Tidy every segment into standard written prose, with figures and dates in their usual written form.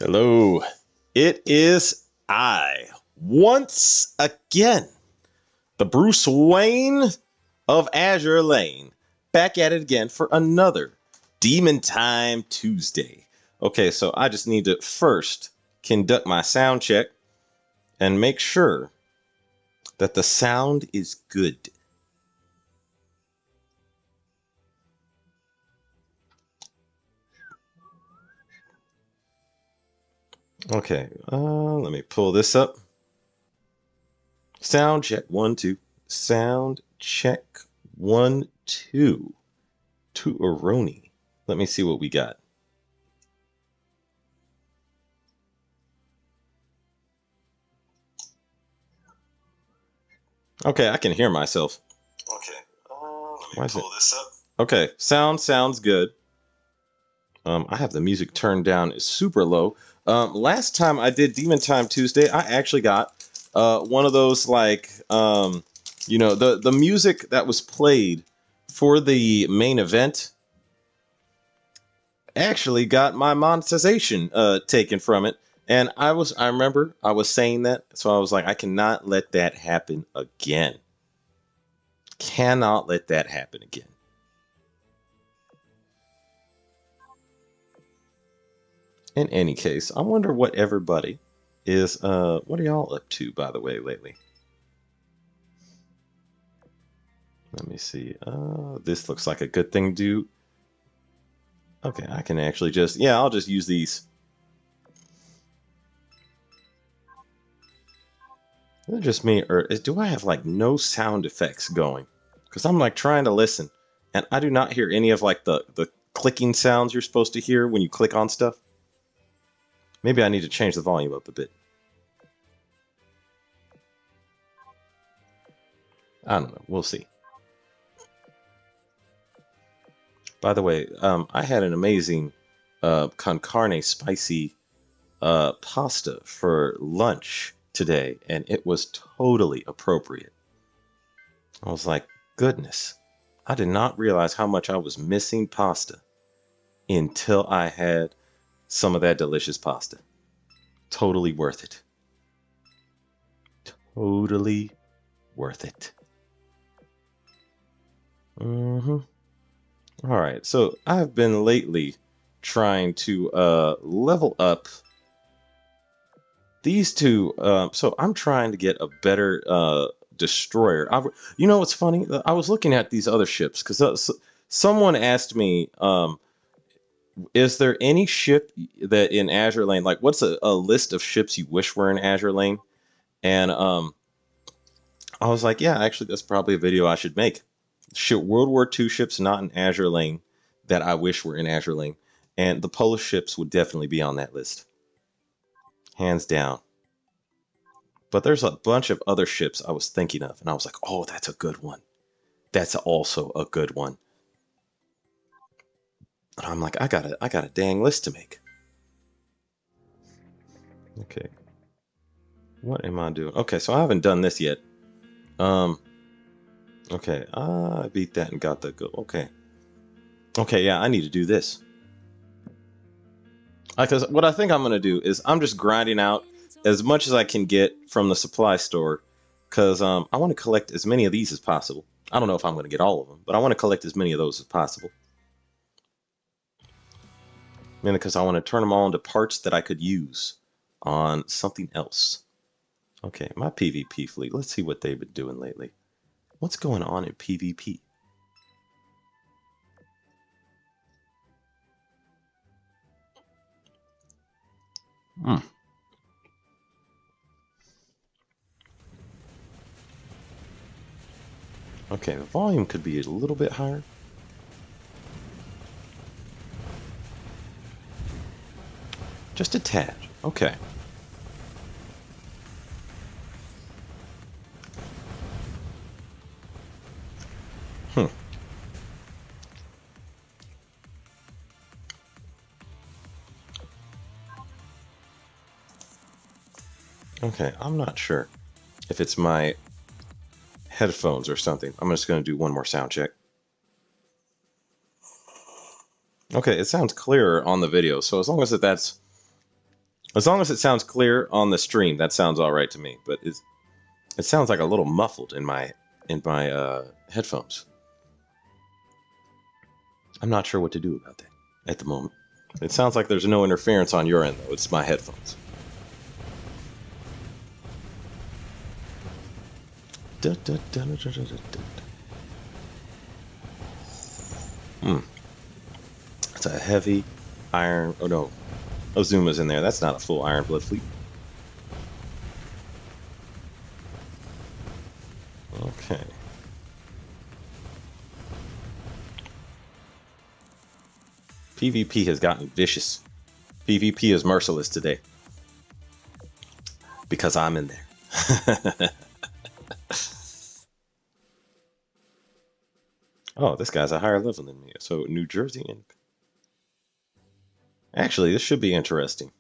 Hello. It is I, once again, the Bruce Wayne of Azure Lane, back at it again for another Demon Time Tuesday. Okay, so I just need to first conduct my sound check and make sure that the sound is good. Okay, let me pull this up. Sound check 1 2. Sound check 1 2. To Aroni. Let me see what we got. Okay, I can hear myself. Okay, let me pull this up. Okay, sounds good. I have the music turned down super low. Last time I did Demon Time Tuesday, I actually got one of those the music that was played for the main event actually got my monetization taken from it. And I remember I was saying that, so I was like, I cannot let that happen again. Cannot let that happen again. In any case, I wonder what everybody is, what are y'all up to, by the way, lately? Let me see. This looks like a good thing to do. Okay, I can actually I'll just use these. Is it just me, or do I have like no sound effects going? Because I'm like trying to listen, and I do not hear any of like the clicking sounds you're supposed to hear when you click on stuff. Maybe I need to change the volume up a bit. I don't know. We'll see. By the way, I had an amazing con carne spicy pasta for lunch today, and it was totally appropriate. I was like, goodness, I did not realize how much I was missing pasta until I had some of that delicious pasta. Totally worth it. Totally worth it. All right, so I've been lately trying to level up these two. So I'm trying to get a better destroyer. You know what's funny? I was looking at these other ships because someone asked me, is there any ship that in Azure Lane, like what's a list of ships you wish were in Azure Lane? And I was like, yeah, actually, that's probably a video I should make. World War II ships not in Azure Lane that I wish were in Azure Lane. And the Polish ships would definitely be on that list. Hands down. But there's a bunch of other ships I was thinking of, and I was like, oh, that's a good one. That's also a good one. And I'm like, I got a dang list to make. Okay. What am I doing? Okay, so I haven't done this yet. Okay, I beat that and got the go. Okay. Okay, yeah, I need to do this. Because what I think I'm going to do is I'm just grinding out as much as I can get from the supply store. Because I want to collect as many of these as possible. I don't know if I'm going to get all of them, but I want to collect as many of those as possible. Mainly because I want to turn them all into parts that I could use on something else. Okay, my PvP fleet. Let's see what they've been doing lately. What's going on in PvP? Okay, the volume could be a little bit higher. Just a tad. Okay. Okay, I'm not sure if it's my headphones or something. I'm just going to do one more sound check. Okay, it sounds clearer on the video, so as long as that's As long as it sounds clear on the stream, that sounds all right to me. But it sounds like a little muffled in my headphones. I'm not sure what to do about that at the moment. It sounds like there's no interference on your end, though. It's my headphones. It's a heavy iron. Oh no, Ozuma's in there. That's not a full Iron Blood fleet. Okay. PvP has gotten vicious. PvP is merciless today. Because I'm in there. Oh, this guy's a higher level than me. So New Jersey and... Actually, this should be interesting.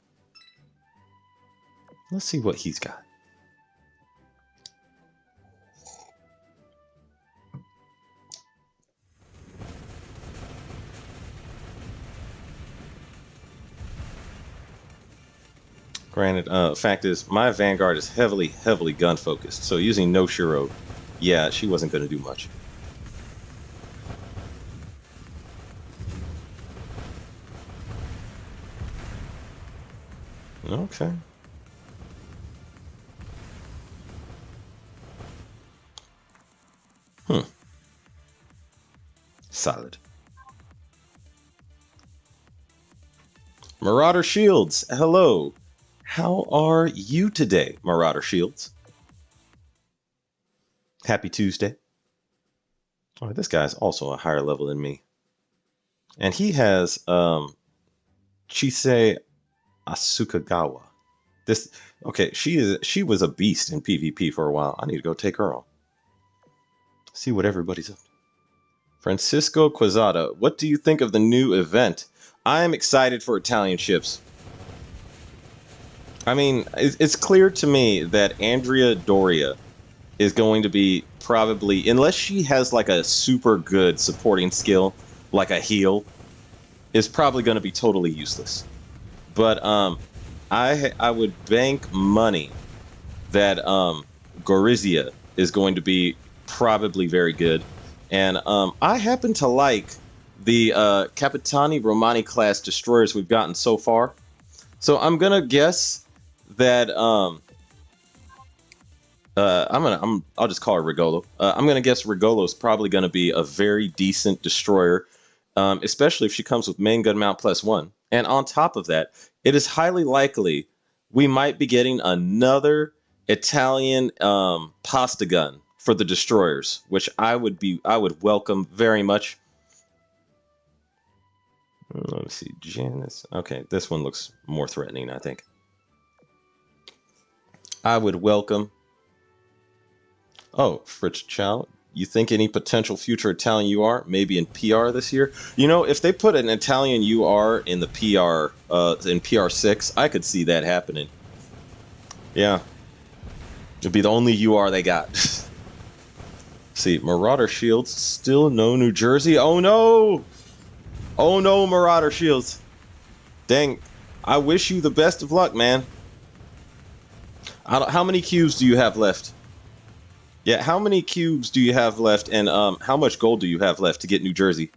Let's see what he's got. Granted, fact is, my Vanguard is heavily gun focused. So using no Shiro, yeah, she wasn't going to do much. Okay. Solid. Marauder Shields, hello. How are you today, Marauder Shields? Happy Tuesday. Oh, this guy's also a higher level than me. And he has Chisei Asukagawa. She was a beast in PvP for a while. I need to go take her on. See what everybody's up to. Francisco Quezada, what do you think of the new event? I am excited for Italian ships. I mean, it's clear to me that Andrea Doria is going to be probably, unless she has like a super good supporting skill, like a heal, is probably going to be totally useless. But I would bank money that Gorizia is going to be probably very good. And I happen to like the Capitani Romani class destroyers we've gotten so far. So I'm gonna guess that I'll just call her Rigolo. I'm gonna guess Rigolo's probably gonna be a very decent destroyer, especially if she comes with main gun mount +1. And on top of that, it is highly likely we might be getting another Italian pasta gun for the destroyers, which I would welcome very much. Let me see, Janice. Okay, this one looks more threatening, I think. I would welcome. Oh, Fritz Chow. You think any potential future Italian UR, maybe in PR this year? You know, if they put an Italian UR in the PR, in PR6, I could see that happening. Yeah. It'd be the only UR they got. See, Marauder Shields, still no New Jersey. Oh no! Oh no, Marauder Shields. Dang, I wish you the best of luck, man. How many cubes do you have left? Yeah, how many cubes do you have left, and how much gold do you have left to get New Jersey?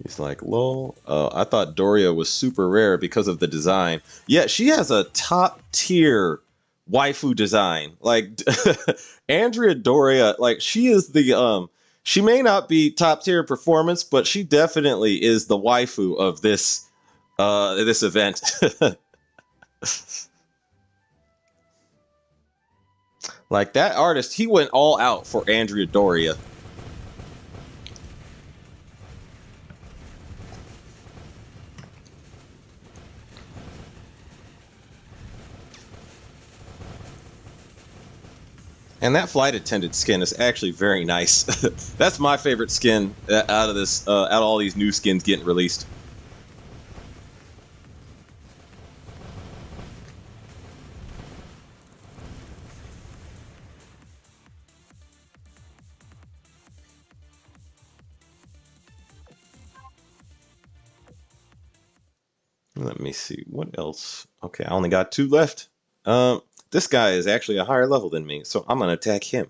He's like, lol. I thought Doria was super rare because of the design. Yeah, she has a top tier waifu design. Like Andrea Doria, like she is the she may not be top tier performance, but she definitely is the waifu of this this event. Like that artist, he went all out for Andrea Doria. And that flight attendant skin is actually very nice. That's my favorite skin out of this, out of all these new skins getting released. Let me see. What else? Okay, I only got 2 left. This guy is actually a higher level than me, so I'm gonna attack him.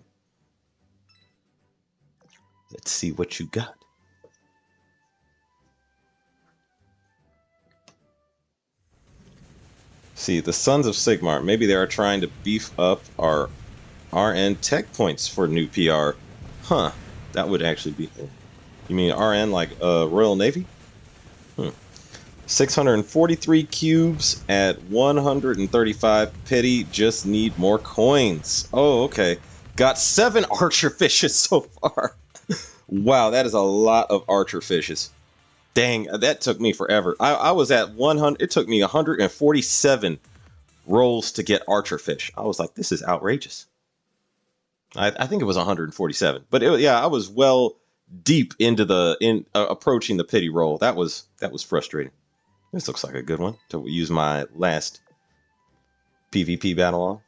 Let's see what you got. See, the Sons of Sigmar, maybe they are trying to beef up our RN tech points for new PR. Huh, that would actually be... You mean RN like Royal Navy? 643 cubes at 135 pity, just need more coins. Oh, okay. Got 7 archer fishes so far. Wow, that is a lot of archer fishes. Dang, that took me forever. I was at 100. It took me 147 rolls to get archer fish. I was like, this is outrageous. I think it was 147, but yeah, I was well deep into the approaching the pity roll. That was frustrating. This looks like a good one to use my last PvP battle on.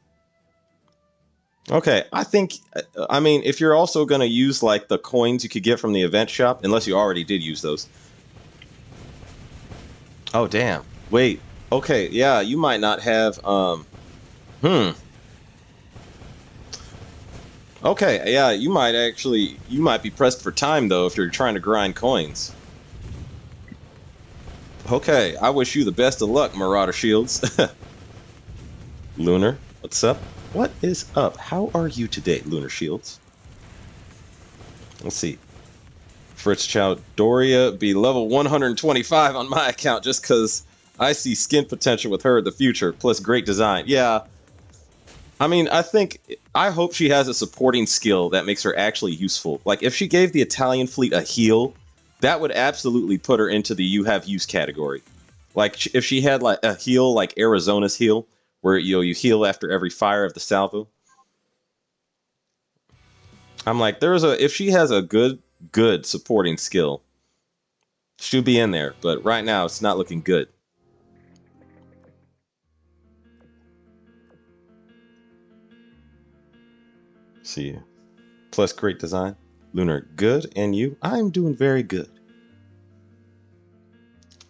Okay, I mean, if you're also going to use like the coins you could get from the event shop, unless you already did use those. Oh, damn. Wait. Okay, yeah, you might not have, Okay, yeah, you might be pressed for time, though, if you're trying to grind coins. Okay, I wish you the best of luck, Marauder Shields. Lunar, what's up? What is up? How are you today, Lunar Shields? Let's see. Fritz Chow, Doria be level 125 on my account just because I see skin potential with her in the future, plus great design. Yeah. I mean, I hope she has a supporting skill that makes her actually useful. Like, if she gave the Italian fleet a heal, that would absolutely put her into the you have use category. Like, if she had like a heal like Arizona's heal, where you heal after every fire of the salvo. I'm like, if she has a good supporting skill, she'll be in there. But right now, it's not looking good. See you. Plus great design. Lunar, good. And you? I'm doing very good.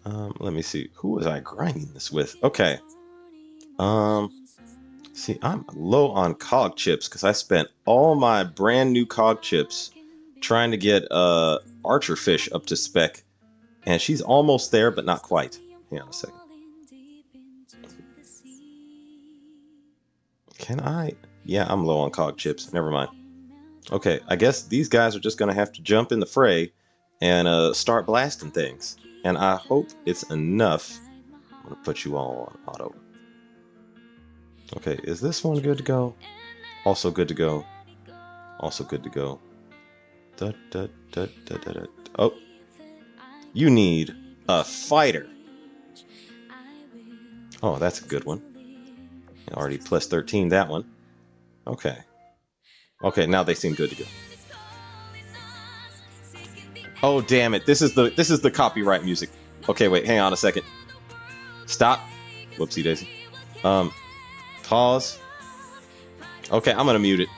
Let me see. Who was I grinding this with? Okay. See, I'm low on cog chips because I spent all my brand new cog chips trying to get archer fish up to spec, and she's almost there, but not quite. Hang on a second. Can I? Yeah, I'm low on cog chips. Never mind. Okay, I guess these guys are just gonna have to jump in the fray and start blasting things. And I hope it's enough. I'm gonna put you all on auto. Okay, is this one good to go? Also good to go. Also good to go. Da, da, da, da, da, da. Oh, you need a fighter. Oh, that's a good one. Already plus 13, that one. Okay. Okay, now they seem good to go. Oh, damn it. This is the copyright music. Okay, wait, hang on a second. Stop. Whoopsie daisy. Pause. Okay, I'm gonna mute it.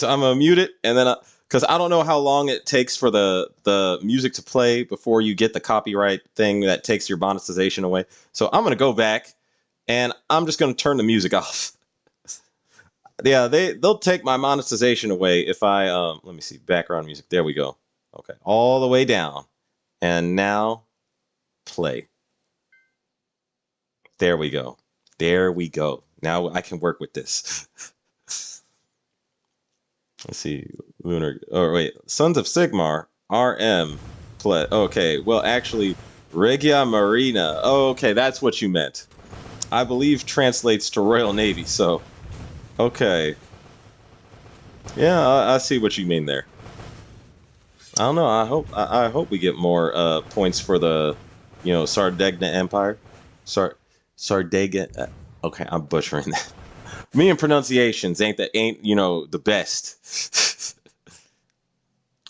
I'm gonna mute it, and then because I don't know how long it takes for the music to play before you get the copyright thing that takes your monetization away. So I'm gonna go back, and I'm just gonna turn the music off. Yeah, they'll take my monetization away if I let me see, background music. There we go. Okay, all the way down, and now play. There we go. There we go. Now I can work with this. Let's see, Lunar. Oh wait, Sons of Sigmar RM play. Okay, well actually, Regia Marina. Oh, okay, that's what you meant. I believe translates to Royal Navy. So, okay. Yeah, I see what you mean there. I don't know. I hope we get more points for the, Sardegna Empire. Sardegna. Okay, I'm butchering that. Me and pronunciations ain't the best.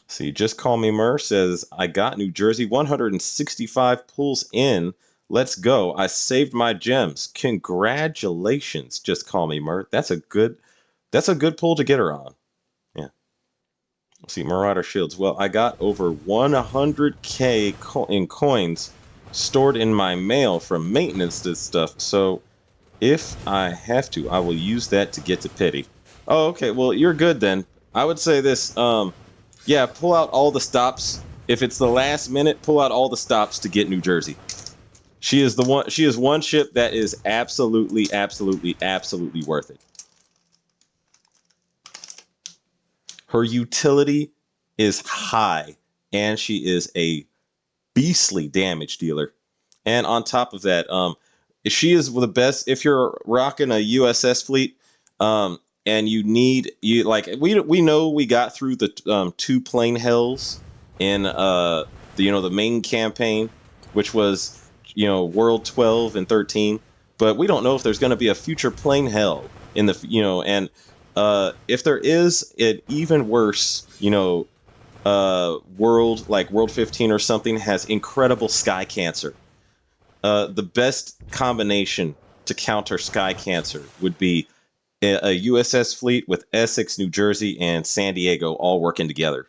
See, Just Call Me Mur says, I got New Jersey 165 pulls in. Let's go. I saved my gems. Congratulations, Just Call Me Mur. That's a good pull to get her on. Yeah. See, Marauder Shields. Well, I got over 100k in coins stored in my mail from maintenance and stuff. So if I have to, I will use that to get to Pity. Oh, okay. Well, you're good then. I would say this. Yeah, pull out all the stops. If it's the last minute, pull out all the stops to get New Jersey. She is the one. She is one ship that is absolutely, absolutely, absolutely worth it. Her utility is high, and she is a beastly damage dealer. And on top of that, she is the best. If you're rocking a USS fleet, and you like we know we got through the two plane hells in the main campaign, which was World 12 and 13, but we don't know if there's going to be a future plane hell in the and if there is an even worse world like World 15 or something has incredible sky cancer. The best combination to counter sky cancer would be a USS fleet with Essex, New Jersey, and San Diego all working together.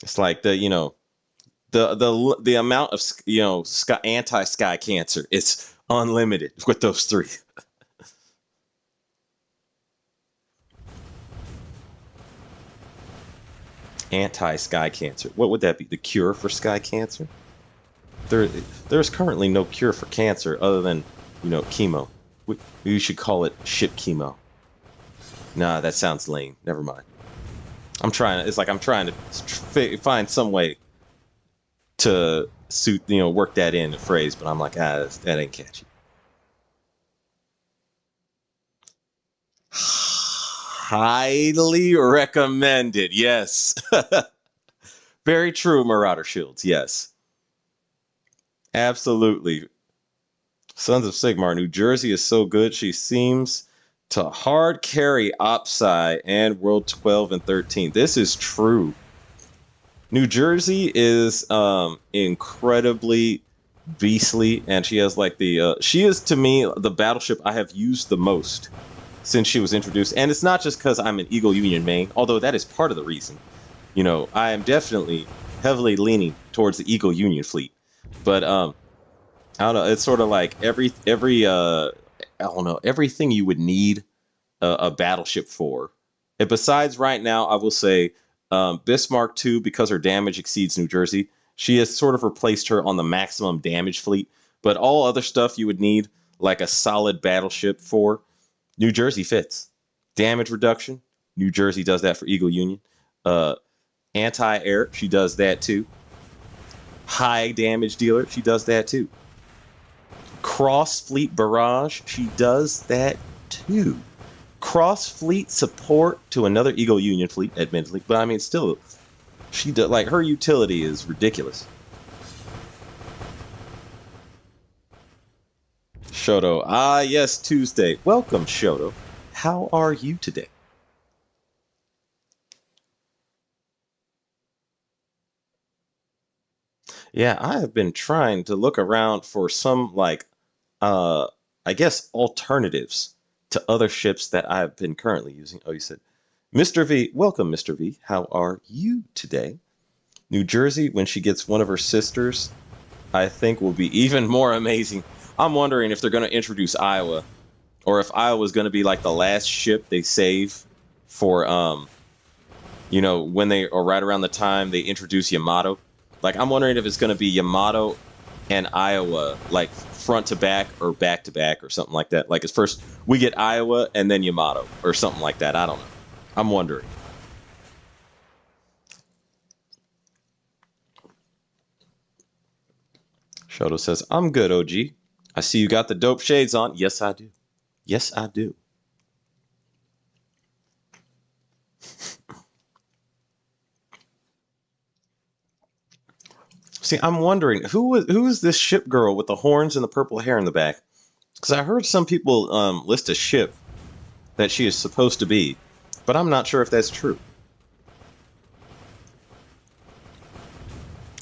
It's like the amount of anti-sky cancer is unlimited with those three. Anti-sky cancer. What would that be? The cure for sky cancer? There's currently no cure for cancer other than chemo. We should call it ship chemo. Nah, that sounds lame. Never mind. I'm trying to find some way to work that in the phrase, but I'm like, that ain't catchy. Highly recommended. Yes. Very true, Marauder Shields. Yes. Absolutely. Sons of Sigmar, New Jersey is so good, she seems to hard carry OpSci and World 12 and 13. This is true. New Jersey is incredibly beastly, and she has like she is to me the battleship I have used the most since she was introduced. And it's not just because I'm an Eagle Union main, although that is part of the reason. I am definitely heavily leaning towards the Eagle Union fleet. But I don't know, it's sort of like every I don't know, everything you would need a battleship for. And besides right now, I will say Bismarck II, because her damage exceeds New Jersey, she has sort of replaced her on the maximum damage fleet. But all other stuff you would need, like a solid battleship for, New Jersey fits. Damage reduction, New Jersey does that for Eagle Union. Anti-air, she does that too. High damage dealer, she does that too. Cross fleet barrage, she does that too. Cross fleet support to another Eagle Union fleet, admittedly, but I mean, still, she does, like, her utility is ridiculous. Shoto. Ah, yes, Tuesday. Welcome, Shoto. How are you today? Yeah, I have been trying to look around for some, like, uh, I guess, alternatives to other ships that I've been currently using. Oh, you said, Mr. V. Welcome, Mr. V. How are you today? New Jersey, when she gets one of her sisters, I think will be even more amazing. I'm wondering if they're going to introduce Iowa, or if Iowa is going to be like the last ship they save for, when they, or right around the time they introduce Yamato. Like, I'm wondering if it's going to be Yamato and Iowa, like, front to back or back to back or something like that. Like, it's first we get Iowa and then Yamato or something like that. I don't know. I'm wondering. Shoto says, I'm good, OG. I see you got the dope shades on. Yes, I do. Yes, I do. See, I'm wondering, who's this ship girl with the horns and the purple hair in the back? Because I heard some people list a ship that she is supposed to be, but I'm not sure if that's true.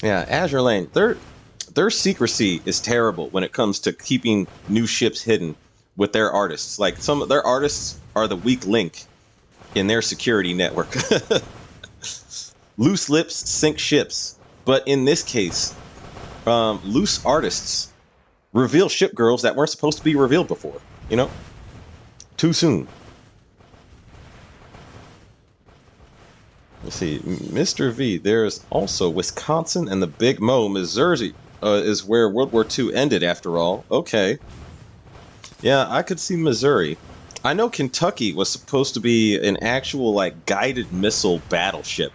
Yeah, Azure Lane, their secrecy is terrible when it comes to keeping new ships hidden with their artists. Like, some of their artists are the weak link in their security network. Loose lips sink ships. But in this case, loose artists reveal ship girls that weren't supposed to be revealed before. You know, too soon. Let's see, Mr. V. There's also Wisconsin and the Big Mo, Missouri, is where World War II ended. After all, okay. Yeah, I could see Missouri. I know Kentucky was supposed to be an actual like guided missile battleship,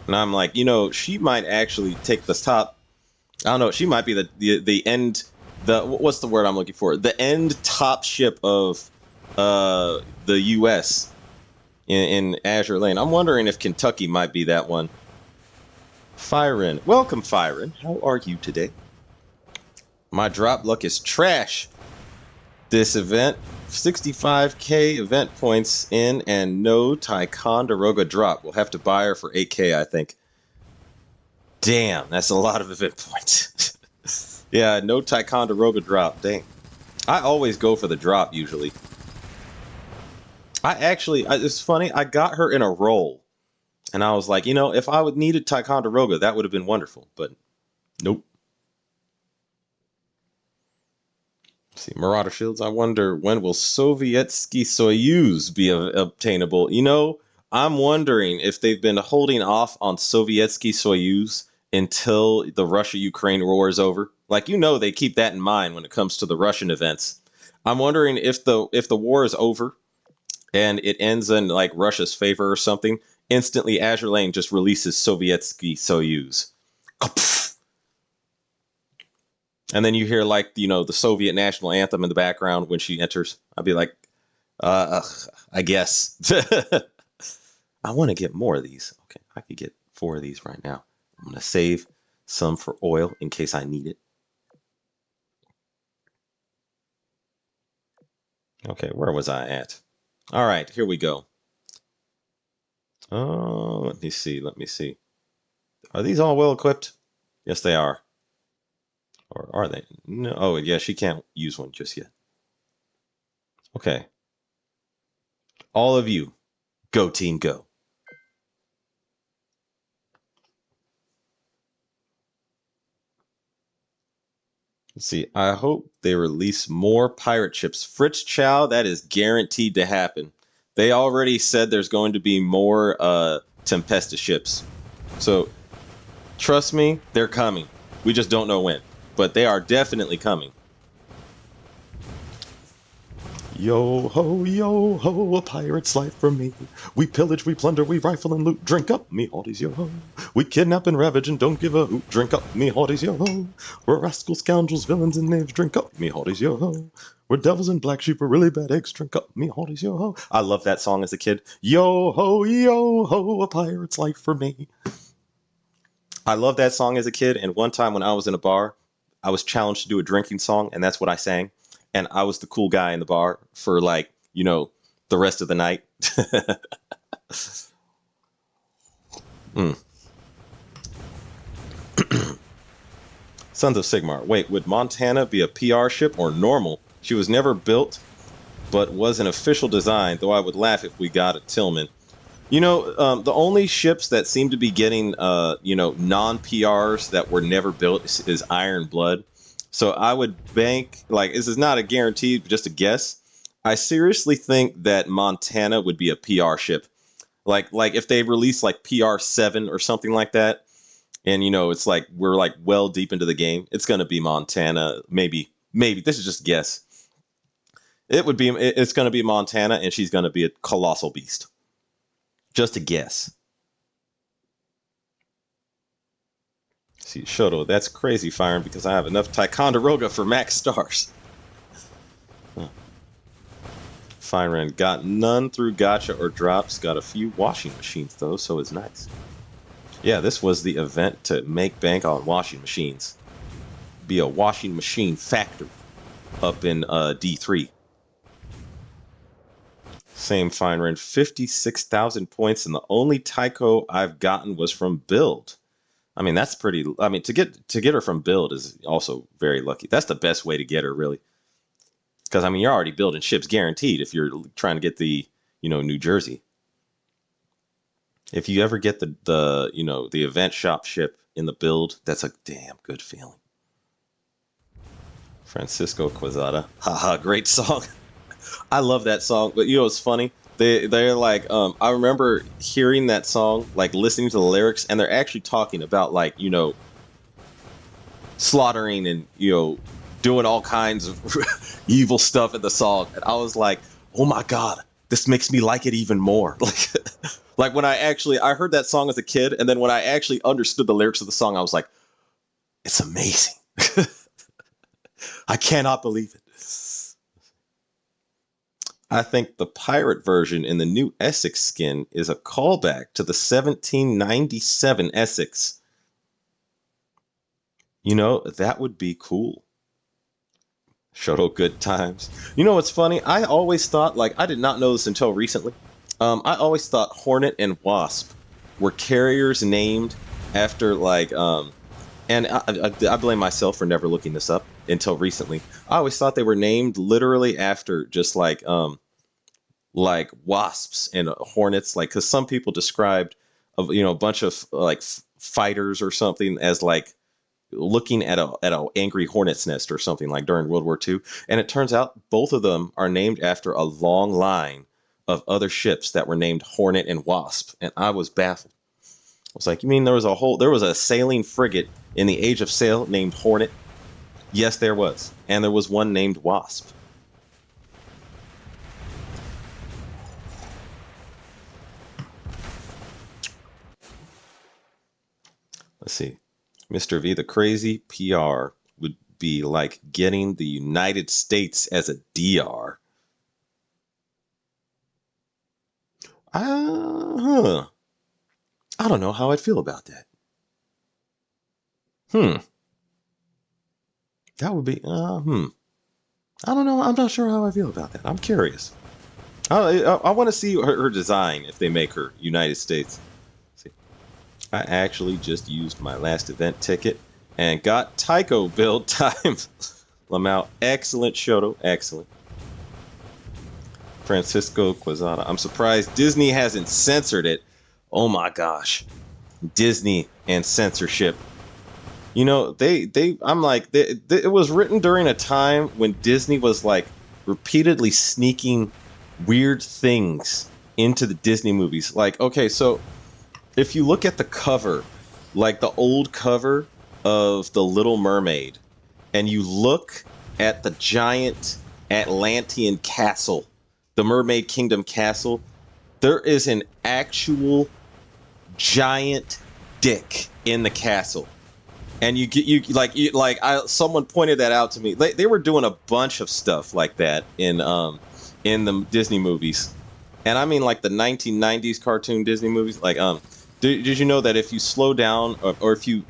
and I'm like, she might actually take the top. I don't know. She might be the end. What's the word I'm looking for? The end top ship of the U.S. in Azur Lane. I'm wondering if Kentucky might be that one. Fyron, welcome, Fyron. How are you today? My drop luck is trash. This event, 65k event points in, and no Ticonderoga drop. We'll have to buy her for 8k, I think. Damn, that's a lot of event points. Yeah, no Ticonderoga drop. Dang. I always go for the drop, usually. It's funny, I got her in a roll. And I was like, if I would needed Ticonderoga, that would have been wonderful. But nope. Let's see, Marauder Shields. I wonder, when will Sovietsky Soyuz be obtainable? I'm wondering if they've been holding off on Sovietsky Soyuz until the Russia-Ukraine war is over. Like, they keep that in mind when it comes to the Russian events. I'm wondering if the war is over and it ends in like Russia's favor or something, instantly Azur Lane just releases Sovietsky Soyuz. And then you hear like, the Soviet national anthem in the background when she enters. I'll be like, I guess. I want to get more of these. Okay, I could get 4 of these right now. I'm going to save some for oil in case I need it. Okay, where was I at? All right, here we go. Oh, let me see. Are these all well equipped? Yes, they are. Or are they? No. Oh, yeah, she can't use one just yet. Okay. All of you, go team, go. Let's see. I hope they release more pirate ships. Fritz Chow, that is guaranteed to happen. They already said there's going to be more Tempesta ships. So trust me, they're coming. We just don't know when. But they are definitely coming. Yo ho, a pirate's life for me. We pillage, we plunder, we rifle and loot. Drink up, me hearties, yo ho. We kidnap and ravage and don't give a hoot. Drink up, me hearties, yo ho. We're rascals, scoundrels, villains, and knaves. Drink up, me hearties, yo ho. We're devils and black sheep, we're really bad eggs. Drink up, me hearties, yo ho. I love that song as a kid. Yo ho, a pirate's life for me. I love that song as a kid, and one time when I was in a bar, I was challenged to do a drinking song, and that's what I sang. And I was the cool guy in the bar for like, the rest of the night. Sons of Sigmar. Wait, would Montana be a PR ship or normal? She was never built, but was an official design, though I would laugh if we got a Tillman. The only ships that seem to be getting, non-PRs that were never built is Iron Blood. So I would bank, like, this is not a guarantee, but just a guess. I seriously think that Montana would be a PR ship. Like if they release like PR7 or something like that, and it's like we're like well deep into the game, it's gonna be Montana. Maybe this is just a guess. It's gonna be Montana, and she's gonna be a colossal beast. Just a guess. See, Shoto, that's crazy firing because I have enough Ticonderoga for max stars. Huh. Firing got none through gotcha or drops. Got a few washing machines though, so it's nice. Yeah, this was the event to make bank on washing machines. Be a washing machine factory up in D3. Same fine rent, 56,000 points, and the only Tycho I've gotten was from build. I mean, that's pretty. I mean, to get her from build is also very lucky. That's the best way to get her, really. Because I mean, you're already building ships guaranteed if you're trying to get the New Jersey. If you ever get the event shop ship, in the build, that's a damn good feeling. Francisco Quezada. Haha, great song. I love that song. But you know what's funny? They're like I remember hearing that song, like listening to the lyrics, and they're actually talking about like, you know, slaughtering and, you know, doing all kinds of evil stuff in the song. And I was like, oh my god, this makes me like it even more. Like when I heard that song as a kid, and then when I actually understood the lyrics of the song, I was like, it's amazing. I cannot believe it. I think the pirate version in the new Essex skin is a callback to the 1797 Essex. You know, that would be cool. Shoto good times. You know what's funny? I always thought, like, I did not know this until recently. I always thought Hornet and Wasp were carriers named after, like, and I blame myself for never looking this up until recently. I always thought they were named literally after just like wasps and hornets, like, because some people described you know, a bunch of like fighters or something as like looking at a angry hornet's nest or something, like during World War II. And it turns out both of them are named after a long line of other ships that were named Hornet and Wasp. And I was baffled. I was like, you mean there was a sailing frigate in the Age of Sail named Hornet? Yes, there was. And there was one named Wasp. Let's see. Mr. V, the crazy PR would be like getting the United States as a DR. I don't know how I'd feel about that. That would be, I don't know. I'm not sure how I feel about that. I'm curious. I want to see her design if they make her United States. Let's see. I actually just used my last event ticket and got Tycho build time. Lamau, excellent, Shoto, excellent. Francisco Quezada, I'm surprised Disney hasn't censored it. Oh my gosh, Disney and censorship. You know, I'm like, it was written during a time when Disney was like repeatedly sneaking weird things into the Disney movies. Like, okay, so if you look at the cover, like the old cover of The Little Mermaid, and you look at the giant Atlantean castle, the Mermaid Kingdom castle, there is an actual giant dick in the castle. And someone pointed that out to me. They were doing a bunch of stuff like that in the Disney movies. And I mean like the 1990s cartoon Disney movies. Like did you know that if you slow down or if you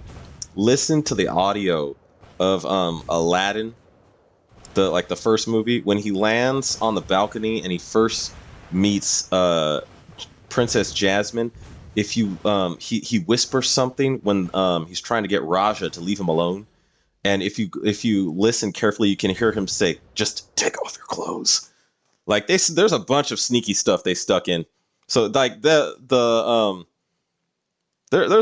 listen to the audio of Aladdin, the first movie, when he lands on the balcony and he first meets Princess Jasmine, if you he whispers something when he's trying to get Raja to leave him alone, and if you listen carefully, you can hear him say, "Just take off your clothes." Like there's a bunch of sneaky stuff they stuck in. So like there's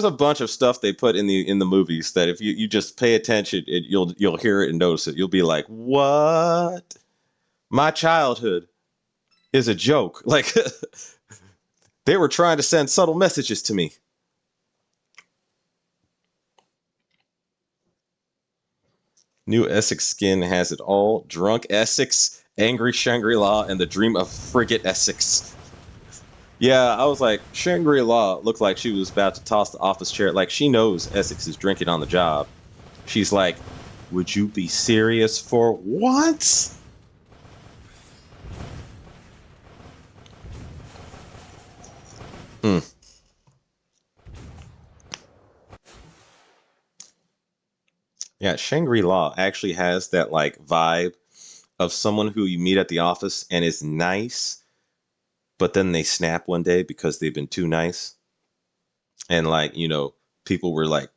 a bunch of stuff they put in the movies that if you just pay attention, you'll hear it and notice it. You'll be like, "What? My childhood is a joke." Like they were trying to send subtle messages to me. New Essex skin has it all. Drunk Essex, angry Shangri-La, and the dream of frigate Essex. Yeah, I was like, Shangri-La looked like she was about to toss the office chair. Like, she knows Essex is drinking on the job. She's like, would you be serious for what? Yeah, Shangri-La actually has that like vibe of someone who you meet at the office and is nice, but then they snap one day because they've been too nice. And like, you know, people were like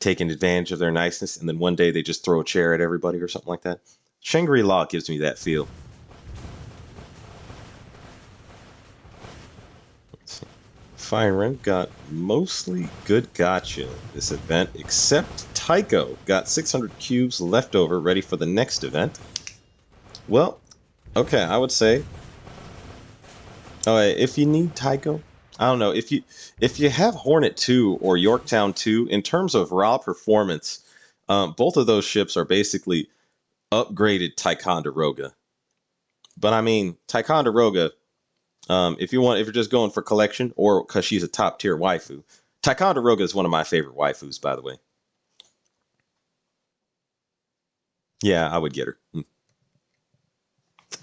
taking advantage of their niceness, and then one day they just throw a chair at everybody or something like that. Shangri-La gives me that feel. Firen got mostly good gotcha this event, except Tycho got 600 cubes left over, ready for the next event. Well, okay, I would say, if you need Tycho, I don't know, if you have Hornet 2 or Yorktown 2, in terms of raw performance, both of those ships are basically upgraded Ticonderoga. But I mean, Ticonderoga, if you're just going for collection or because she's a top tier waifu, Ticonderoga is one of my favorite waifus, by the way. Yeah, I would get her.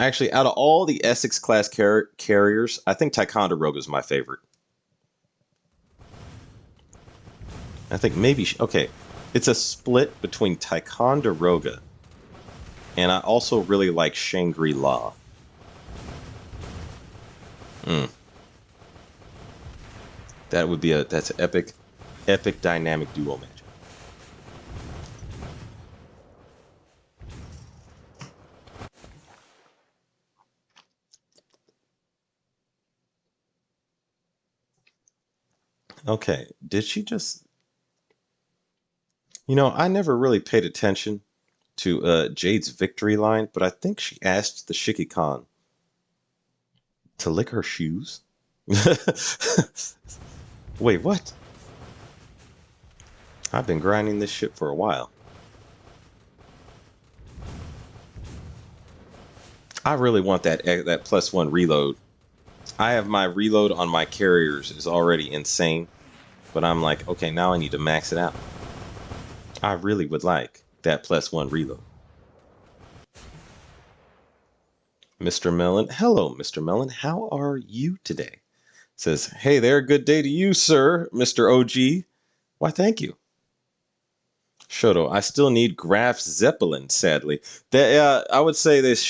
Actually, out of all the Essex class carriers, I think Ticonderoga is my favorite. I think maybe okay, it's a split between Ticonderoga and I also really like Shangri-La. That would be that's an epic dynamic duo match. Okay, did she just? I never really paid attention to Jade's victory line, but I think she asked the Shiki Khan to lick her shoes. Wait, what? I've been grinding this ship for a while. I really want that +1 reload. I have my reload on my carriers is already insane, but I'm like, okay, now I need to max it out. I really would like that +1 reload. Mr. Mellon, hello, Mr. Mellon, how are you today? Says, hey there, good day to you, sir, Mr. OG. Why, thank you. Shoto, I still need Graf Zeppelin, sadly. I would say this,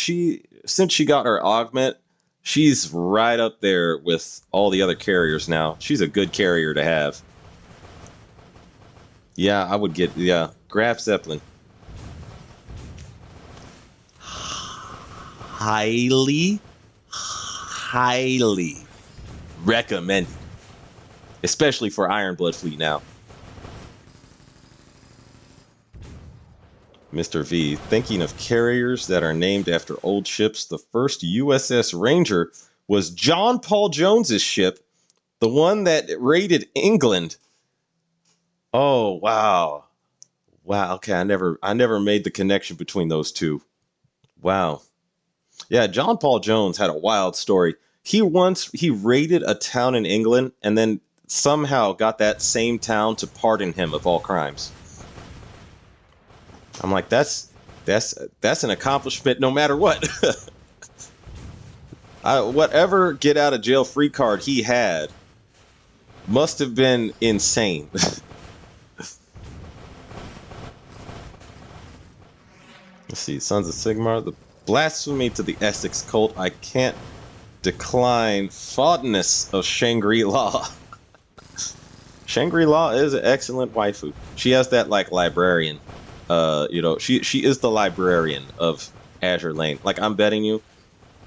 since she got her augment, she's right up there with all the other carriers now. She's a good carrier to have. Yeah, I would get, Graf Zeppelin. Highly recommended. Especially for Ironblood Fleet now. Mr. V, thinking of carriers that are named after old ships, the first USS Ranger was John Paul Jones's ship, the one that raided England. Oh, wow. Wow, okay, I never made the connection between those two. Wow. Yeah, John Paul Jones had a wild story. He raided a town in England and then somehow got that same town to pardon him of all crimes. I'm like, that's an accomplishment no matter what. Whatever get out of jail free card he had must have been insane. Let's see, Sons of Sigmar, the blasphemy to the Essex cult. I can't decline fondness of Shangri-La. Shangri-La is an excellent waifu. She has that like librarian. She is the librarian of Azur Lane. Like, I'm betting you,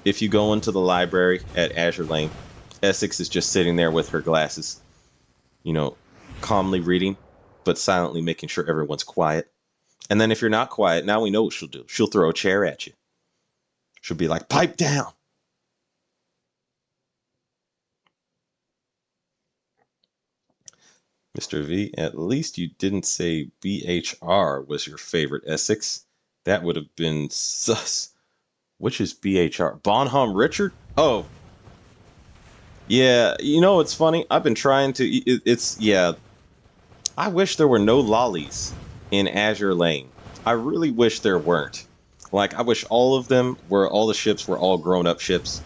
if you go into the library at Azur Lane, Essex is just sitting there with her glasses, calmly reading, but silently making sure everyone's quiet. And then if you're not quiet, now we know what she'll do. She'll throw a chair at you. She'll be like, pipe down. Mr. V, at least you didn't say BHR was your favorite Essex. That would have been sus. Which is BHR? Bonhomme Richard? Oh. Yeah, it's funny. I've been trying to... I wish there were no lollies in Azur Lane. I really wish there weren't. Like, I wish all the ships were all grown-up ships.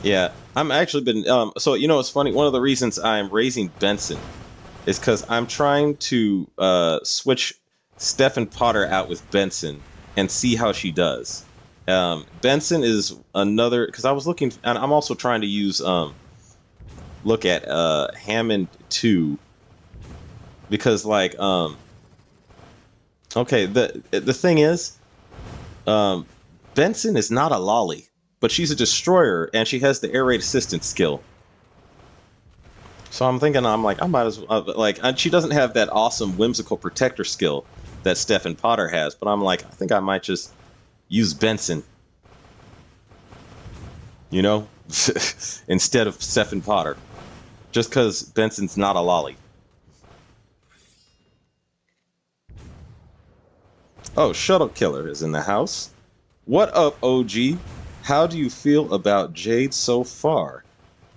Yeah, I'm actually been, so, it's funny, one of the reasons I'm raising Benson is because I'm trying to switch Stephen Potter out with Benson and see how she does. Benson is another, because I was looking, and I'm also trying to use, look at Hammond 2, because, like, okay, the thing is, Benson is not a lolly. but she's a destroyer and she has the air raid assistance skill. So I'm thinking, I'm like, I might as well, like, and she doesn't have that awesome whimsical protector skill that Stephen Potter has, but I'm like, I think I might just use Benson, you know, instead of Stephen Potter, just because Benson's not a lolly. Oh, Shuttle Killer is in the house. What up, OG? How do you feel about Jade so far?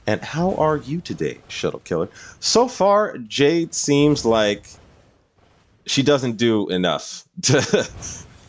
And how are you today, Shuttle Killer? So far, Jade seems like she doesn't do enough.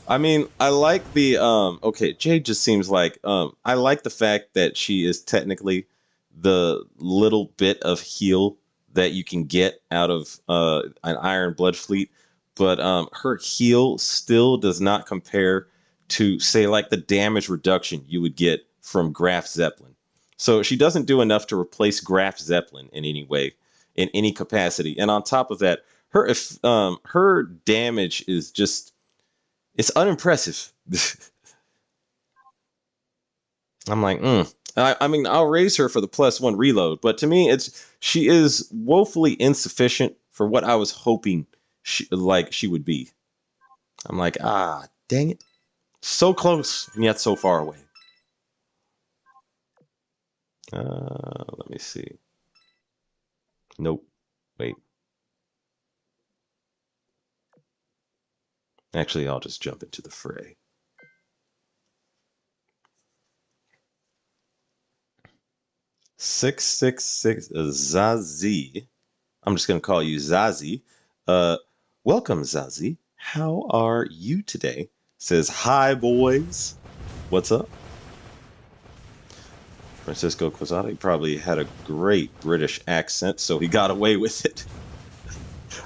I mean, I like the okay, Jade just seems like I like the fact that she is technically the little bit of heal that you can get out of an Iron Blood Fleet, but her heal still does not compare to, say, like the damage reduction you would get from Graf Zeppelin. So she doesn't do enough to replace Graf Zeppelin in any way, in any capacity. And on top of that, her damage is just, it's unimpressive. I'm like, I mean, I'll raise her for the +1 reload, but to me, she is woefully insufficient for what I was hoping she would be. I'm like, dang it, so close and yet so far away. Let me see. Nope. Wait. Actually, I'll just jump into the fray. 666 Zazie. I'm just gonna call you Zazie. Uh, welcome, Zazie. How are you today? Says hi, boys. What's up? Francisco Quezada probably had a great British accent, so he got away with it.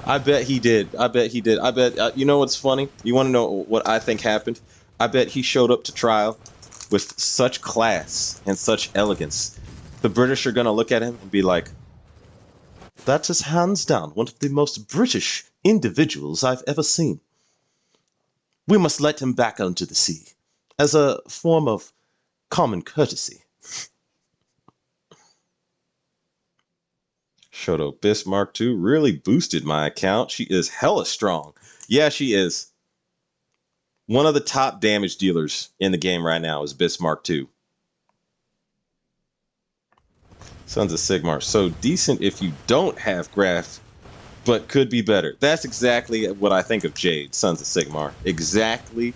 I bet he did. I bet he did. I bet, you know what's funny? You want to know what I think happened? I bet he showed up to trial with such class and such elegance. The British are going to look at him and be like, that is hands down one of the most British individuals I've ever seen. We must let him back onto the sea as a form of common courtesy. Shoto Bismarck 2 really boosted my account. She is hella strong. Yeah, she is. One of the top damage dealers in the game right now is Bismarck 2. Sons of Sigmar. So decent if you don't have Graf, but could be better. That's exactly what I think of Jade, Sons of Sigmar. Exactly.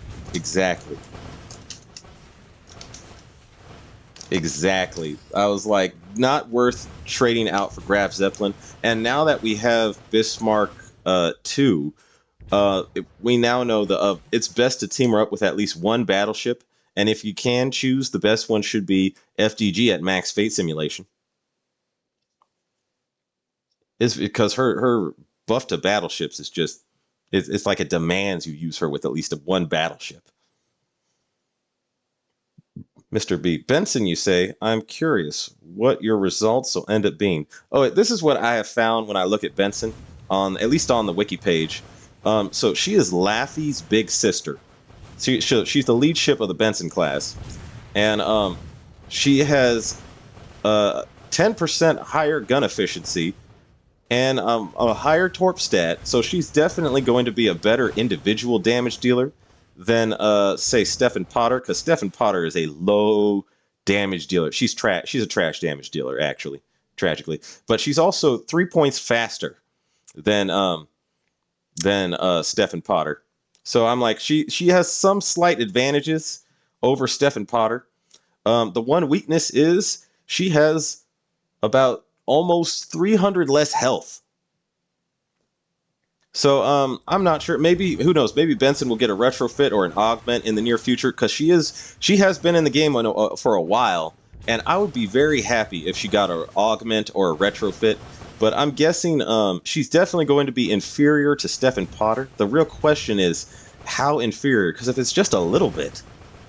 I was like, not worth trading out for Graf Zeppelin. And now that we have Bismarck 2, we now know it's best to team her up with at least one battleship. And if you can choose, the best one should be FDG at Max Fate Simulation. It's because her buff to battleships is just, it's like it demands you use her with at least one battleship. Mr. B. Benson, you say, I'm curious what your results will end up being. Oh, this is what I have found when I look at Benson, at least on the wiki page. So she is Laffy's big sister. She's the lead ship of the Benson class. And she has 10% higher gun efficiency and a higher torp stat. So she's definitely going to be a better individual damage dealer than say Stephen Potter, because Stephen Potter is a low damage dealer. She's a trash damage dealer, actually, tragically. But she's also 3 points faster than Stephen Potter. So I'm like, she has some slight advantages over Stephen Potter. The one weakness is she has about almost 300 less health. So I'm not sure. Maybe, who knows? Maybe Benson will get a retrofit or an augment in the near future, because she has been in the game for a while, and I would be very happy if she got an augment or a retrofit. But I'm guessing she's definitely going to be inferior to Stephen Potter. The real question is how inferior, because if it's just a little bit,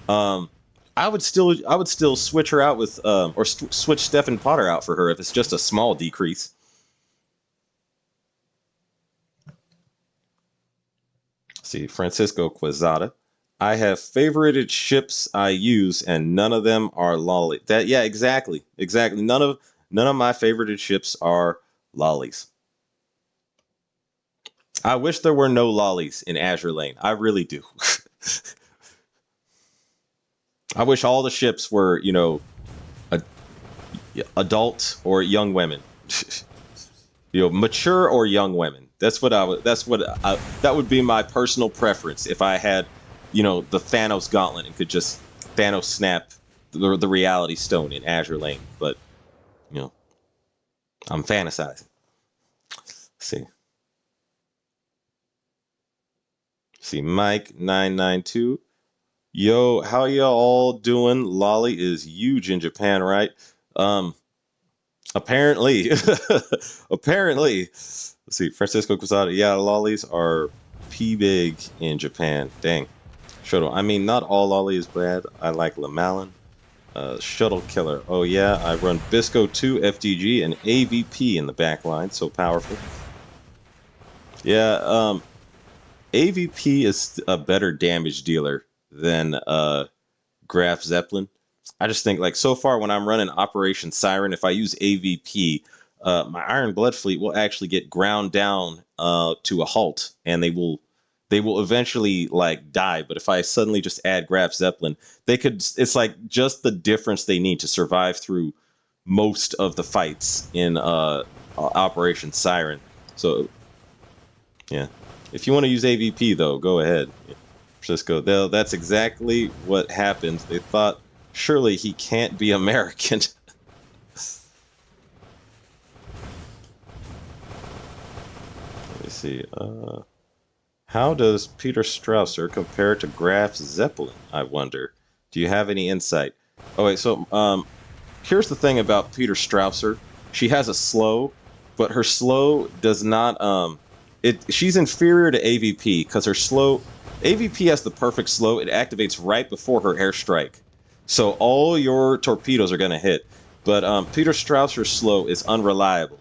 I would still switch her out with or switch Stephen Potter out for her if it's just a small decrease. See, Francisco Quezada. I have favorited ships I use, and none of them are lolly. That yeah, exactly, exactly. None of my favorited ships are lollies. I wish there were no lollies in Azure Lane. I really do. I wish all the ships were, a, adult or young women. Mature or young women. That's what I would. That would be my personal preference if I had, the Thanos gauntlet and could just Thanos snap the reality stone in Azure Lane. But you know, I'm fantasizing. See, Mike 992. Yo, how y'all all doing? Lolly is huge in Japan, right? Um, apparently, apparently. Let's see, Francisco Quesada. Yeah, lollies are p big in Japan. Dang. Shuttle. I mean, not all lolly is bad. I like Lamalin. Shuttle Killer. Oh yeah, I run Bisco 2 FTG and AVP in the back line. So powerful. Yeah, AVP is a better damage dealer than Graf Zeppelin. I just think like so far when I'm running Operation Siren, if I use AVP, my Iron Blood fleet will actually get ground down to a halt, and they will eventually like die. But if I suddenly just add Graf Zeppelin, they could. It's like just the difference they need to survive through most of the fights in Operation Siren. So yeah, if you want to use AVP though, go ahead. Cisco. That's exactly what happened. They thought surely he can't be American. Let me see. How does Peter Strausser compare to Graf Zeppelin? I wonder. Do you have any insight? Oh wait. So here's the thing about Peter Strausser. She has a slow, but her slow does not she's inferior to AVP because her slow AVP has the perfect slow. It activates right before her airstrike. So all your torpedoes are going to hit. But Peter Strausser's slow is unreliable.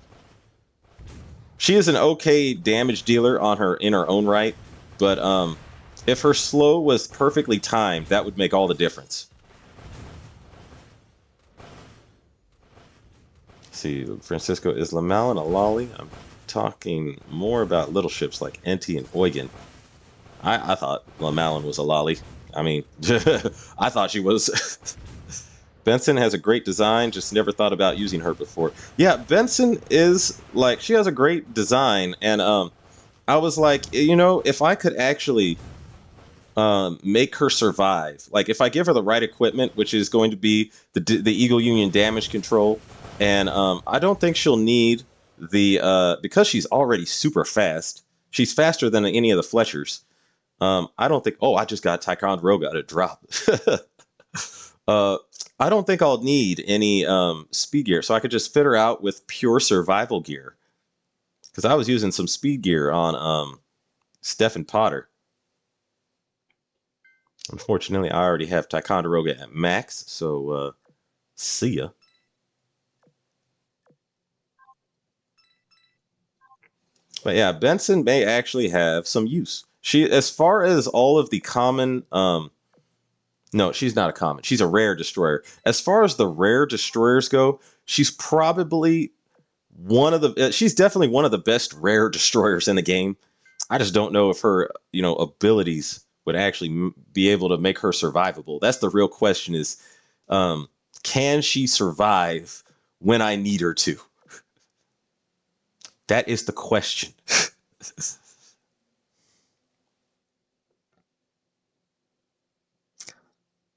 She is an okay damage dealer in her own right, but if her slow was perfectly timed, that would make all the difference. Let's see, Francisco, is Lamalin a lolly? I'm talking more about little ships like Enti and Eugen. I thought Lamalin was a lolly. I mean, I thought she was. Benson has a great design, just never thought about using her before. Yeah, Benson is like, she has a great design, and I was like, if I could actually make her survive, like if I give her the right equipment, which is going to be the Eagle Union damage control, and I don't think she'll need because she's already super fast. She's faster than any of the Fletchers. I don't think. Oh, I just got Ticonderoga to drop. uh, I don't think I'll need any speed gear, so I could just fit her out with pure survival gear. Because I was using some speed gear on Stephen Potter. Unfortunately, I already have Ticonderoga at max, so see ya. But yeah, Benson may actually have some use. As far as all of the common, no, she's not a common. She's a rare destroyer. As far as the rare destroyers go, she's probably she's definitely one of the best rare destroyers in the game. I just don't know if her, abilities would actually be able to make her survivable. That's the real question: is can she survive when I need her to? That is the question.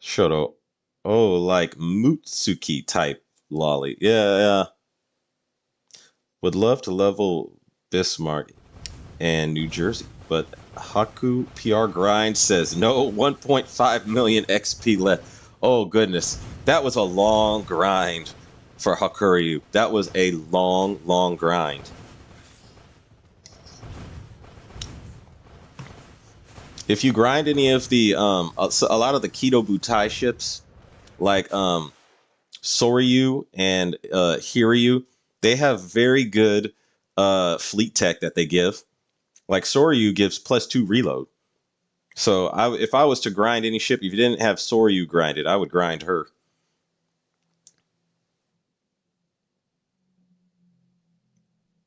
Shoto. Oh, like Mutsuki type lolly. Yeah, yeah. Would love to level Bismarck and New Jersey, but Haku PR Grind says no, 1.5 million XP left. Oh, goodness. That was a long grind for Hakuryu. That was a long, long grind. If you grind any of the a lot of the Keto Butai ships, like Soryu and Hiryu, they have very good fleet tech that they give. Like Soryu gives +2 reload. So if I was to grind any ship, if you didn't have Soryu grinded, I would grind her.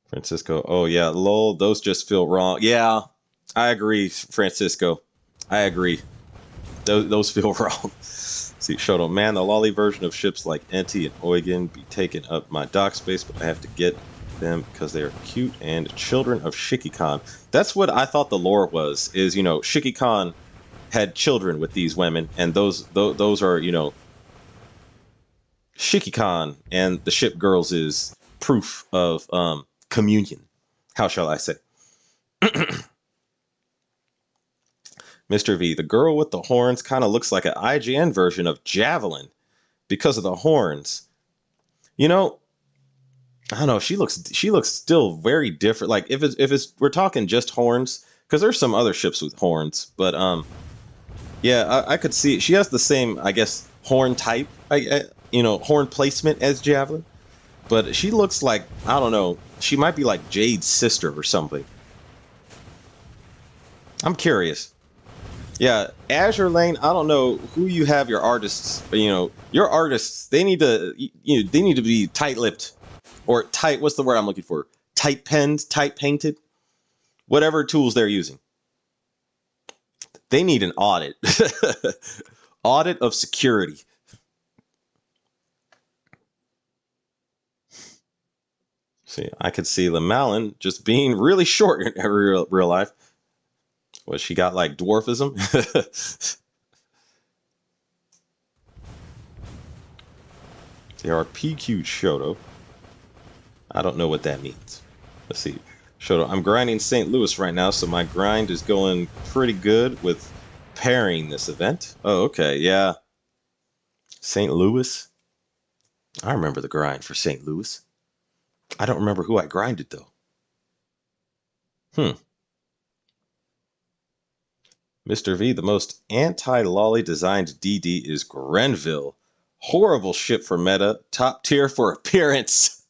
Francisco. Oh yeah, lol. Those just feel wrong. Yeah, I agree, Francisco. I agree. Those feel wrong. See, Shoto, man, the lolly version of ships like Enti and Eugen be taking up my dock space, but I have to get them because they are cute and children of Shikikan. That's what I thought the lore was. Is Shikikan had children with these women, and those are Shikikan, and the ship girls is proof of communion. How shall I say? Mr. V, the girl with the horns kind of looks like an IGN version of Javelin because of the horns. You know, I don't know. She looks still very different. Like if it's we're talking just horns, because there's some other ships with horns, but yeah, I could see she has the same, I guess, horn type, horn placement as Javelin, but she looks like, I don't know, she might be like Jade's sister or something. I'm curious. Yeah, Azure Lane. I don't know who you have your artists. Your artists. They need to. They need to be tight-lipped, or tight. What's the word I'm looking for? Tight penned, tight painted. Whatever tools they're using. They need an audit. Audit of security. See, I could see Malin just being really short in real life. What, she got like dwarfism? There are PQ Shoto. I don't know what that means. Let's see. Shoto, I'm grinding St. Louis right now, so my grind is going pretty good with pairing this event. Oh, okay, yeah. St. Louis? I remember the grind for St. Louis. I don't remember who I grinded, though. Mr. V, the most anti-lolly designed DD is Grenville. Horrible ship for meta, top tier for appearance.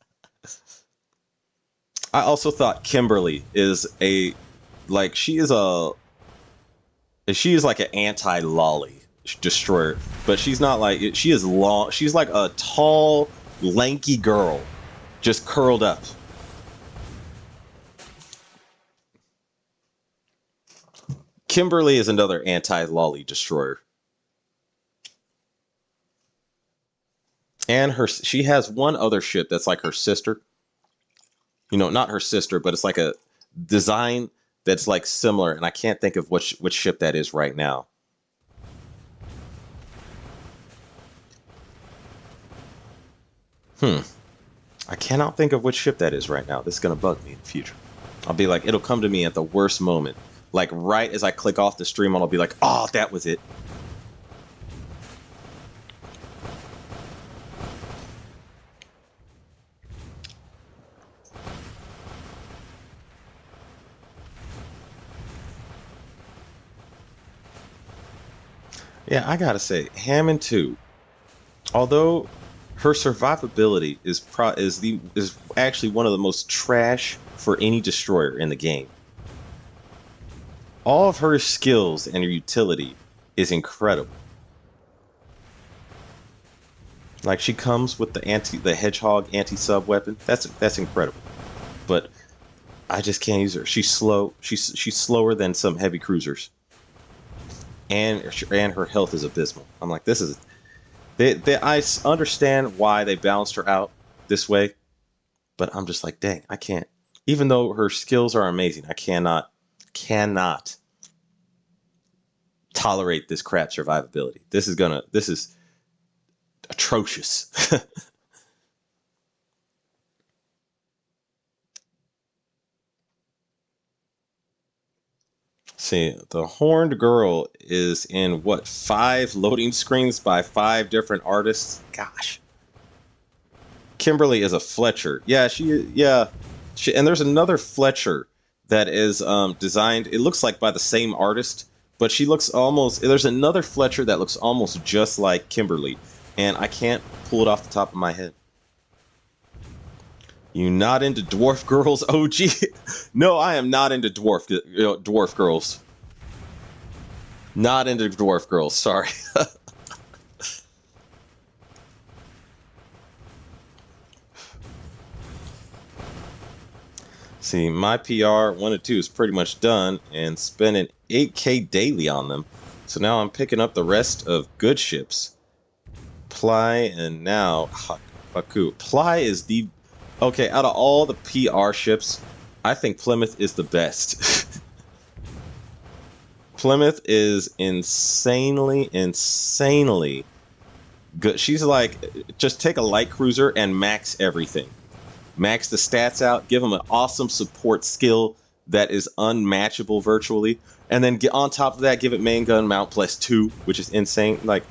I also thought Kimberly is she is like an anti-lolly destroyer, but she's not like, she is long, she's like a tall, lanky girl, just curled up. Kimberly is another anti-lolly destroyer. And she has one other ship that's like her sister. Not her sister, but it's like a design that's like similar, and I can't think of which ship that is right now. I cannot think of which ship that is right now. This is gonna bug me in the future. I'll be like, it'll come to me at the worst moment. Like right as I click off the stream, I'll be like, oh, that was it. Yeah, I gotta say, Hammond 2, although her survivability is actually one of the most trash for any destroyer in the game. All of her skills and her utility is incredible. Like she comes with the hedgehog anti-sub weapon. That's incredible. But I just can't use her. She's slow. She's slower than some heavy cruisers. And her health is abysmal. I'm like, this is I understand why they balanced her out this way, but I'm just like, dang, I can't. Even though her skills are amazing, I cannot tolerate this crap survivability. This is atrocious. See, the horned girl is in what, 5 loading screens by 5 different artists? Gosh. Kimberly is a Fletcher. Yeah, and there's another Fletcher that is designed, it looks like by the same artist, but there's another Fletcher that looks almost just like Kimberly, and I can't pull it off the top of my head. You not into dwarf girls, OG? No, I am not into dwarf girls. Not into dwarf girls, sorry. See, my PR 1 and 2 is pretty much done and spending 8K daily on them. So now I'm picking up the rest of good ships. Ply and now Haku. Ply is the... Okay, out of all the PR ships, I think Plymouth is the best. Plymouth is insanely good. She's like, just take a light cruiser and max everything. Max the stats out, give them an awesome support skill that is unmatchable virtually, and then get on top of that, give it main gun mount +2, which is insane. Like,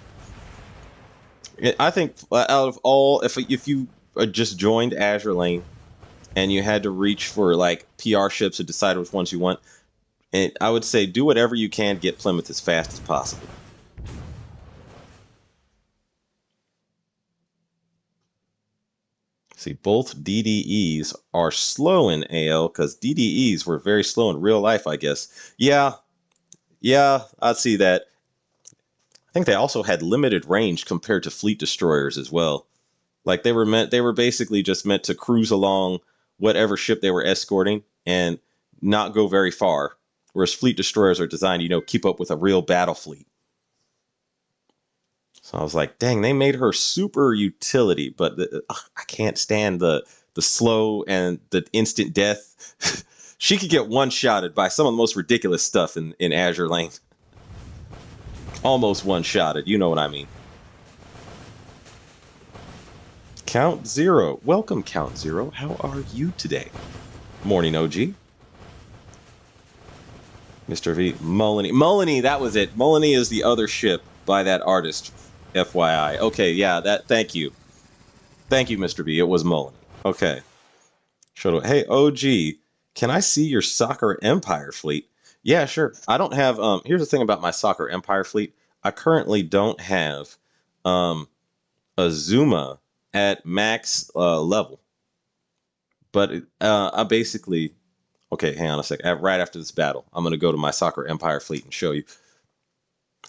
I think out of all, if you just joined Azure Lane and you had to reach for like PR ships to decide which ones you want, and I would say do whatever you can to get Plymouth as fast as possible. See, both DDEs are slow in AL because DDEs were very slow in real life, I guess. Yeah, I'd see that. I think they also had limited range compared to fleet destroyers as well. Like they were basically just meant to cruise along whatever ship they were escorting and not go very far. Whereas fleet destroyers are designed, keep up with a real battle fleet. So I was like, dang, they made her super utility, but I can't stand the slow and the instant death. She could get one-shotted by some of the most ridiculous stuff in Azure Lane. Almost one-shotted, you know what I mean. Count Zero. Welcome, Count Zero. How are you today? Morning, OG. Mr. V. Mullany, that was it. Mullany is the other ship by that artist. FYI. Okay, yeah, thank you. Thank you, Mr. B. It was Mullany. Okay. Hey, OG, can I see your Soccer Empire fleet? Yeah, sure. I don't have, here's the thing about my Soccer Empire fleet. I currently don't have Azuma at max level. But I basically, okay, hang on a sec. Right after this battle, I'm going to go to my Soccer Empire fleet and show you.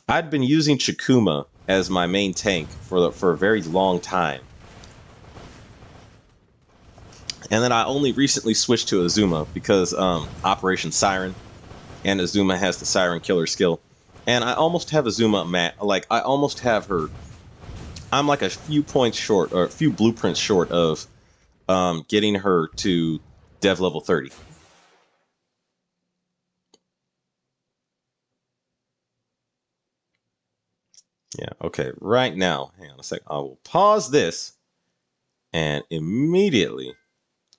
I'd been using Chikuma as my main tank for a very long time. And then I only recently switched to Azuma because Operation Siren, and Azuma has the Siren Killer skill. And I almost have Azuma I almost have her. I'm like a few points short, or a few blueprints short of getting her to dev level 30. Yeah, okay, right now, hang on a sec. I will pause this and immediately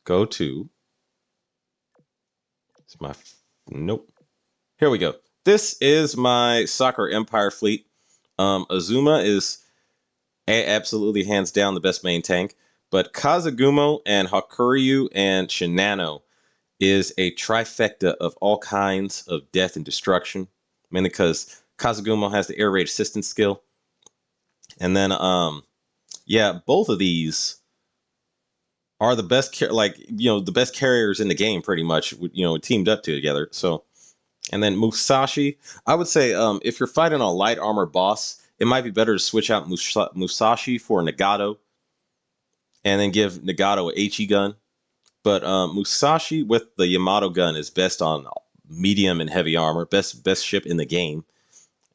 go to... It's my... Nope. Here we go. This is my Soccer Empire fleet. Azuma is absolutely hands down the best main tank, but Kazagumo and Hakuryu and Shinano is a trifecta of all kinds of death and destruction, mainly because Kazagumo has the air raid assistance skill. And then, yeah, both of these are the best, the best carriers in the game, pretty much, teamed up together. So, and then Musashi, I would say, if you're fighting a light armor boss, it might be better to switch out Musashi for Nagato, and then give Nagato a HE gun. But Musashi with the Yamato gun is best on medium and heavy armor, best ship in the game.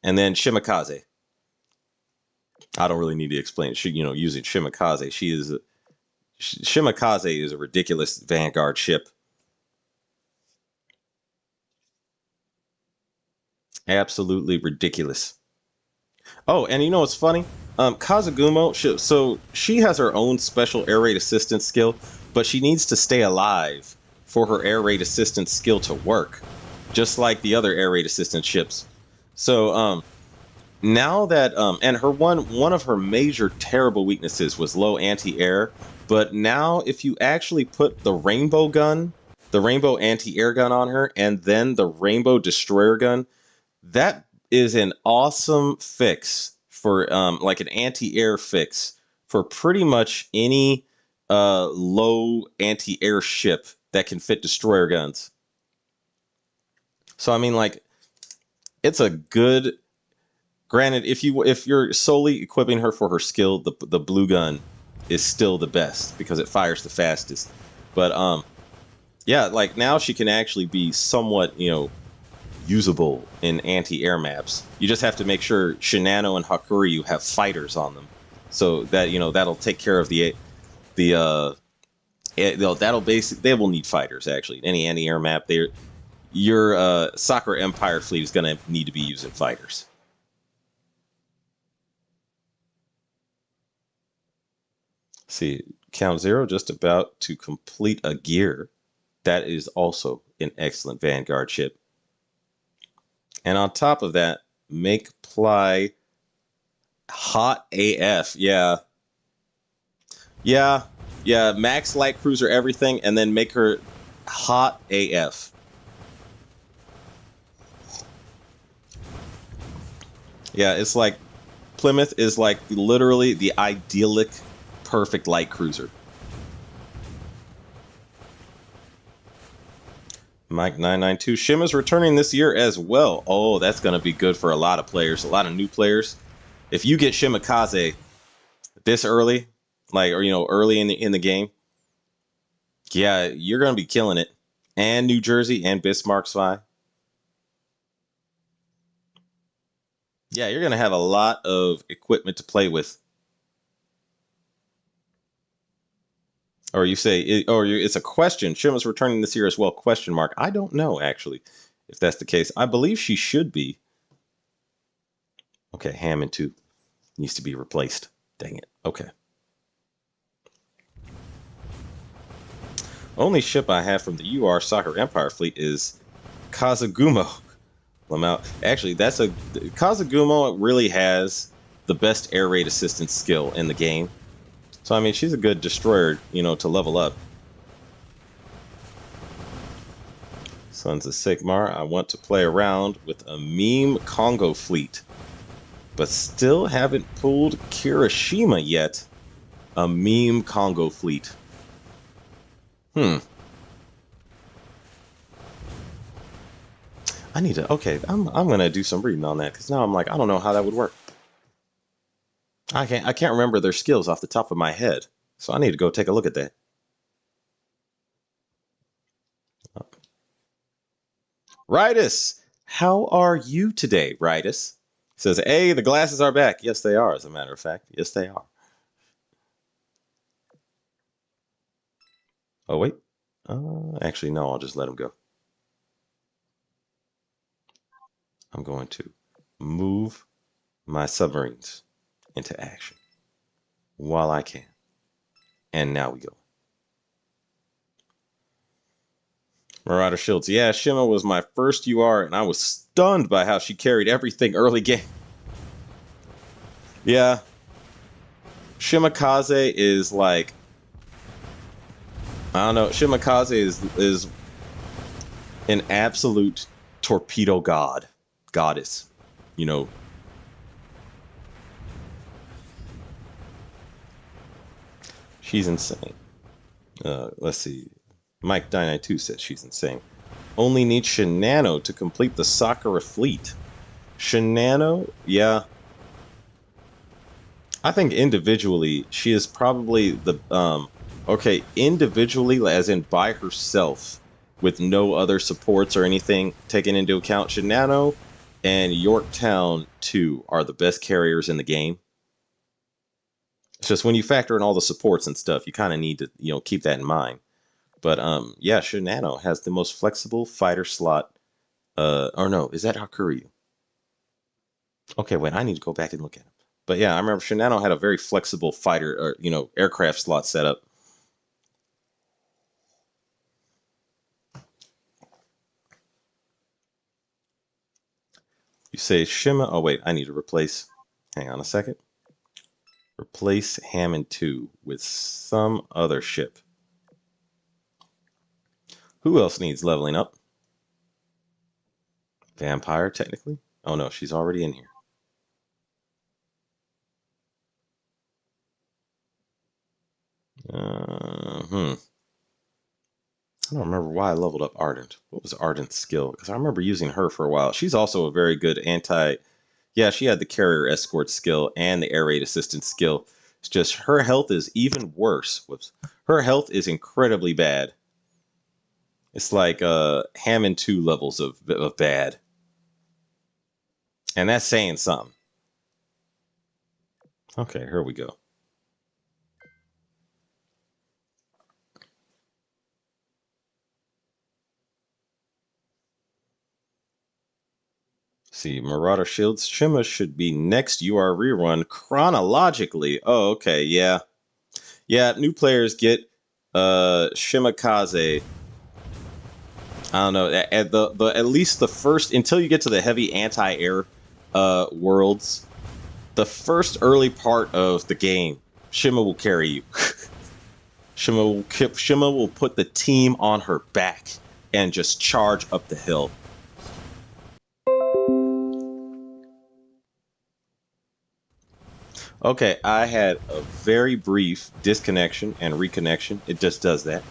And then Shimakaze. I don't really need to explain it. Using Shimakaze, Shimakaze is a ridiculous Vanguard ship. Absolutely ridiculous. Oh, and you know what's funny? Kazagumo, so she has her own special air raid assistance skill, but she needs to stay alive for her air raid assistance skill to work, just like the other air raid assistance ships. So now that and her one of her major terrible weaknesses was low anti-air, but now if you actually put the rainbow anti-air gun on her, and then the rainbow destroyer gun, that is an awesome fix for like an anti-air fix for pretty much any low anti-air ship that can fit destroyer guns. So I mean, like, it's a good Granted, if you're solely equipping her for her skill, the blue gun is still the best because it fires the fastest. But yeah, like now she can actually be somewhat, usable in anti-air maps. You just have to make sure Shinano and Hakuryu have fighters on them, so that that'll take care of the that'll basically, they will need fighters actually. Any anti-air map, your Sakura Empire fleet is going to need to be using fighters. See, Count Zero just about to complete a gear. That is also an excellent Vanguard ship. And on top of that, make Ply hot AF. Yeah. Yeah. Yeah. Max light cruiser everything, and then make her hot AF. Yeah, it's like Plymouth is like literally the idyllic, perfect light cruiser. Mike 992, Shima's returning this year as well. Oh, that's going to be good for a lot of players, a lot of new players. If you get Shimakaze this early, like, or early in the game, yeah, you're going to be killing it. And New Jersey and Bismarck Spy. Yeah, you're going to have a lot of equipment to play with. Or you say, it's a question. Shima's returning this year as well? Question mark. I don't know, actually, if that's the case. I believe she should be. Okay, Hammond 2 needs to be replaced. Dang it. Okay. Only ship I have from the UR Soccer Empire fleet is Kazugumo. Actually, Kazugumo really has the best air raid assistance skill in the game. So, I mean, she's a good destroyer, to level up. Sons of Sigmar, I want to play around with a meme Congo fleet, but still haven't pulled Kirishima yet. A meme Congo fleet. I need to. Okay, I'm gonna do some reading on that, because now I'm like, I don't know how that would work. I can't remember their skills off the top of my head, so I need to go take a look at that. Ritus, how are you today, Ritus? Says, hey, the glasses are back. Yes, they are, as a matter of fact. Yes, they are. Oh, wait. Actually, no, I'll just let them go. I'm going to move my submarines into action while I can. And now we go. Marauder Shields. Yeah, Shima was my first UR, and I was stunned by how she carried everything early game. Yeah. Shimakaze is like, I don't know. Shimakaze is an absolute torpedo goddess. She's insane. Let's see. Mike 992 says she's insane. Only needs Shinano to complete the Sakura fleet. Shinano, yeah. I think individually, she is probably the okay, individually, as in by herself, with no other supports or anything taken into account, Shinano and Yorktown 2 are the best carriers in the game. It's just when you factor in all the supports and stuff, you kind of need to, keep that in mind. But yeah, Shinano has the most flexible fighter slot. Or no, is that Hakuryu? Okay, wait, I need to go back and look at him. But yeah, I remember Shinano had a very flexible fighter, or aircraft slot setup. You say Shima. Oh wait, I need to replace. Hang on a second. Replace Hammond 2 with some other ship. Who else needs leveling up? Vampire, technically. Oh no, she's already in here. I don't remember why I leveled up Ardent. What was Ardent's skill? Because I remember using her for a while. She's also a very good anti. Yeah, she had the carrier escort skill and the air raid assistance skill. It's just her health is even worse. Whoops. Her health is incredibly bad. It's like Hammond 2 levels of bad. And that's saying something. Okay, here we go. See, Marauder Shields. Shima should be next UR rerun chronologically. Oh, okay, yeah. Yeah, new players get Shimakaze. I don't know. At the at least the first until you get to the heavy anti-air worlds, the first early part of the game, Shima will carry you. Shima will put the team on her back and just charge up the hill. Okay, I had a very brief disconnection and reconnection. It just does that.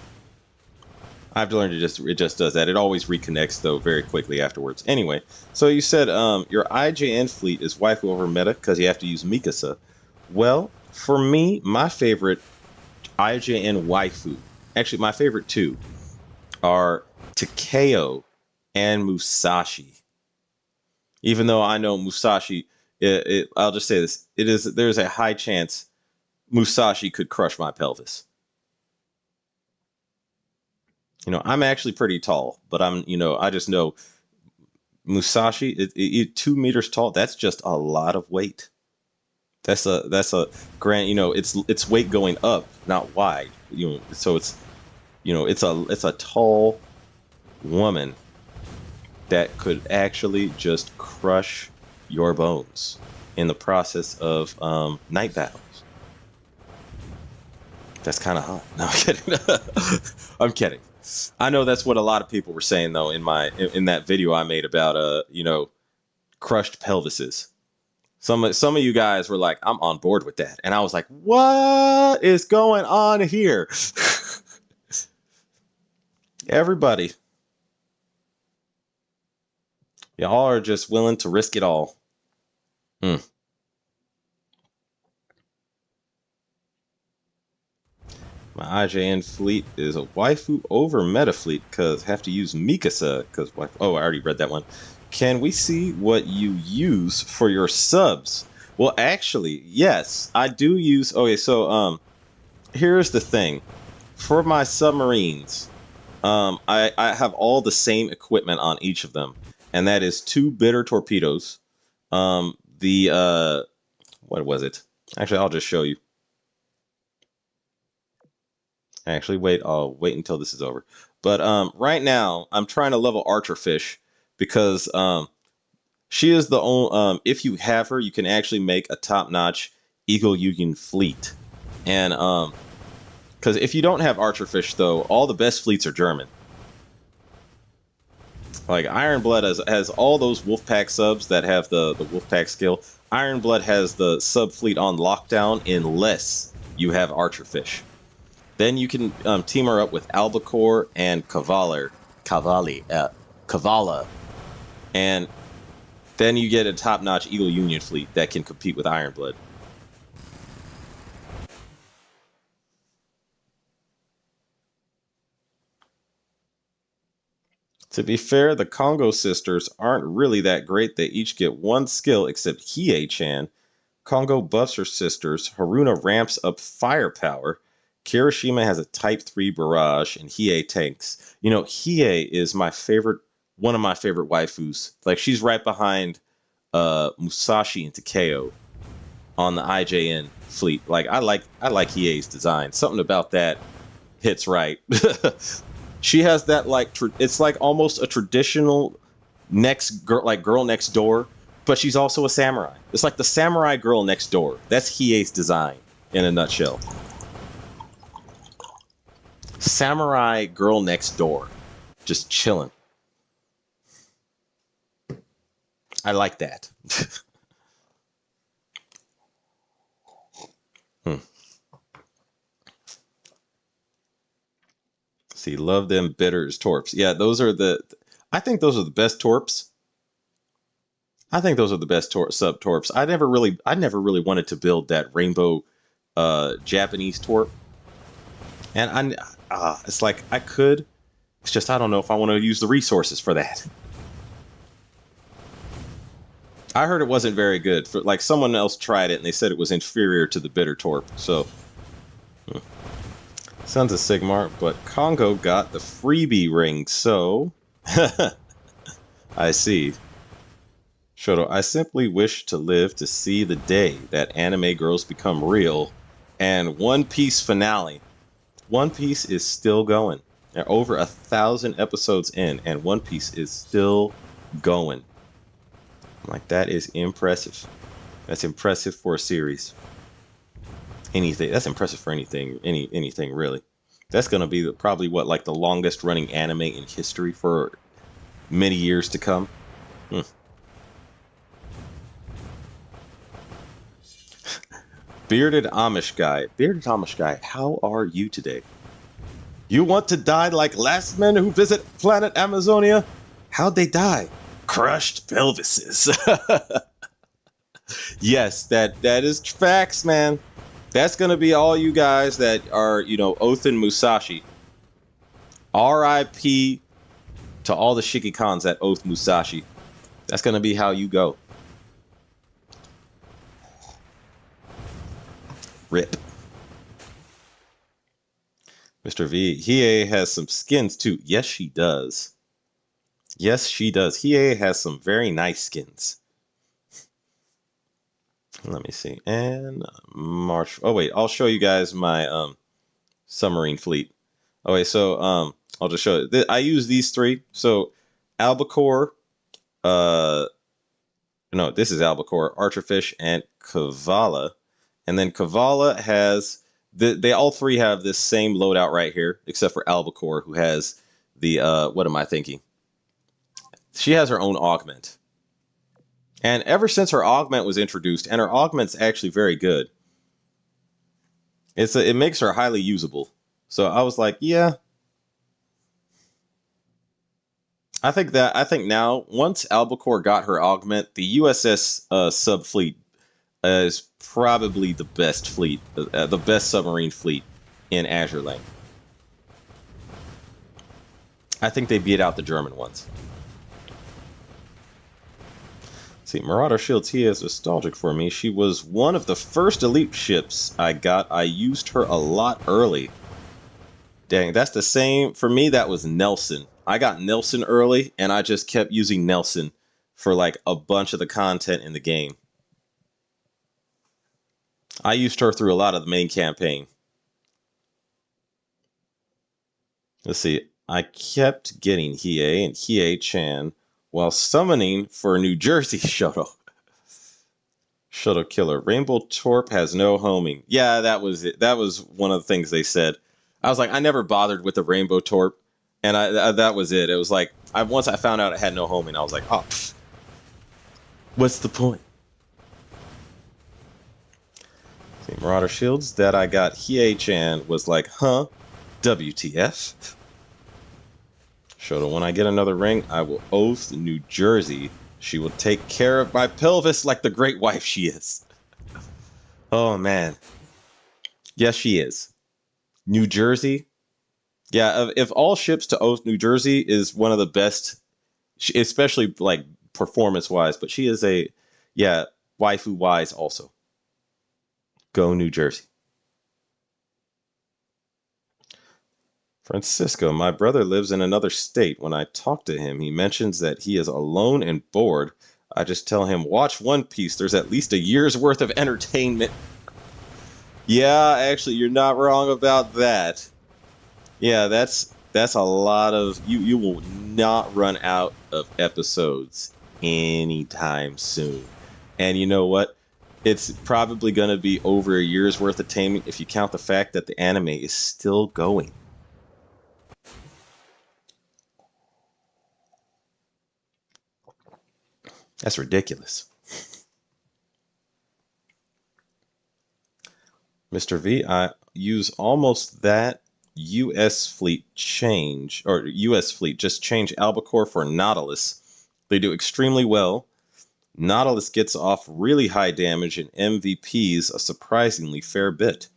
I've learned it just does that. It always reconnects though very quickly afterwards. Anyway, so you said your IJN fleet is waifu over meta because you have to use Mikasa. Well, for me, my favorite IJN waifu, actually my favorite two, are Takeo and Musashi. Even though I know Musashi, I'll just say this: there's a high chance Musashi could crush my pelvis. I'm actually pretty tall, but I just know Musashi, 2 meters tall. That's just a lot of weight. That's a grand. It's weight going up, not wide. So it's a tall woman that could actually just crush your bones in the process of night battles. That's kind of hot. No, I'm kidding. I'm kidding. I know that's what a lot of people were saying though in that video I made about crushed pelvises. Some of you guys were like, I'm on board with that, and I was like, what is going on here? Everybody, y'all are just willing to risk it all. Hmm. My IJN fleet is a waifu over meta fleet because have to use Mikasa because oh I already read that one. Can we see what you use for your subs? Well, actually, yes, I do use. Okay, so here's the thing. For my submarines, I have all the same equipment on each of them, and that is 2 bitter torpedoes. The what was it? Actually, I'll just show you. Actually, wait. I'll wait until this is over. But right now, I'm trying to level Archerfish because she is the only. If you have her, you can actually make a top-notch Eagle Union fleet. And because if you don't have Archerfish, though, all the best fleets are German. Like Ironblood has all those Wolfpack subs that have the Wolfpack skill. Ironblood has the sub fleet on lockdown unless you have Archerfish. Then you can team her up with Albacore and Kavala, and then you get a top-notch Eagle Union fleet that can compete with Ironblood. To be fair, the Congo sisters aren't really that great. They each get one skill except Hiei-chan. Congo buffs her sisters. Haruna ramps up firepower. Kirishima has a Type 3 barrage, and Hiei tanks. Hiei is one of my favorite waifus. Like, she's right behind Musashi and Takeo on the IJN fleet. Like, I like Hiei's design. Something about that hits right. She has that it's like almost a traditional girl next door, but she's also a samurai. It's like the samurai girl next door. That's Hiei's design in a nutshell. Samurai girl next door, just chilling. I like that. hmm. See, love them bitters torps. Yeah, those are I think those are the best torps. I think those are the best sub torps. I never really wanted to build that rainbow Japanese torp, and it's like I could. It's just I don't know if I want to use the resources for that. I heard it wasn't very good. For like someone else tried it and they said it was inferior to the bitter torp. So, Sons of Sigmar, but Congo got the freebie ring. So, I see. Shoto, I simply wish to live to see the day that anime girls become real. And One Piece finale. One Piece is still going. They're over 1,000 episodes in, and One Piece is still going. Like, that is impressive. That's impressive for a series. Anything. That's impressive for anything. Anything really. That's gonna be probably what, like, the longest running anime in history for many years to come. Bearded Amish guy. Bearded Amish guy, how are you today? You want to die like last men who visit planet Amazonia? How'd they die? Crushed pelvises. Yes, that is facts, man. That's gonna be all you guys that are, Othin Musashi. R.I.P. to all the Shikikans that Oath Musashi. That's gonna be how you go. Rip. Mr. V, Hiei has some skins too. Yes, she does. Yes, she does. Hiei has some very nice skins. Let me see. And March. Oh, wait. I'll show you guys my submarine fleet. Okay, so I'll just show you. I use these three. So Albacore, no, this is Albacore, Archerfish, and Kavala. And then Kavala has they all three have this same loadout right here, except for Albacore, who has the what am I thinking? She has her own augment. And ever since her augment was introduced, and her augment's actually very good, it makes her highly usable. So I was like, yeah. I think now once Albacore got her augment, the USS subfleet is probably the best fleet, the best submarine fleet in Azure Lane. I think they beat out the German ones. See, Marauder Shield T is nostalgic for me. She was one of the first elite ships I got. I used her a lot early. Dang, that's the same. For me, that was Nelson. I got Nelson early, and I just kept using Nelson for like a bunch of the content in the game. I used her through a lot of the main campaign. Let's see. I kept getting Hiei and Hiei-chan while summoning for New Jersey Shuttle. Shuttle killer. Rainbow Torp has no homing. Yeah, that was it. That was one of the things they said. I was like, I never bothered with the Rainbow Torp, and that was it. It was like, once I found out it had no homing, I was like, oh, what's the point? See, Marauder Shields that I got Hiei-chan was like, huh? WTF? Shoto, when I get another ring, I will oath New Jersey. She will take care of my pelvis like the great wife she is. Oh, man. Yes, she is. New Jersey. Yeah, if all ships to oath New Jersey is one of the best, especially like performance-wise, but she is waifu-wise also. Go New Jersey. Francisco, my brother lives in another state. When I talk to him, he mentions that he is alone and bored. I just tell him, watch One Piece. There's at least a year's worth of entertainment. Yeah, actually, you're not wrong about that. Yeah, that's a lot of... You will not run out of episodes anytime soon. And you know what? It's probably going to be over a year's worth of entertainment if you count the fact that the anime is still going. That's ridiculous. Mr. V, I use almost that U.S. fleet change, or U.S. fleet, just change Albacore for Nautilus. They do extremely well. Nautilus gets off really high damage and MVPs a surprisingly fair bit.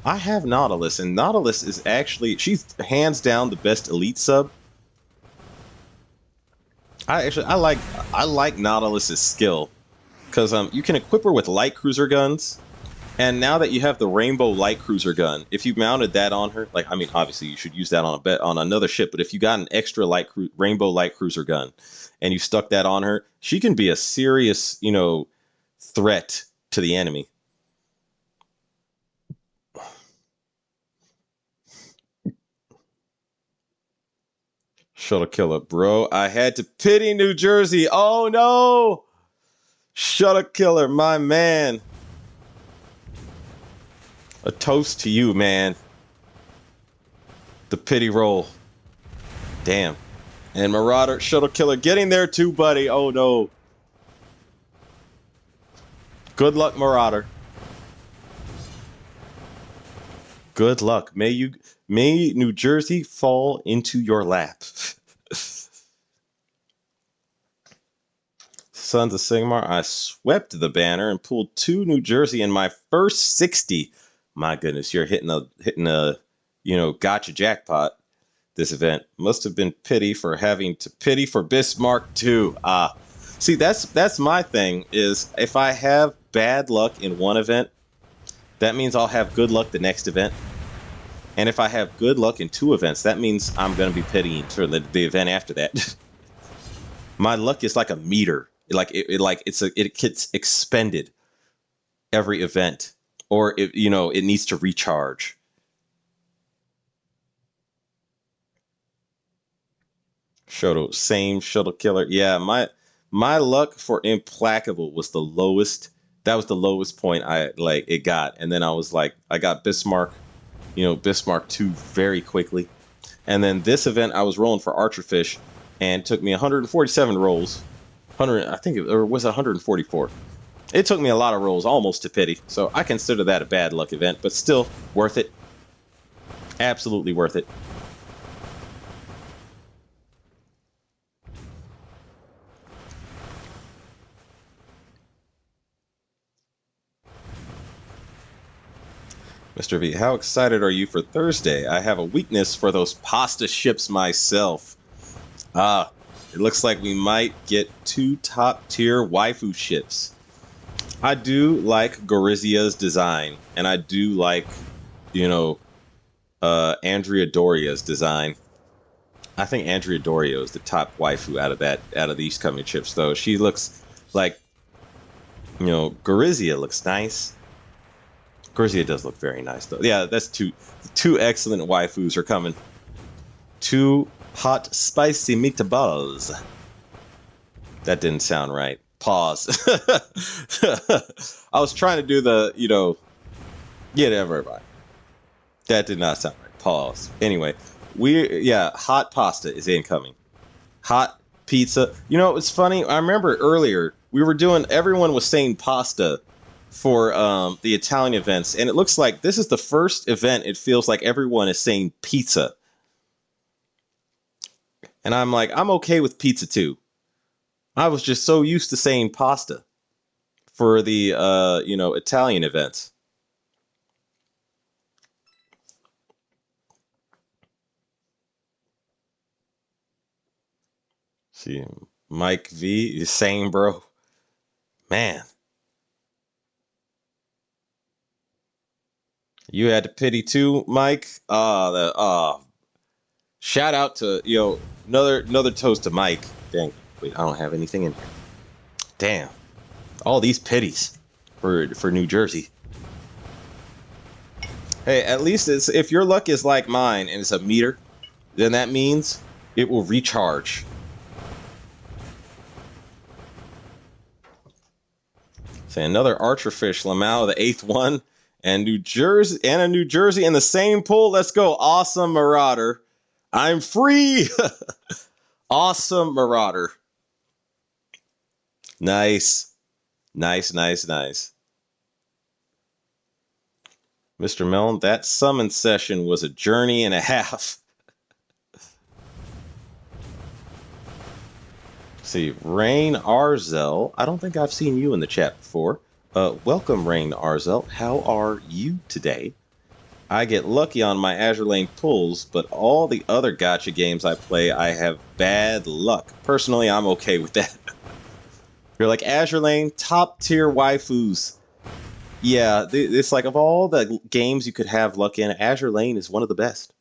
I have Nautilus, and Nautilus is actually, she's hands down the best elite sub. I like Nautilus's skill because you can equip her with light cruiser guns, and now that you have the rainbow light cruiser gun, if you mounted that on her, like I mean, obviously you should use that on another ship, but if you got an extra rainbow light cruiser gun, and you stuck that on her, she can be a serious, threat to the enemy. Shuttle killer, bro. I had to pity New Jersey. Oh no! Shuttle killer, my man. A toast to you, man. The pity roll. Damn. And Marauder, Shuttle killer, getting there too, buddy. Oh no. Good luck, Marauder. Good luck. May New Jersey fall into your lap. Sons of Sigmar, I swept the banner and pulled 2 New Jersey in my first 60. My goodness, you're hitting a gotcha jackpot. This event must have been pity for having to pity for Bismarck too. See, that's my thing. Is if I have bad luck in one event, that means I'll have good luck the next event. And if I have good luck in 2 events, that means I'm going to be pitying for the event after that. My luck is like a meter. It gets expended every event, or it needs to recharge. Same shuttle killer. Yeah, my luck for implacable was the lowest. That was the lowest point it got, and then I got Bismarck. Bismarck 2 very quickly. And then this event, I was rolling for Archerfish, and it took me 147 rolls. I think it was 144. It took me a lot of rolls, almost to pity. So I consider that a bad luck event, but still worth it. Absolutely worth it. Mr. V, how excited are you for Thursday? I have a weakness for those pasta ships myself. It looks like we might get 2 top-tier waifu ships. I do like Gorizia's design, and I do like, Andrea Doria's design. I think Andrea Doria is the top waifu out of these coming ships, though. She looks like, Gorizia looks nice. Gorizia does look very nice, though. Yeah, that's two excellent waifus are coming. 2 hot, spicy meatballs. That didn't sound right. Pause. I was trying to do the, everybody. That did not sound right. Pause. Anyway, hot pasta is incoming. Hot pizza. It's funny. I remember earlier everyone was saying pasta for the Italian events, and it looks like this is the first event it feels like everyone is saying pizza. And I'm like, I'm okay with pizza too. I was just so used to saying pasta for the Italian events. See, Mike V is saying, bro, man, you had to pity too, Mike. Shout out to another toast to Mike. Dang, wait, I don't have anything in here. Damn, all these pities for New Jersey. Hey, at least if your luck is like mine and it's a meter, then that means it will recharge. Say another Archerfish, Lamau, the 8th one, and New Jersey in the same pool. Let's go, awesome Marauder. I'm free. Awesome Marauder. Nice. Mr. Mellon, that summon session was a journey and a half. See, Rain Arzel. I don't think I've seen you in the chat before. Welcome, Rain Arzel. How are you today? I get lucky on my Azur Lane pulls, but all the other gacha games I play, I have bad luck. Personally, I'm okay with that. You're like, Azur Lane, top tier waifus. Yeah, it's like, of all the games you could have luck in, Azur Lane is one of the best.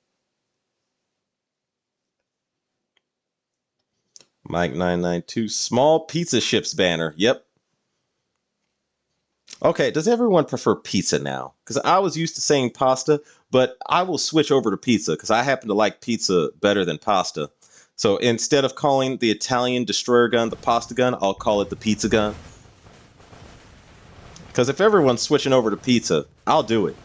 Mike992, small pizza ships banner. Yep. Okay, does everyone prefer pizza now? Because I was used to saying pasta, but I will switch over to pizza because I happen to like pizza better than pasta. So instead of calling the Italian destroyer gun the pasta gun, I'll call it the pizza gun. Because if everyone's switching over to pizza, I'll do it.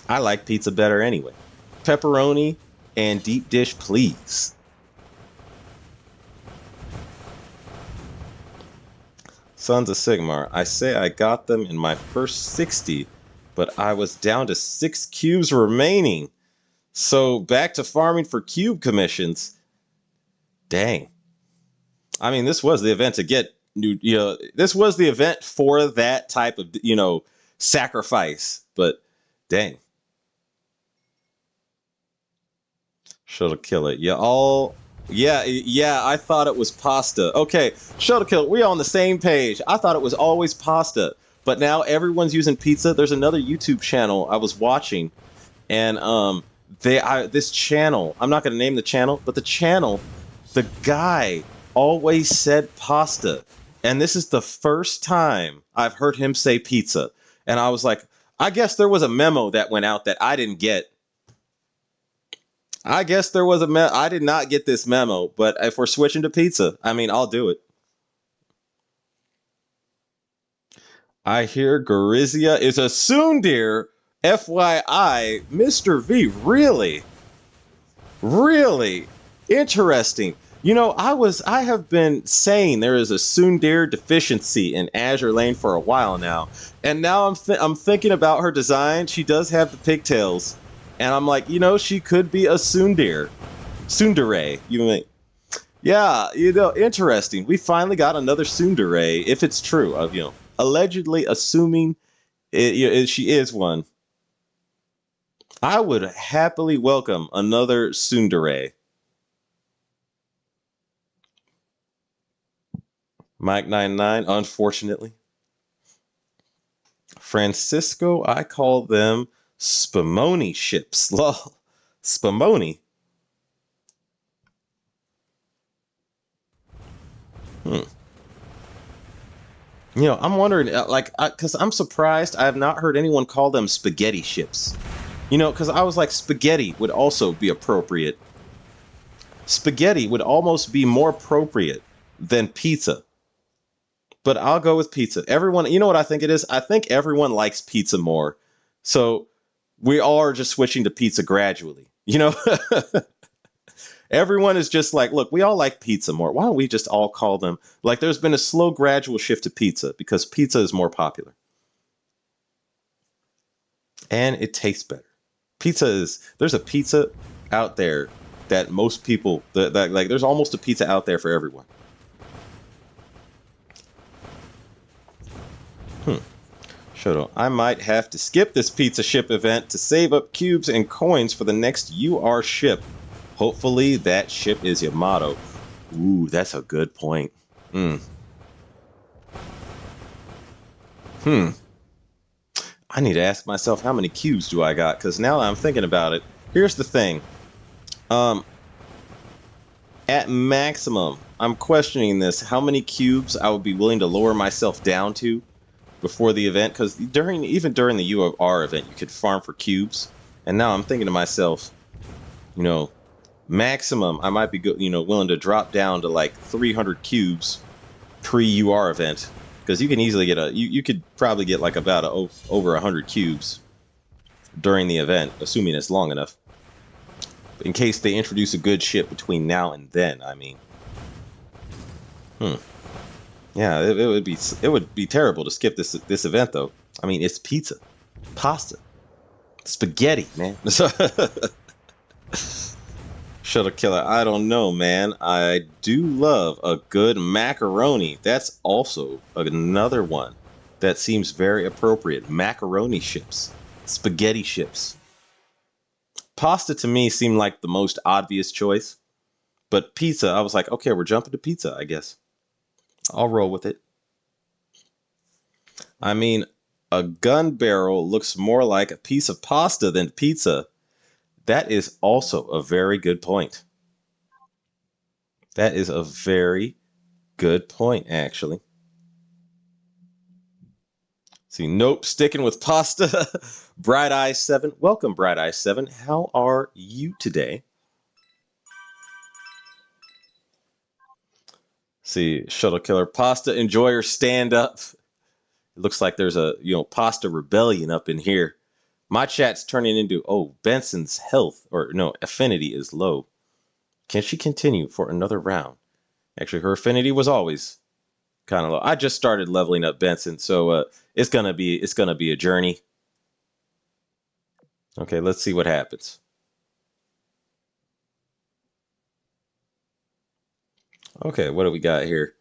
I like pizza better anyway. Pepperoni and deep dish, please. Sons of Sigmar. I say I got them in my first 60, but I was down to 6 cubes remaining. So back to farming for cube commissions. Dang. I mean, this was the event to get new, this was the event for that type of, sacrifice. But dang. Shuttle kill it. Yeah, I thought it was pasta. Okay, Shuttle kill it. We're on the same page. I thought it was always pasta. But now everyone's using pizza. There's another YouTube channel I was watching, and this channel, I'm not going to name the channel, but the guy always said pasta. And this is the first time I've heard him say pizza. And I was like, I guess there was a memo that went out that I didn't get. I guess there was I did not get this memo, but if we're switching to pizza, I mean, I'll do it. I hear Gorizia is a Soondir. FYI, Mr. V, really? Really? Interesting. I have been saying there is a Soondir deficiency in Azur Lane for a while now. And now I'm thinking about her design. She does have the pigtails. And I'm like, she could be a Tsundere. Yeah, interesting. We finally got another Tsundere, if it's true. Allegedly assuming she is one. I would happily welcome another Tsundere. Mike99, unfortunately. Francisco, I call them Spumoni ships. Lol. Spumoni. I'm wondering, because I'm surprised I have not heard anyone call them spaghetti ships. Because I was like, spaghetti would also be appropriate. Spaghetti would almost be more appropriate than pizza. But I'll go with pizza. Everyone, you know what I think it is? I think everyone likes pizza more. So we all are just switching to pizza gradually. Everyone is just like, look, we all like pizza more. Why don't we just all call them? Like, there's been a slow, gradual shift to pizza because pizza is more popular. And it tastes better. There's a pizza out there that most people, there's almost a pizza out there for everyone. Shoto, I might have to skip this pizza ship event to save up cubes and coins for the next UR ship. Hopefully that ship is Yamato. Ooh, that's a good point. I need to ask myself, how many cubes do I got? Because now that I'm thinking about it, here's the thing. At maximum, I'm questioning this, how many cubes I would be willing to lower myself down to before the event, because even during the UR event, you could farm for cubes. And now I'm thinking to myself, maximum, I might be willing to drop down to like 300 cubes pre-UR event, because you can easily get you could probably get like about over 100 cubes during the event, assuming it's long enough. In case they introduce a good ship between now and then, I mean. Yeah, it would be terrible to skip this event though. I mean, it's pizza, pasta, spaghetti, man. Shuttle Killer, I don't know, man. I do love a good macaroni. That's also another one that seems very appropriate. Macaroni ships, spaghetti ships. Pasta to me seemed like the most obvious choice, but pizza, I was like, okay, we're jumping to pizza, I guess. I'll roll with it. I mean, a gun barrel looks more like a piece of pasta than pizza. That is also a very good point. That is a very good point, actually. See, nope, sticking with pasta. Bright Eye 7. Welcome, Bright Eye 7. How are you today? See, Shuttle Killer Pasta Enjoyer stand up. It looks like there's a, pasta rebellion up in here. My chat's turning into, oh, Benson's health, or no, affinity is low. Can she continue for another round? Actually, her affinity was always kind of low. I just started leveling up Benson, so it's gonna be a journey. Okay, let's see what happens. Okay, what do we got here?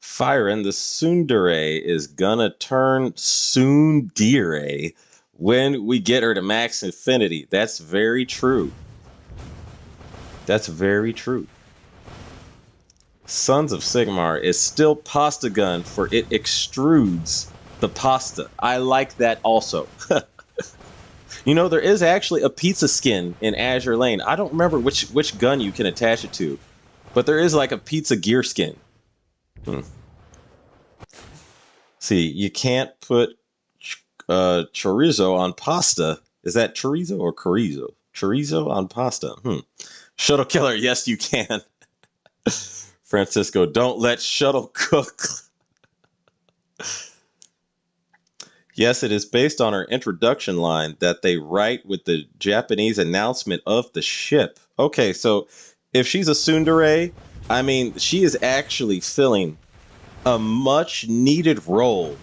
Firen, the tsundere is gonna turn tsundere when we get her to max affinity. That's very true. That's very true. Sons of Sigmar is still pasta gun for it extrudes the pasta. I like that also. There is actually a pizza skin in Azure Lane. I don't remember which gun you can attach it to, but there is like a pizza gear skin. See, you can't put chorizo on pasta. Is that chorizo or chorizo? Chorizo on pasta. Shuttle Killer, yes, you can. Francisco, don't let Shuttle cook. Yes, it is based on her introduction line that they write with the Japanese announcement of the ship. Okay, so if she's a tsundere, I mean, she is actually filling a much needed role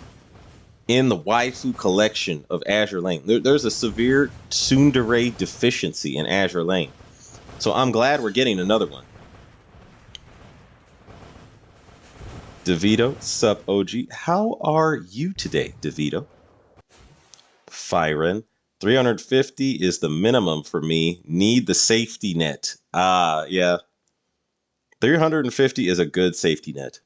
in the waifu collection of Azure Lane. There's a severe tsundere deficiency in Azure Lane. So I'm glad we're getting another one. DeVito, sup OG. How are you today, DeVito? Firen, 350 is the minimum for me. Need the safety net. Yeah. 350 is a good safety net.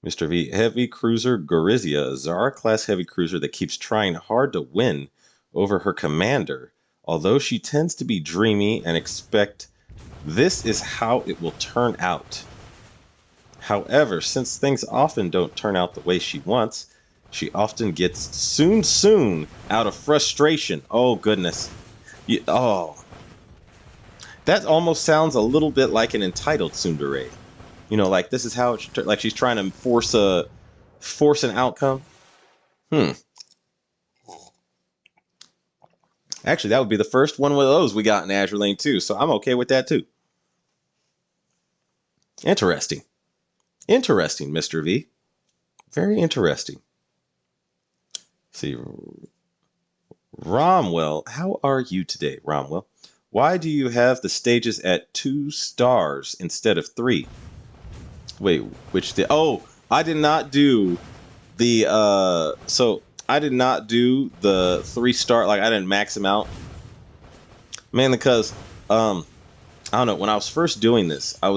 Mr. V, heavy cruiser Gorizia, a Zara-class heavy cruiser that keeps trying hard to win over her commander, although she tends to be dreamy and expect this is how it will turn out. However, since things often don't turn out the way she wants, she often gets soon out of frustration. Oh, goodness. That almost sounds a little bit like an entitled tsundere. Like this is how it's like she's trying to force an outcome. Actually, that would be the first one of those we got in Azure Lane 2, so I'm okay with that too. Interesting. Interesting, Mr. V. Very interesting. See, Romwell, how are you today, Romwell? Why do you have the stages at 2 stars instead of 3? Wait, I did not do the I did not do the 3-star, like I didn't max them out. Mainly because I don't know, when I was first doing this, I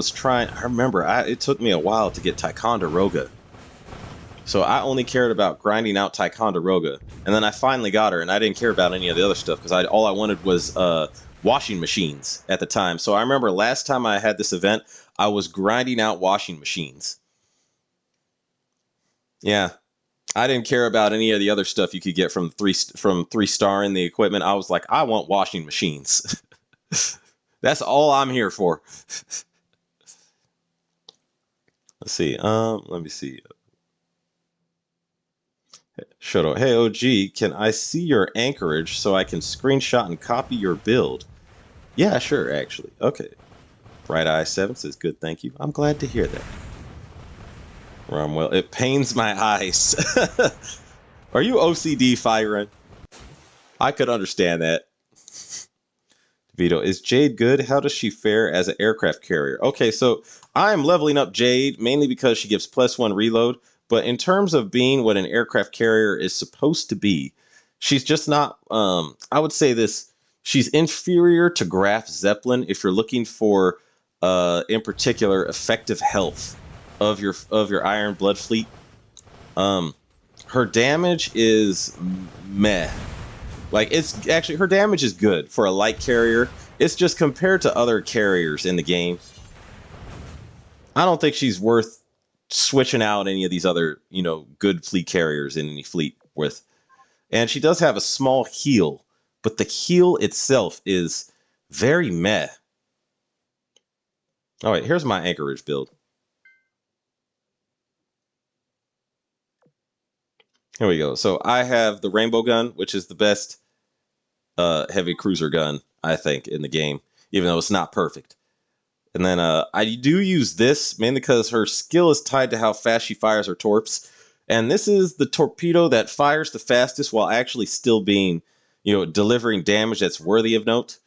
remember it took me a while to get Ticonderoga. So I only cared about grinding out Ticonderoga, and then I finally got her, and I didn't care about any of the other stuff because all I wanted was washing machines at the time. So I remember last time I had this event, I was grinding out washing machines. Yeah, I didn't care about any of the other stuff you could get from 3-star in the equipment. I was like, I want washing machines. That's all I'm here for. Let's see. Let me see. Shut up. Hey, OG, can I see your anchorage so I can screenshot and copy your build? Yeah, sure, actually. Okay. Bright Eye 7 says, good, thank you. I'm glad to hear that. Well, it pains my eyes. Are you OCD, Firen? I could understand that. Vito, is Jade good? How does she fare as an aircraft carrier? Okay, so I'm leveling up Jade mainly because she gives +1 reload. But in terms of being what an aircraft carrier is supposed to be, she's just not. I would say this: she's inferior to Graf Zeppelin if you're looking for, in particular, effective health of your Iron Blood fleet. Um, Her damage is meh. Like, it's actually, her damage is good for a light carrier. It's just compared to other carriers in the game, I don't think she's worth switching out any of these other, good fleet carriers in any fleet with. And she does have a small heal, but the heal itself is very meh. All right, here's my anchorage build. Here we go. So I have the rainbow gun, which is the best heavy cruiser gun, I think, in the game, even though it's not perfect. And then I do use this mainly because her skill is tied to how fast she fires her torps. And this is the torpedo that fires the fastest while actually still being, delivering damage that's worthy of note.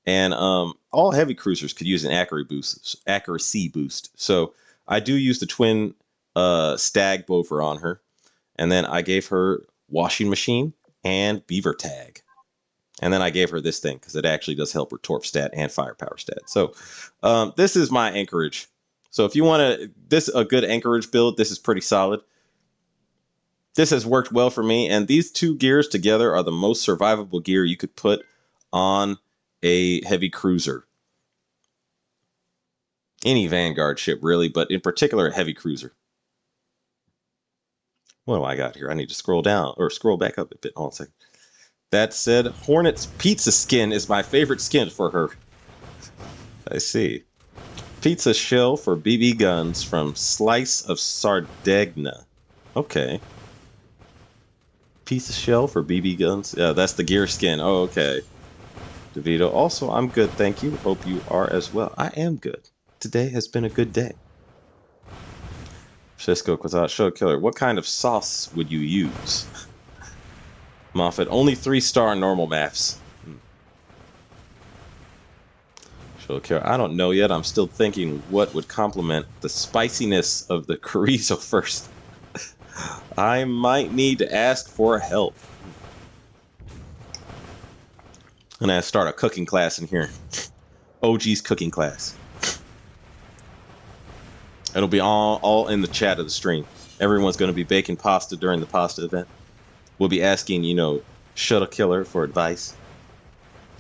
And all heavy cruisers could use an accuracy boost. So I do use the twin stag bofer on her. And then I gave her washing machine and beaver tag. And then I gave her this thing because it actually does help her torp stat and firepower stat. So this is my anchorage. So if you want a good anchorage build, this is pretty solid. This has worked well for me, and these two gears together are the most survivable gear you could put on a heavy cruiser. Any Vanguard ship, really, but in particular, a heavy cruiser. What do I got here? I need to scroll down, or scroll back up a bit. Hold on a second. That said, Hornet's pizza skin is my favorite skin for her. I see. Pizza shell for BB guns from Slice of Sardegna. Okay. Pizza shell for BB guns. Yeah, that's the gear skin. Oh, okay. DeVito. Also, I'm good, thank you. Hope you are as well. I am good. Today has been a good day. Cisco Quasat Show Killer. What kind of sauce would you use? Moffat. Only 3-star normal maps. Show Killer. I don't know yet. I'm still thinking what would complement the spiciness of the chorizo first. I might need to ask for help. And I start a cooking class in here. OG's cooking class. It'll be all in the chat of the stream. Everyone's going to be baking pasta during the pasta event. We'll be asking, Shuttle Killer for advice.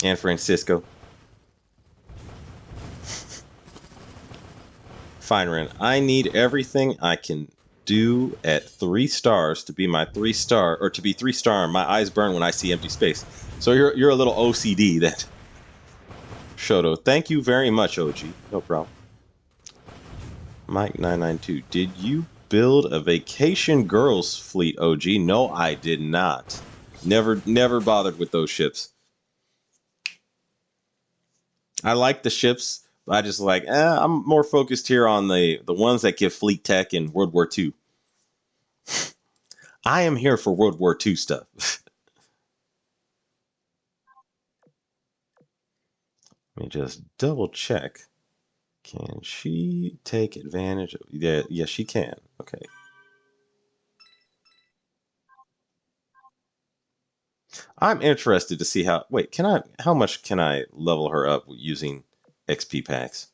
And Francisco. Fine, Ren. I need everything I can do at 3 stars to be my 3-star, or to be 3-star. My eyes burn when I see empty space. So you're a little OCD then. Shoto, thank you very much, OG. No problem. Mike992, did you build a vacation girls fleet, OG? No, I did not. Never bothered with those ships. I like the ships, but I just I'm more focused here on the ones that give fleet tech in World War II. I am here for World War II stuff. Let me just double check. Can she take advantage of... Yeah, yes, she can. Okay. I'm interested to see how... Wait, how much can I level her up using XP packs?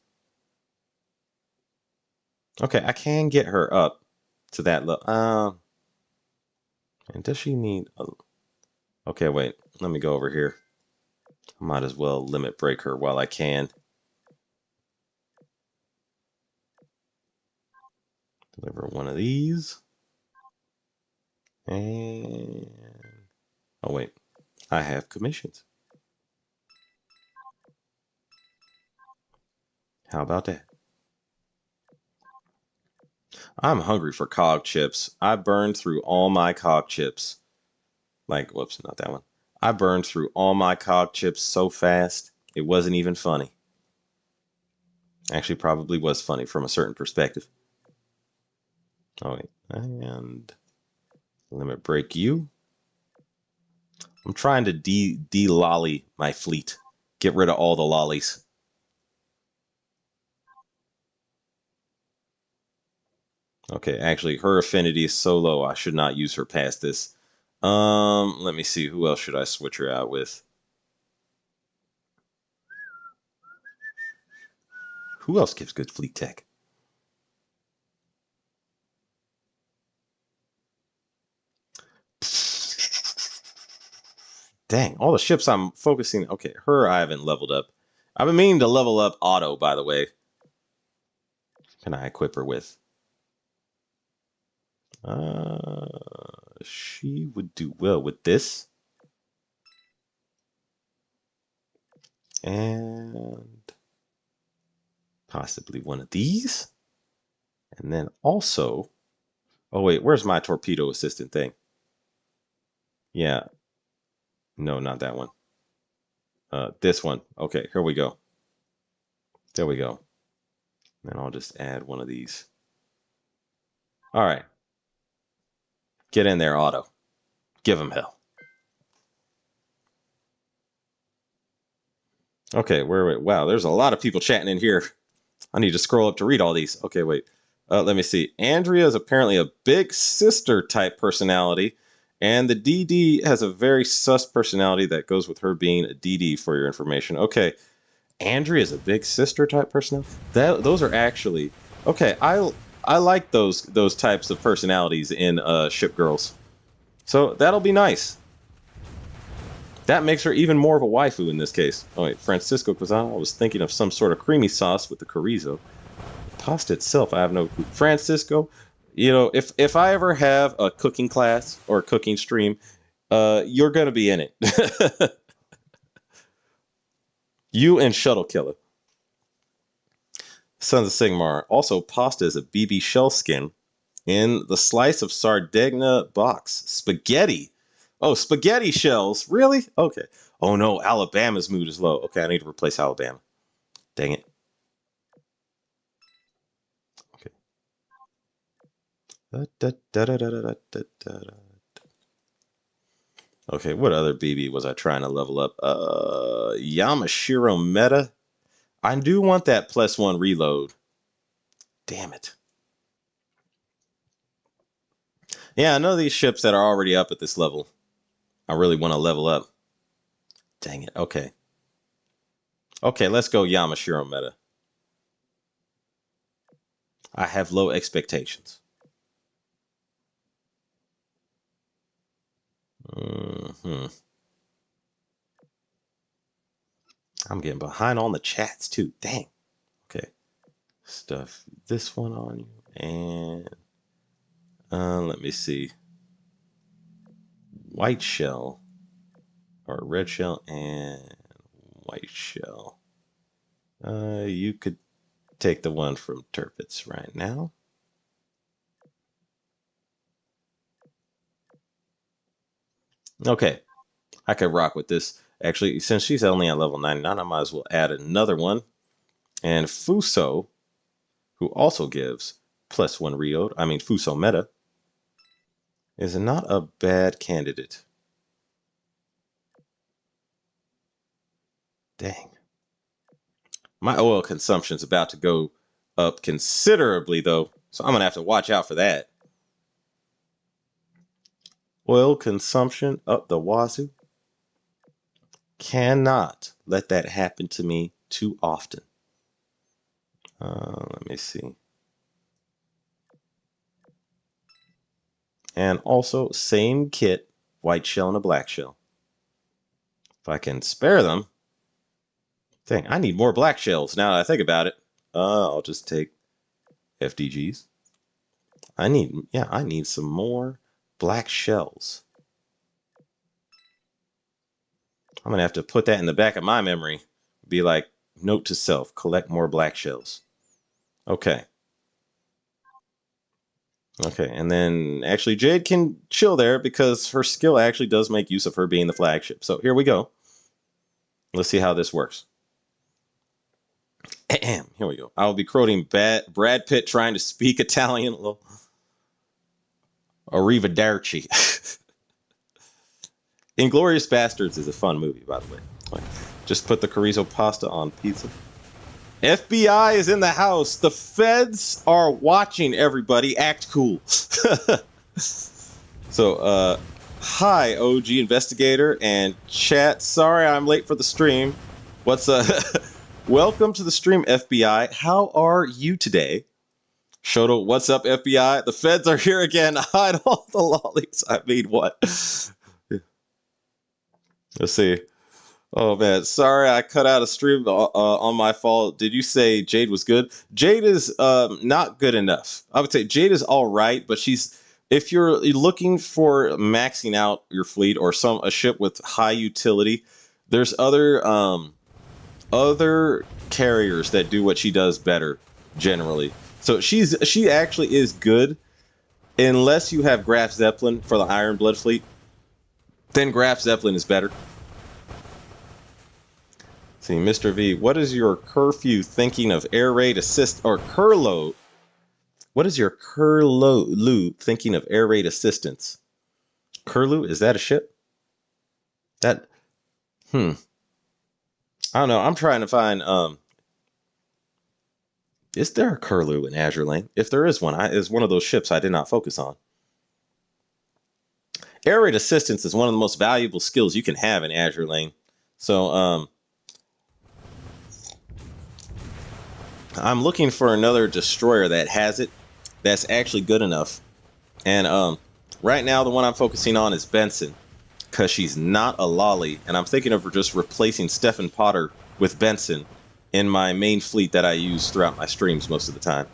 Okay, I can get her up to that level. And does she need... Okay, wait. Let me go over here. I might as well limit break her while I can. Deliver one of these. And... Oh, wait. I have commissions. How about that? I'm hungry for cog chips. I burned through all my cog chips. Whoops, not that one. I burned through all my cog chips so fast, it wasn't even funny. Actually, probably was funny from a certain perspective. Oh, wait. And limit break you. I'm trying to de-lolly my fleet. Get rid of all the lollies. Okay, actually, her affinity is so low, I should not use her past this. Let me see. Who else should I switch her out with? Who else gives good fleet tech? Dang, all the ships I'm focusing. Okay, her I haven't leveled up. I've been meaning to level up Auto, by the way. Can I equip her with? She would do well with this. And possibly one of these. And then also, oh wait, where's my torpedo assistant thing? Yeah, no, not that one. This one. Okay, here we go. There we go. And I'll just add one of these. All right, get in there, Auto. Give him hell. Okay, where? Wow, there's a lot of people chatting in here. I need to scroll up to read all these. Okay, wait. Let me see. Andrea is apparently a big sister type personality, and the DD has a very sus personality that goes with her being a DD. For your information. Okay, Andrea is a big sister type personality. Those are actually okay. I like those types of personalities in ship girls. So that'll be nice. That makes her even more of a waifu in this case. Oh wait, Francisco Quazano. I was thinking of some sort of creamy sauce with the chorizo. Pasta itself, I have no clue. Francisco, you know, if I ever have a cooking class or a cooking stream, you're gonna be in it. You and Shuttle Killer. Sons of Sigmar. Also, pasta is a BB shell skin in the slice of sardegna box. Spaghetti. Oh, spaghetti shells. Really? Okay. Oh no, Alabama's mood is low. Okay, I need to replace Alabama. Dang it. Okay. Okay, what other BB was I trying to level up? Yamashiro Meta. I do want that +1 reload. Damn it. Yeah, I know these ships that are already up at this level. I really want to level up. Dang it. Okay. Okay, let's go Yamashiro Meta. I have low expectations. Hmm. I'm getting behind on the chats too. Dang. Okay. Stuff this one on you. And let me see. White shell. Or red shell and white shell. You could take the one from Turpitz right now. Okay. I could rock with this. Actually, since she's only at level 99, I might as well add another one. And Fuso, who also gives +1 reload, I mean Fuso Meta, is not a bad candidate. Dang. My oil consumption's about to go up considerably, though, so I'm going to have to watch out for that. Oil consumption up the wazoo. Cannot let that happen to me too often. Let me see. And also, same kit, white shell and a black shell. If I can spare them. Dang, I need more black shells now that I think about it. I'll just take FDGs. I need some more black shells. I'm going to have to put that in the back of my memory. Be like, note to self, collect more black shells. Okay. Okay, and then actually Jade can chill there because her skill actually does make use of her being the flagship. So here we go. Let's see how this works. Here we go. I will be quoting Brad Pitt trying to speak Italian. Arrivederci. Inglorious Bastards is a fun movie, by the way. Just put the chorizo pasta on pizza. FBI is in the house. The feds are watching, everybody. Act cool. So, hi, OG investigator and chat. Sorry I'm late for the stream. What's welcome to the stream, FBI. How are you today? Shoto, what's up, FBI? The feds are here again. Hide all the lollies. I mean, what? Let's see. Oh, man. Sorry, I cut out a stream on my fault. Did you say Jade was good? Jade is not good enough. I would say Jade is all right, but she's... If you're looking for maxing out your fleet or a ship with high utility, there's other carriers that do what she does better, generally. So she actually is good, unless you have Graf Zeppelin for the Iron Blood fleet. Then Graf Zeppelin is better. See, Mr. V, what is your curfew thinking of air raid assist or curlo? What is your curlew thinking of air raid assistance? Curlew, is that a ship? That, I don't know. I'm trying to find, is there a curlew in Azur Lane? If there is one, is one of those ships I did not focus on. Air raid assistance is one of the most valuable skills you can have in Azur Lane. So, I'm looking for another destroyer that has it, that's actually good enough. And right now, the one I'm focusing on is Benson, because she's not a lolly. And I'm thinking of just replacing Stephen Potter with Benson in my main fleet that I use throughout my streams most of the time.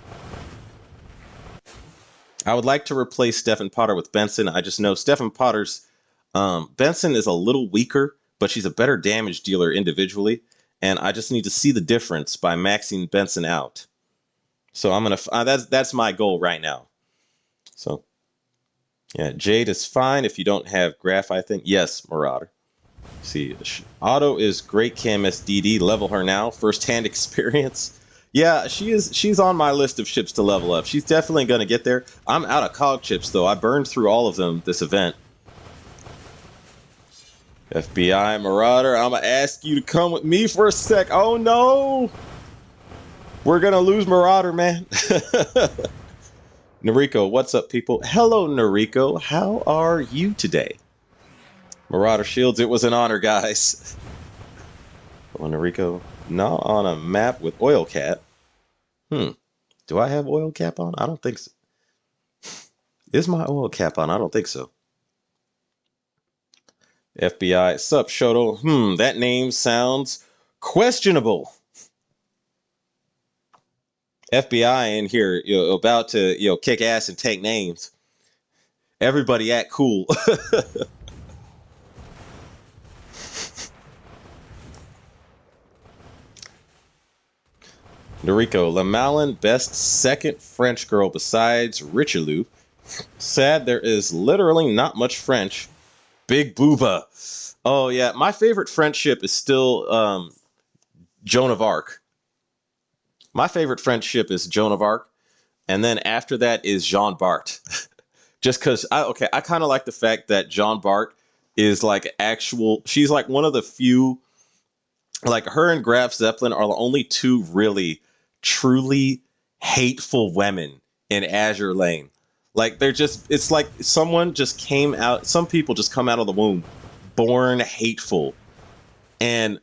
I would like to replace Stephen Potter with Benson. I just know Stephen Potter's... Benson is a little weaker, but she's a better damage dealer individually. And I just need to see the difference by maxing Benson out. So I'm gonna. That's my goal right now. So, yeah, Jade is fine if you don't have Graf. I think yes, Marauder. See, Otto is great Cam SDD. Level her now. First-hand experience. Yeah, she's on my list of ships to level up. She's definitely gonna get there. I'm out of cog chips though. I burned through all of them this event. FBI Marauder, I'm gonna ask you to come with me for a sec. Oh no! We're gonna lose Marauder, man. Noriko, what's up, people? Hello, Noriko. How are you today? Marauder Shields, it was an honor, guys. Hello, Noriko. Not on a map with Oil Cap. Do I have Oil Cap on? I don't think so. Is my Oil Cap on? I don't think so. FBI, sup, Shoto? That name sounds questionable. FBI in here, about to, kick ass and take names. Everybody act cool. Noriko, Lamalin, best second French girl besides Richelieu. Sad there is literally not much French. Big Booba. Oh, yeah. My favorite French ship is still Joan of Arc. My favorite French ship is Joan of Arc. And then after that is Jean Bart. Just because, I kind of like the fact that Jean Bart is like she's like one of the few, like her and Graf Zeppelin are the only two really, truly hateful women in Azur Lane. Like, it's like someone just came out, some people just come out of the womb, born hateful. And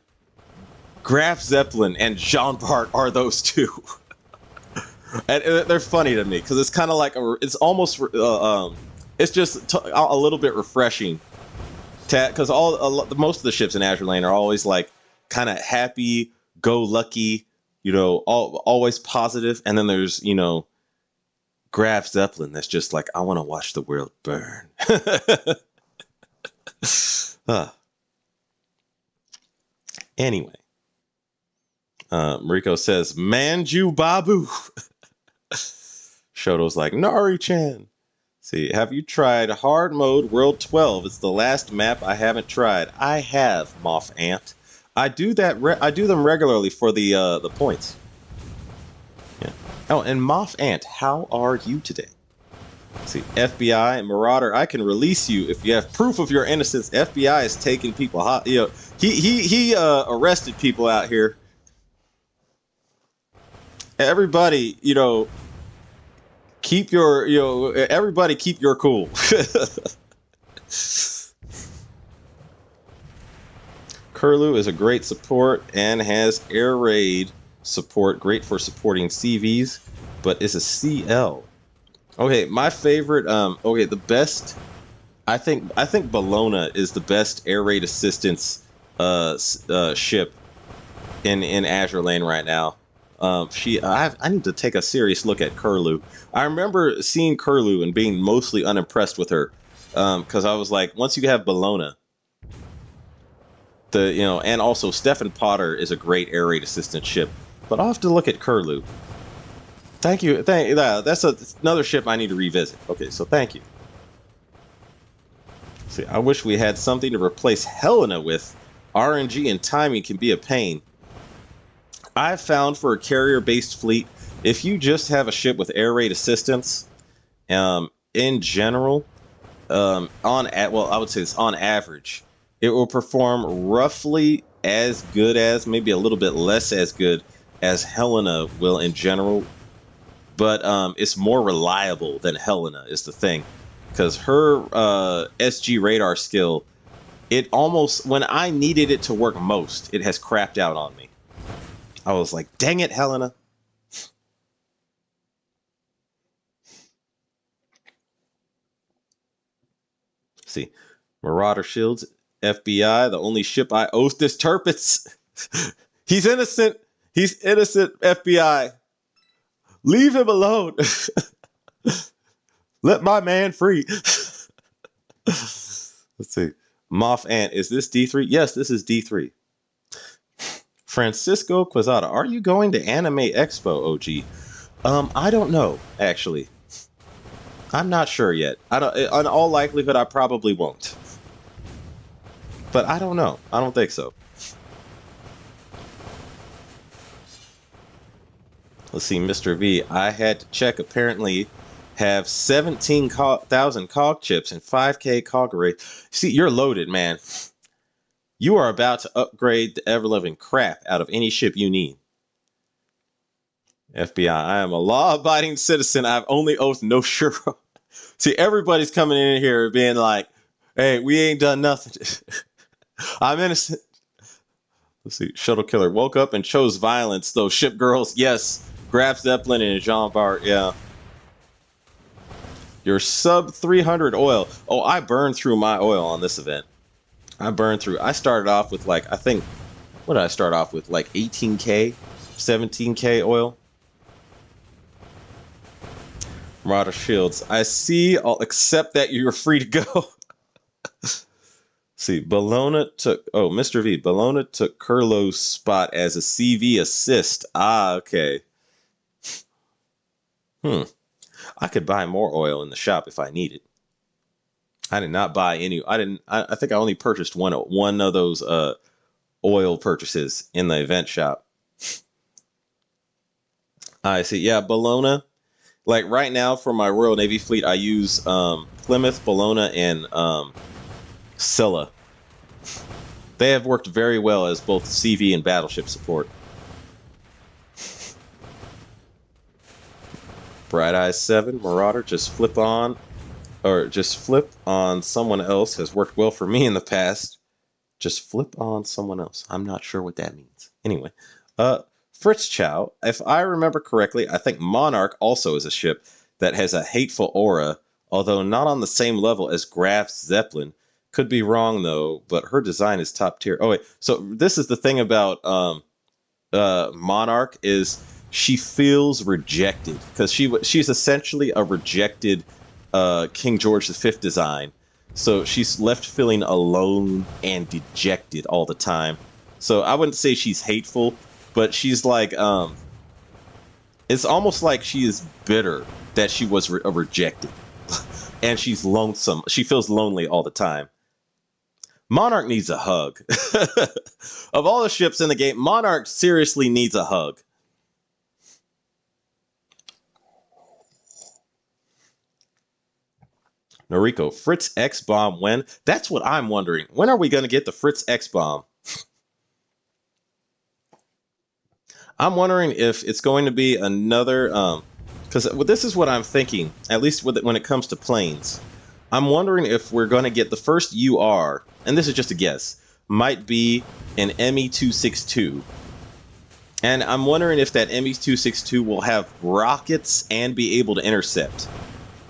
Graf Zeppelin and Jean Bart are those two. And they're funny to me, because it's kind of like, it's almost, it's just a little bit refreshing. Because most of the ships in Azur Lane are always like, kind of happy, go lucky, always positive. And then there's, Graf Zeppelin that's just like, I want to watch the world burn. Anyway. Mariko says, Manju Babu. Shoto's like, Nari-chan. See, have you tried hard mode World 12? It's the last map I haven't tried. I have, Moth Ant. I do that. I do them regularly for the points. Yeah. Oh, and Moth Ant, how are you today? See, FBI and Marauder, I can release you if you have proof of your innocence. FBI is taking people hot. You know, he arrested people out here. Everybody, you know, keep your, you know, everybody keep your cool. Curlew is a great support and has air raid support, great for supporting CVs, but is a CL. Okay, my favorite, okay, the best, I think Bologna is the best air raid assistance ship in Azure Lane right now. I need to take a serious look at Curlew. I remember seeing Curlew and being mostly unimpressed with her, because I was like, once you have Bologna, and also Stephen Potter is a great air raid assistant ship, but I'll have to look at Curlew. Thank you. That's another ship I need to revisit. Okay, so thank you. See, I wish we had something to replace Helena with. RNG and timing can be a pain. I've found for a carrier-based fleet, if you just have a ship with air raid assistance, in general, I would say it's on average, it will perform roughly as good as, maybe a little bit less as good as Helena will in general, but it's more reliable than Helena is the thing, because her SG radar skill, it almost, when I needed it to work most, it has crapped out on me. I was like, dang it, Helena. See, Marauder Shields, FBI, the only ship I owe this Turpitz. He's innocent. He's innocent, FBI. Leave him alone. Let my man free. Let's see. Moth Ant, is this D3? Yes, this is D3. Francisco Quezada, are you going to Anime Expo, OG? I don't know, actually. I'm not sure yet. I don't. In all likelihood, I probably won't. But I don't know. I don't think so. Let's see, Mr. V. I had to check. Apparently, have 17,000 cog chips and 5K cog array. See, you're loaded, man. You are about to upgrade the ever-living crap out of any ship you need. FBI, I am a law-abiding citizen. I've only oathed no shiro. See, everybody's coming in here being like, hey, we ain't done nothing. I'm innocent. Let's see. Shuttle Killer woke up and chose violence. Those ship girls, yes. Graf Zeppelin and Jean Bart, yeah. Your sub 300 oil. Oh, I burned through my oil on this event. I started off with like, I think, what did I start off with? Like 18K, 17K oil. Marauder Shields. I see. I'll accept that you're free to go. See, Bologna took... Oh, Mr. V. Bologna took Curlow's spot as a CV assist. Ah, okay. I could buy more oil in the shop if I needed. I did not buy any... I think I only purchased one of those oil purchases in the event shop. I see. Yeah, Bologna. Like, right now, for my Royal Navy fleet, I use Plymouth, Bologna, and Scylla. They have worked very well as both CV and battleship support. Bright Eyes 7, Marauder, just flip on someone else has worked well for me in the past. Just flip on someone else. I'm not sure what that means. Anyway, Fritz Chow, if I remember correctly, I think Monarch also is a ship that has a hateful aura, although not on the same level as Graf's Zeppelin. Could be wrong, though, but her design is top tier. Oh, wait. So this is the thing about Monarch is she feels rejected because she's essentially a rejected King George V design. So she's left feeling alone and dejected all the time. So I wouldn't say she's hateful, but she's like, it's almost like she is bitter that she was rejected. And she's lonesome. She feels lonely all the time. Monarch needs a hug. Of all the ships in the game, Monarch seriously needs a hug. Noriko, Fritz X bomb when? That's what I'm wondering. When are we going to get the Fritz X bomb? I'm wondering if it's going to be another. Because this is what I'm thinking. At least when it comes to planes, I'm wondering if we're going to get the first UR, and this is just a guess, might be an ME-262. And I'm wondering if that ME-262 will have rockets and be able to intercept,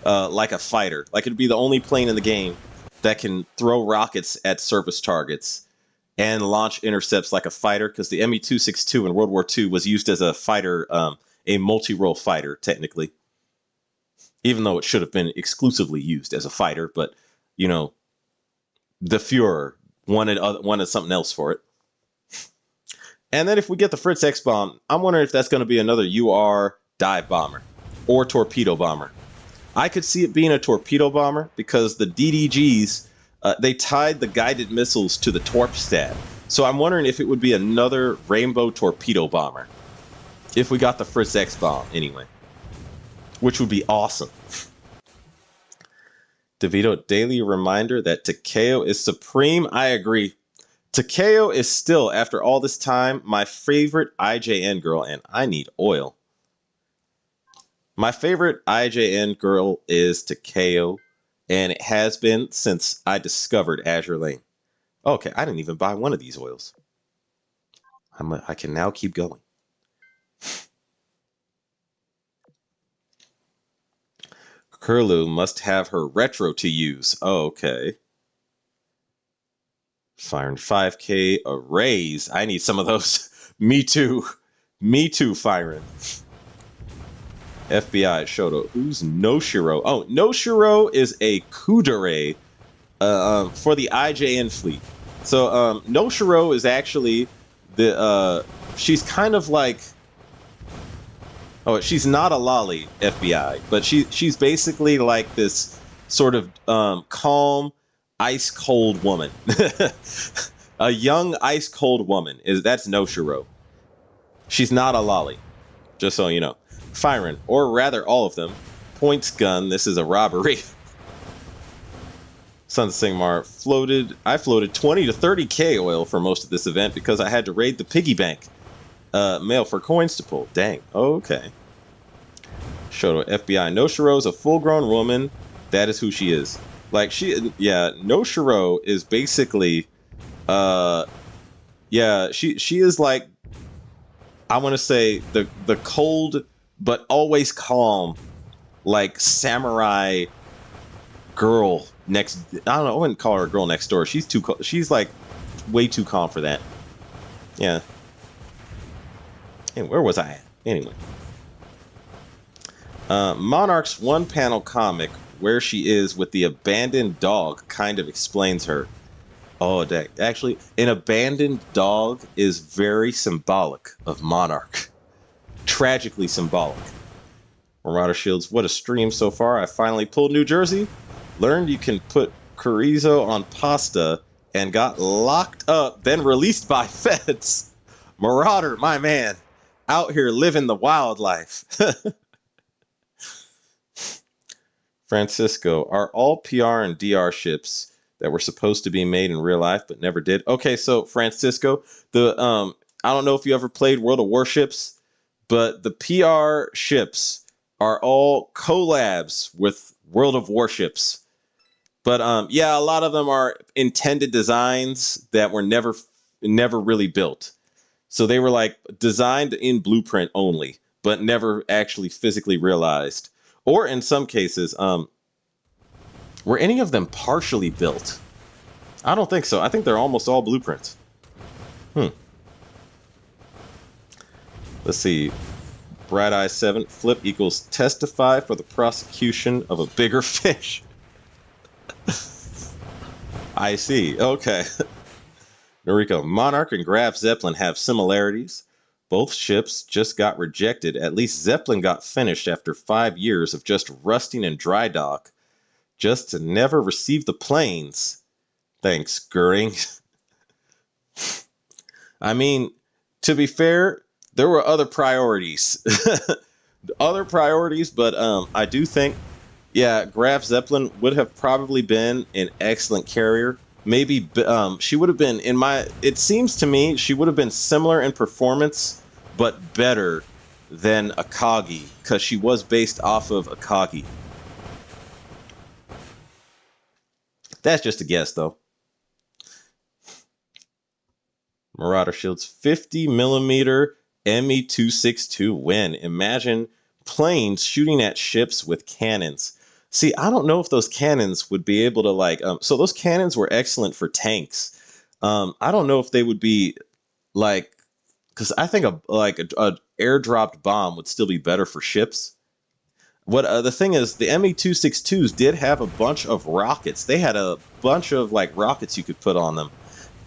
like a fighter. Like it'd be the only plane in the game that can throw rockets at surface targets and launch intercepts like a fighter. Because the ME-262 in World War II was used as a fighter, a multi-role fighter, technically. Even though it should have been exclusively used as a fighter, but you know, the Fuhrer wanted something else for it. And then if we get the Fritz X bomb, I'm wondering if that's going to be another UR dive bomber or torpedo bomber. I could see it being a torpedo bomber because the DDGs, they tied the guided missiles to the torp stat. So I'm wondering if it would be another rainbow torpedo bomber if we got the Fritz X bomb anyway, which would be awesome. DeVito, daily reminder that Takeo is supreme. I agree. Takeo is still, after all this time, my favorite IJN girl, and I need oil. My favorite IJN girl is Takeo, and it has been since I discovered Azure Lane. Okay, I didn't even buy one of these oils. I can now keep going. Curlew must have her retro to use. Oh, okay. Firing 5K arrays. I need some of those. Me too. Me too, firing. FBI Shoto. Who's Noshiro? Oh, Noshiro is a kudere for the IJN fleet. So Noshiro is actually the she's kind of like, oh, she's not a lolly, FBI, but she's basically like this sort of calm, ice cold woman. A young ice cold woman that's Noshiro. She's not a lolly, just so you know. Firing, or rather all of them. Points gun, this is a robbery. Sun Singmar I floated 20 to 30k oil for most of this event because I had to raid the piggy bank mail for coins to pull. Dang, okay. Shoto, FBI, Noshiro is a full-grown woman. That is who she is. Like, Noshiro is basically, she is like, I want to say the cold but always calm, like samurai girl next. I don't know. I wouldn't call her a girl next door. She's too. She's like way too calm for that. Yeah. And where was I at? Anyway. Monarch's one-panel comic where she is with the abandoned dog kind of explains her. Oh, actually, an abandoned dog is very symbolic of Monarch. Tragically symbolic. Marauder Shields, what a stream so far. I finally pulled New Jersey. Learned you can put chorizo on pasta and got locked up, then released by feds. Marauder, my man. Out here living the wildlife. Francisco, are all PR and DR ships that were supposed to be made in real life but never did? Okay, so Francisco, I don't know if you ever played World of Warships, but the PR ships are all collabs with World of Warships. But yeah, a lot of them are intended designs that were never really built. So they were like designed in blueprint only, but never actually physically realized. Or in some cases, were any of them partially built? I don't think so. I think they're almost all blueprints. Let's see. Bright Eye 7, flip equals testify for the prosecution of a bigger fish. I see. Okay. Noriko, Monarch and Graf Zeppelin have similarities. Both ships just got rejected. At least Zeppelin got finished after 5 years of just rusting in dry dock, just to never receive the planes. Thanks, Goering. I mean, to be fair, there were other priorities. But I do think, Yeah, Graf Zeppelin would have probably been an excellent carrier. Maybe she would have been in my. It seems to me she would have been similar in performance, but better than Akagi because she was based off of Akagi. That's just a guess, though. Marauder shields 50 millimeter ME-262 win. Imagine planes shooting at ships with cannons. See, I don't know if those cannons would be able to like. So those cannons were excellent for tanks. I don't know if they would be like, because I think a airdropped bomb would still be better for ships. What the thing is, the ME-262s did have a bunch of rockets. They had a bunch of like rockets you could put on them.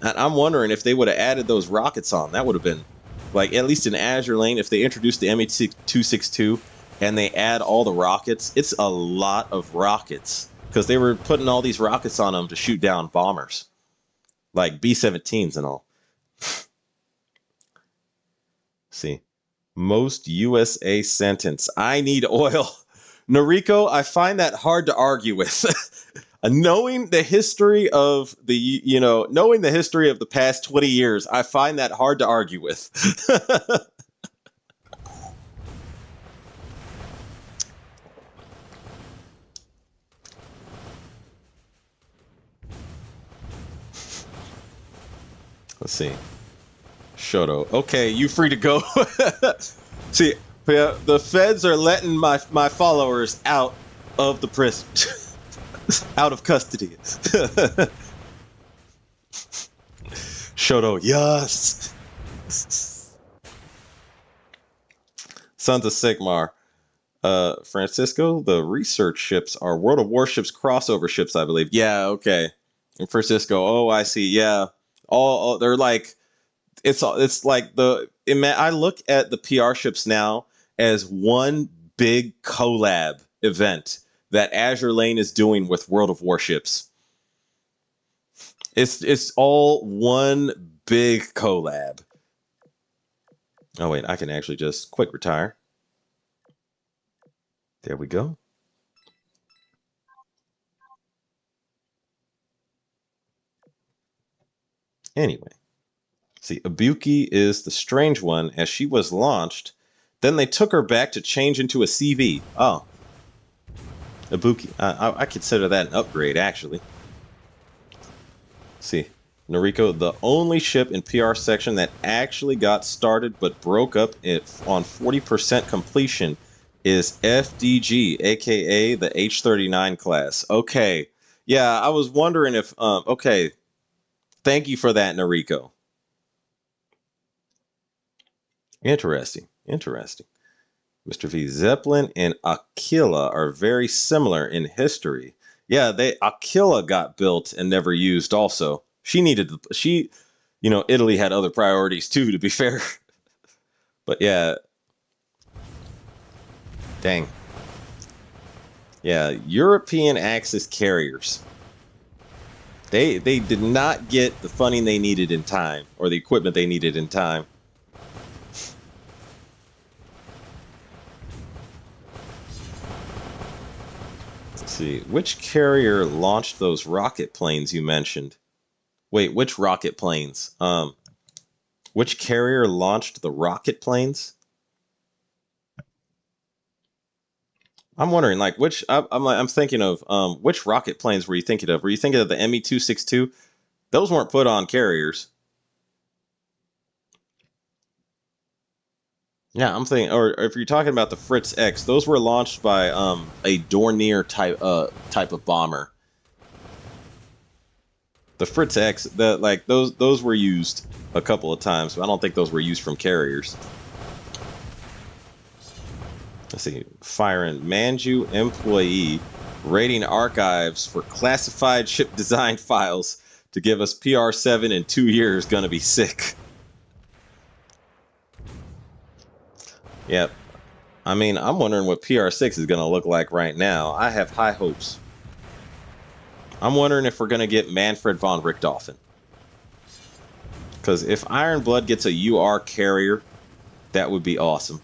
And I'm wondering if they would have added those rockets on. That would have been, like, at least in Azur Lane, if they introduced the ME-262 and they add all the rockets, it's a lot of rockets. Because they were putting all these rockets on them to shoot down bombers. Like B-17s and all. See. Most USA sentence. I need oil. Noriko, I find that hard to argue with. Knowing the history of knowing the history of the past 20 years, I find that hard to argue with. Let's see. Shoto. Okay, you free to go. See, yeah, the feds are letting my followers out of the prison. Out of custody. Shoto, yes. Sons of Sigmar. Francisco, the research ships are World of Warships crossover ships, I believe. Yeah, okay. And Francisco, oh, I see. Yeah, all they're like, it's like I look at the PR ships now as one big collab event that Azur Lane is doing with World of Warships. It's all one big collab. Oh wait, I can actually just quick retire. There we go. Anyway, see, Ibuki is the strange one as she was launched. Then they took her back to change into a CV. Oh, Ibuki. I consider that an upgrade, actually. See, Noriko, the only ship in PR section that actually got started but broke up on 40% completion is FDG, aka the H-39 class. Okay. Yeah, I was wondering if, okay. Thank you for that, Noriko. Interesting. Interesting. Mr. V. Zeppelin and Aquila are very similar in history. Yeah, Aquila got built and never used also. Italy had other priorities too, to be fair. But yeah. Dang. Yeah, European Axis carriers. They did not get the funding they needed in time, or the equipment they needed in time. Let's see, which carrier launched those rocket planes you mentioned? Wait, which rocket planes? Which carrier launched the rocket planes? I'm wondering, like, I'm thinking of, which rocket planes were you thinking of? Were you thinking of the ME-262? Those weren't put on carriers. Yeah, I'm thinking, or if you're talking about the Fritz X, those were launched by a Dornier type of bomber. The Fritz X, those were used a couple of times, but I don't think those were used from carriers. Let's see, firing Manju employee, raiding archives for classified ship design files to give us PR7 in 2 years. Gonna be sick. Yep. I mean, I'm wondering what PR6 is gonna look like right now. I have high hopes. I'm wondering if we're gonna get Manfred von Richthofen. Because if Iron Blood gets a UR carrier, that would be awesome.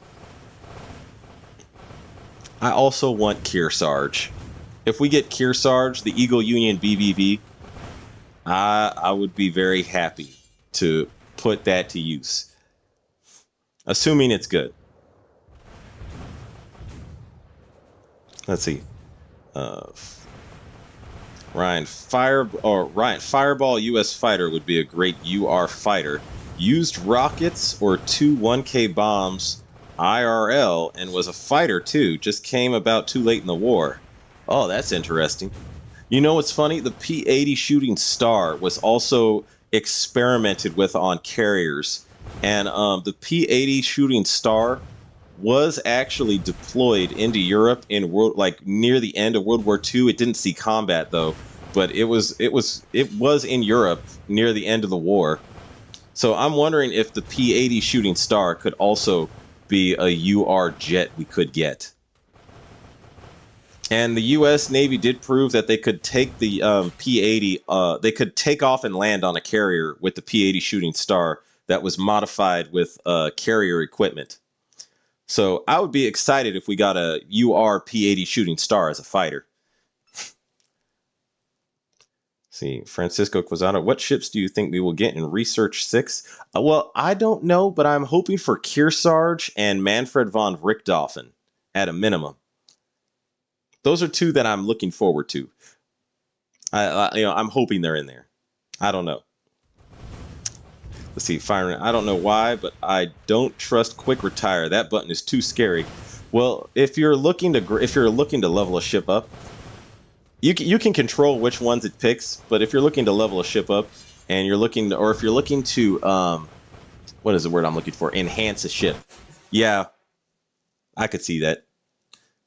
I also want Kearsarge. If we get Kearsarge, the Eagle Union BVV, I would be very happy to put that to use, assuming it's good. Let's see. Uh, Ryan Fireball US Fighter would be a great UR fighter. Used rockets or 2 1K bombs IRL and was a fighter too. Just came about too late in the war. Oh, that's interesting. You know what's funny? The P-80 Shooting Star was also experimented with on carriers, and the P-80 Shooting Star was actually deployed into Europe in like near the end of World War II. It didn't see combat though, but it was in Europe near the end of the war. So I'm wondering if the P-80 Shooting Star could also be a UR jet we could get. And the U.S. Navy did prove that they could take the P-80, they could take off and land on a carrier with the P-80 Shooting Star that was modified with carrier equipment. So I would be excited if we got a UR P-80 Shooting Star as a fighter. See, Francisco Quezada, what ships do you think we will get in Research 6? Well, I don't know, but I'm hoping for Kearsarge and Manfred von Richthofen at a minimum. Those are two that I'm looking forward to. I'm hoping they're in there. I don't know. Let's see, firing. I don't know why, but I don't trust quick retire. That button is too scary. Well, if you're looking to level a ship up, you can control which ones it picks. But if you're looking to level a ship up, and if you're looking to what is the word I'm looking for? Enhance a ship. Yeah, I could see that.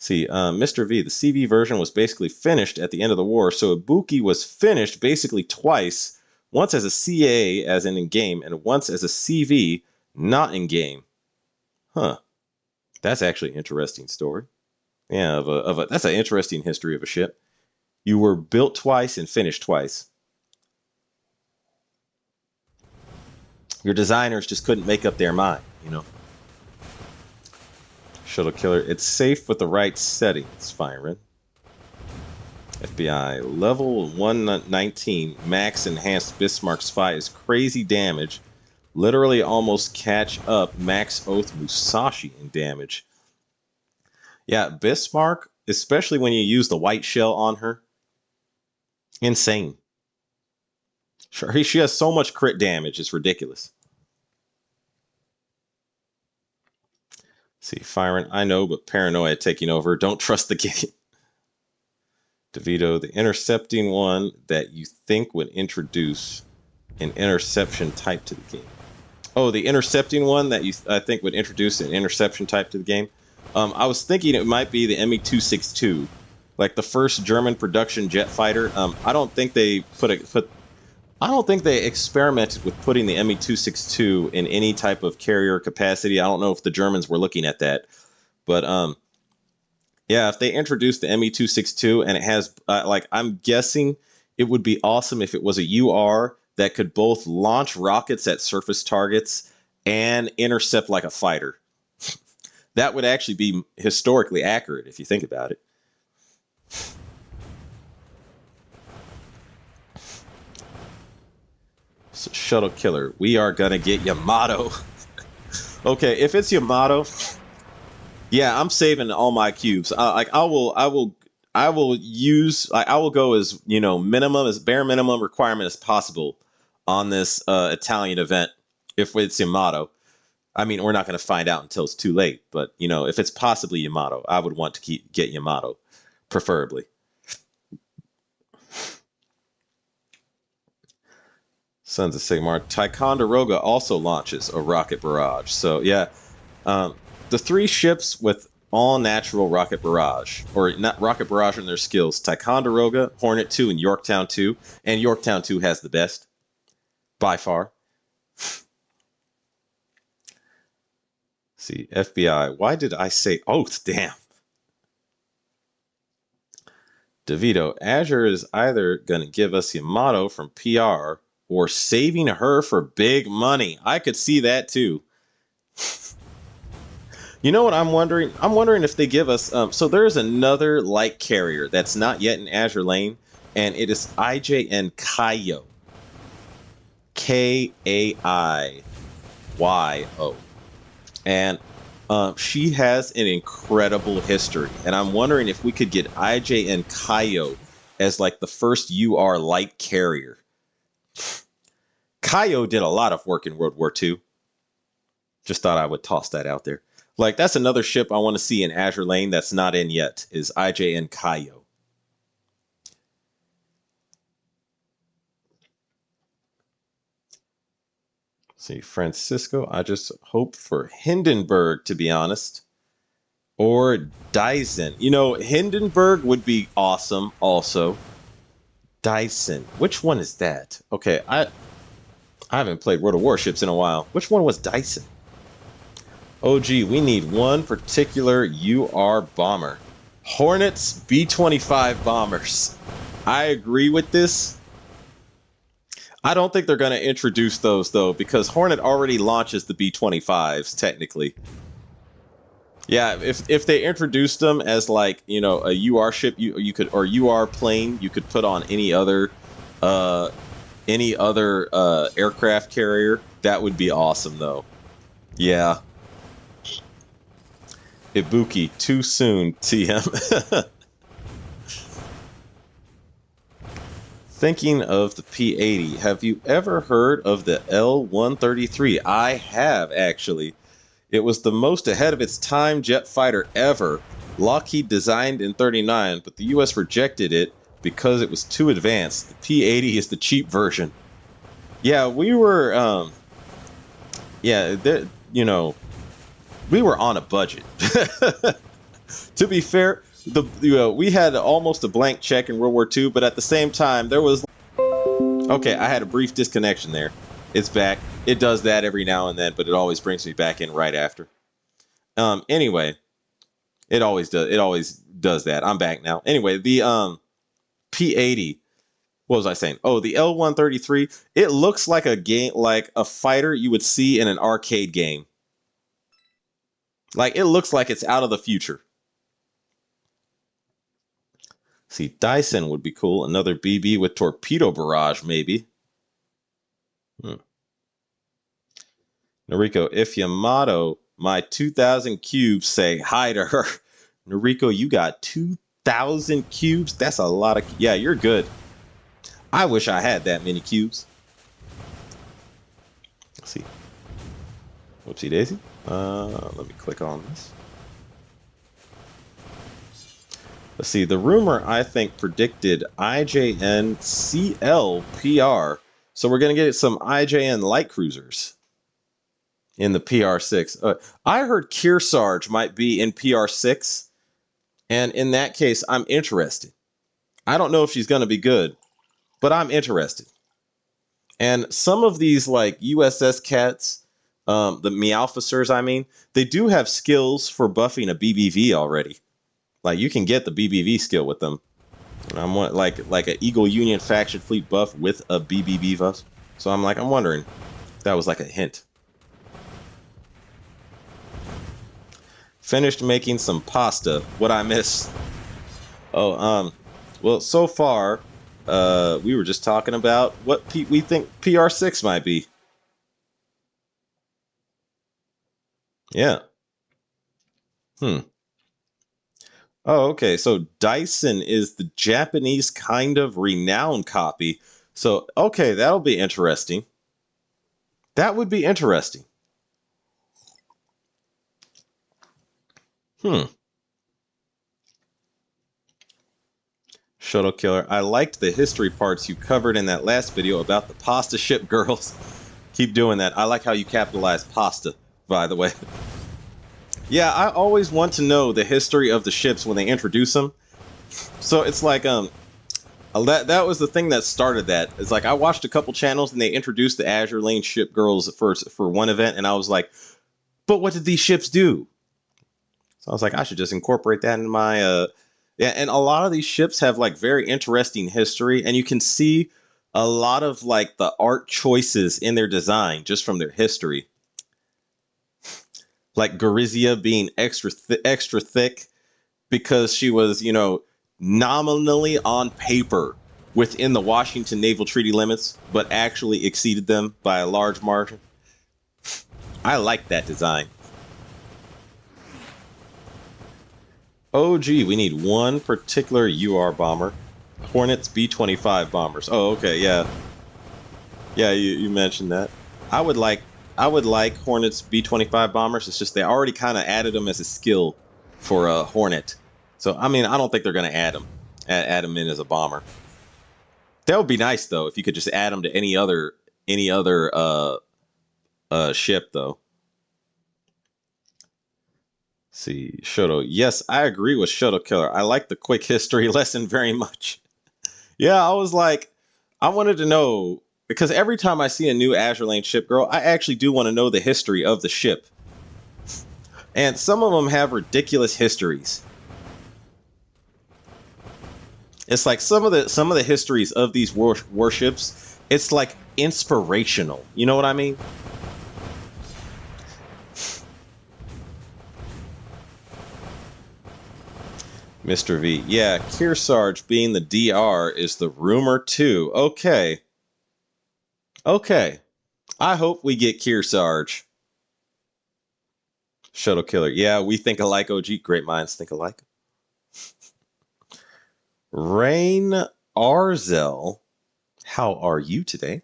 See, Mr. V, the CV version was basically finished at the end of the war, so Ibuki was finished basically twice. Once as a CA, as in game, and once as a CV, not in game. Huh. That's actually an interesting story. Yeah, that's an interesting history of a ship. You were built twice and finished twice. Your designers just couldn't make up their mind, you know. Shuttle Killer, it's safe with the right settings, Fireman. FBI, level 119, max enhanced Bismarck Spy is crazy damage. Literally almost catch up Max Oath Musashi in damage. Yeah, Bismarck, especially when you use the white shell on her. Insane. Sure, she has so much crit damage, it's ridiculous. See, Firen, I know, but paranoia taking over. Don't trust the game. DeVito, the intercepting one that you think would introduce an interception type to the game. Oh, the intercepting one that I think would introduce an interception type to the game. I was thinking it might be the ME-262, like the first German production jet fighter. I don't think they I don't think they experimented with putting the ME-262 in any type of carrier capacity. I don't know if the Germans were looking at that, but yeah, if they introduced the ME-262 and it has, I'm guessing it would be awesome if it was a UR that could both launch rockets at surface targets and intercept like a fighter. That would actually be historically accurate if you think about it. So, Shuttle Killer, we are gonna get Yamato. Okay, if it's Yamato, yeah, I'm saving all my cubes. I will go as bare minimum requirement as possible on this Italian event. If it's Yamato, I mean, we're not going to find out until it's too late. But if it's possibly Yamato, I would want to get Yamato, preferably. Sons of Sigmar. Ticonderoga also launches a rocket barrage. So yeah. The three ships with all natural rocket barrage, or not rocket barrage in their skills, Ticonderoga, Hornet 2, and Yorktown 2. And Yorktown 2 has the best, by far. See, FBI, why did I say oath? Damn. DeVito, Azure is either going to give us Yamato from PR or saving her for big money. I could see that too. You know what I'm wondering? I'm wondering if they give us. So there is another light carrier that's not yet in Azure Lane, and it is IJN Kaio. Kaiyo. And she has an incredible history. And I'm wondering if we could get IJN Kaio as like the first UR light carrier. Kaio did a lot of work in World War II. Just thought I would toss that out there. Like, that's another ship I want to see in Azure Lane that's not in yet, is IJN Kaio. See, Francisco, I just hope for Hindenburg, to be honest. Or Dyson. You know, Hindenburg would be awesome also. Dyson. Which one is that? Okay, I haven't played World of Warships in a while. Which one was Dyson? Oh, gee, we need one particular UR bomber. Hornets B-25 bombers. I agree with this. I don't think they're going to introduce those, though, because Hornet already launches the B-25s, technically. Yeah, if they introduced them as, like, you know, a UR ship, you could, or UR plane, you could put on any other aircraft carrier. That would be awesome, though. Yeah. Ibuki, too soon, TM. Thinking of the P-80, have you ever heard of the L-133? I have, actually. It was the most ahead of its time jet fighter ever. Lockheed designed in '39, but the U.S. rejected it because it was too advanced. The P-80 is the cheap version. Yeah, we were, you know, we were on a budget. To be fair, we had almost a blank check in World War II, but at the same time, there was... Okay, I had a brief disconnection there. It's back. It does that every now and then, but it always brings me back in right after. Anyway, it always does that. I'm back now. Anyway, the P-80. What was I saying? Oh, the L-133. It looks like a game, like a fighter you would see in an arcade game. Like, it looks like it's out of the future. See, Dyson would be cool. Another BB with torpedo barrage, maybe. Noriko, if Yamato, my 2,000 cubes, say hi to her. Noriko, you got 2,000 cubes? That's a lot of... Yeah, you're good. I wish I had that many cubes. Let's see. Whoopsie daisy. Let me click on this. Let's see. The rumor, I think, predicted IJN CLPR. So we're going to get some IJN light cruisers in the PR6. I heard Kearsarge might be in PR6. And in that case, I'm interested. I don't know if she's going to be good, but I'm interested. And some of these, like, USS cats, the Meowficers, I mean, they do have skills for buffing a BBV already. Like, you can get the BBV skill with them. I'm like an Eagle Union faction fleet buff with a BBV buff. So I'm wondering if that was like a hint. Finished making some pasta. What I miss? Oh, well, so far, we were just talking about what we think PR6 might be. Yeah. Oh, okay. So Dyson is the Japanese kind of renowned copy. So, okay, that'll be interesting. That would be interesting. Shuttle Killer. I liked the history parts you covered in that last video about the pasta ship girls. Keep doing that. I like how you capitalized pasta, by the way. Yeah, I always want to know the history of the ships when they introduce them. So it's like, that was the thing that started that. It's like I watched a couple channels and they introduced the Azure Lane ship girls for one event, and I was like, but what did these ships do? So I was like, I should just incorporate that in my yeah, and a lot of these ships have like very interesting history, and you can see a lot of like the art choices in their design just from their history. like Gorizia being extra thick because she was, nominally on paper within the Washington Naval Treaty limits, but actually exceeded them by a large margin. I like that design. Oh, gee, we need one particular UR bomber. Hornets B-25 bombers. Oh, okay, yeah. Yeah, you mentioned that. I would like Hornets B-25 bombers. It's just they already kind of added them as a skill for a Hornet. So I mean, I don't think they're going to add them in as a bomber. That would be nice though if you could just add them to any other ship though. See, Shoto. Yes, I agree with Shoto Killer. I like the quick history lesson very much. Yeah, I was like, I wanted to know because every time I see a new Azure Lane ship, girl, I actually do want to know the history of the ship. And some of them have ridiculous histories. It's like some of the histories of these warships, it's like inspirational. You know what I mean? Mr. V. Yeah, Kearsarge being the DR is the rumor too. Okay. Okay. I hope we get Kearsarge. Shuttle Killer. Yeah, we think alike, OG. Great minds think alike. Rain Arzel. How are you today?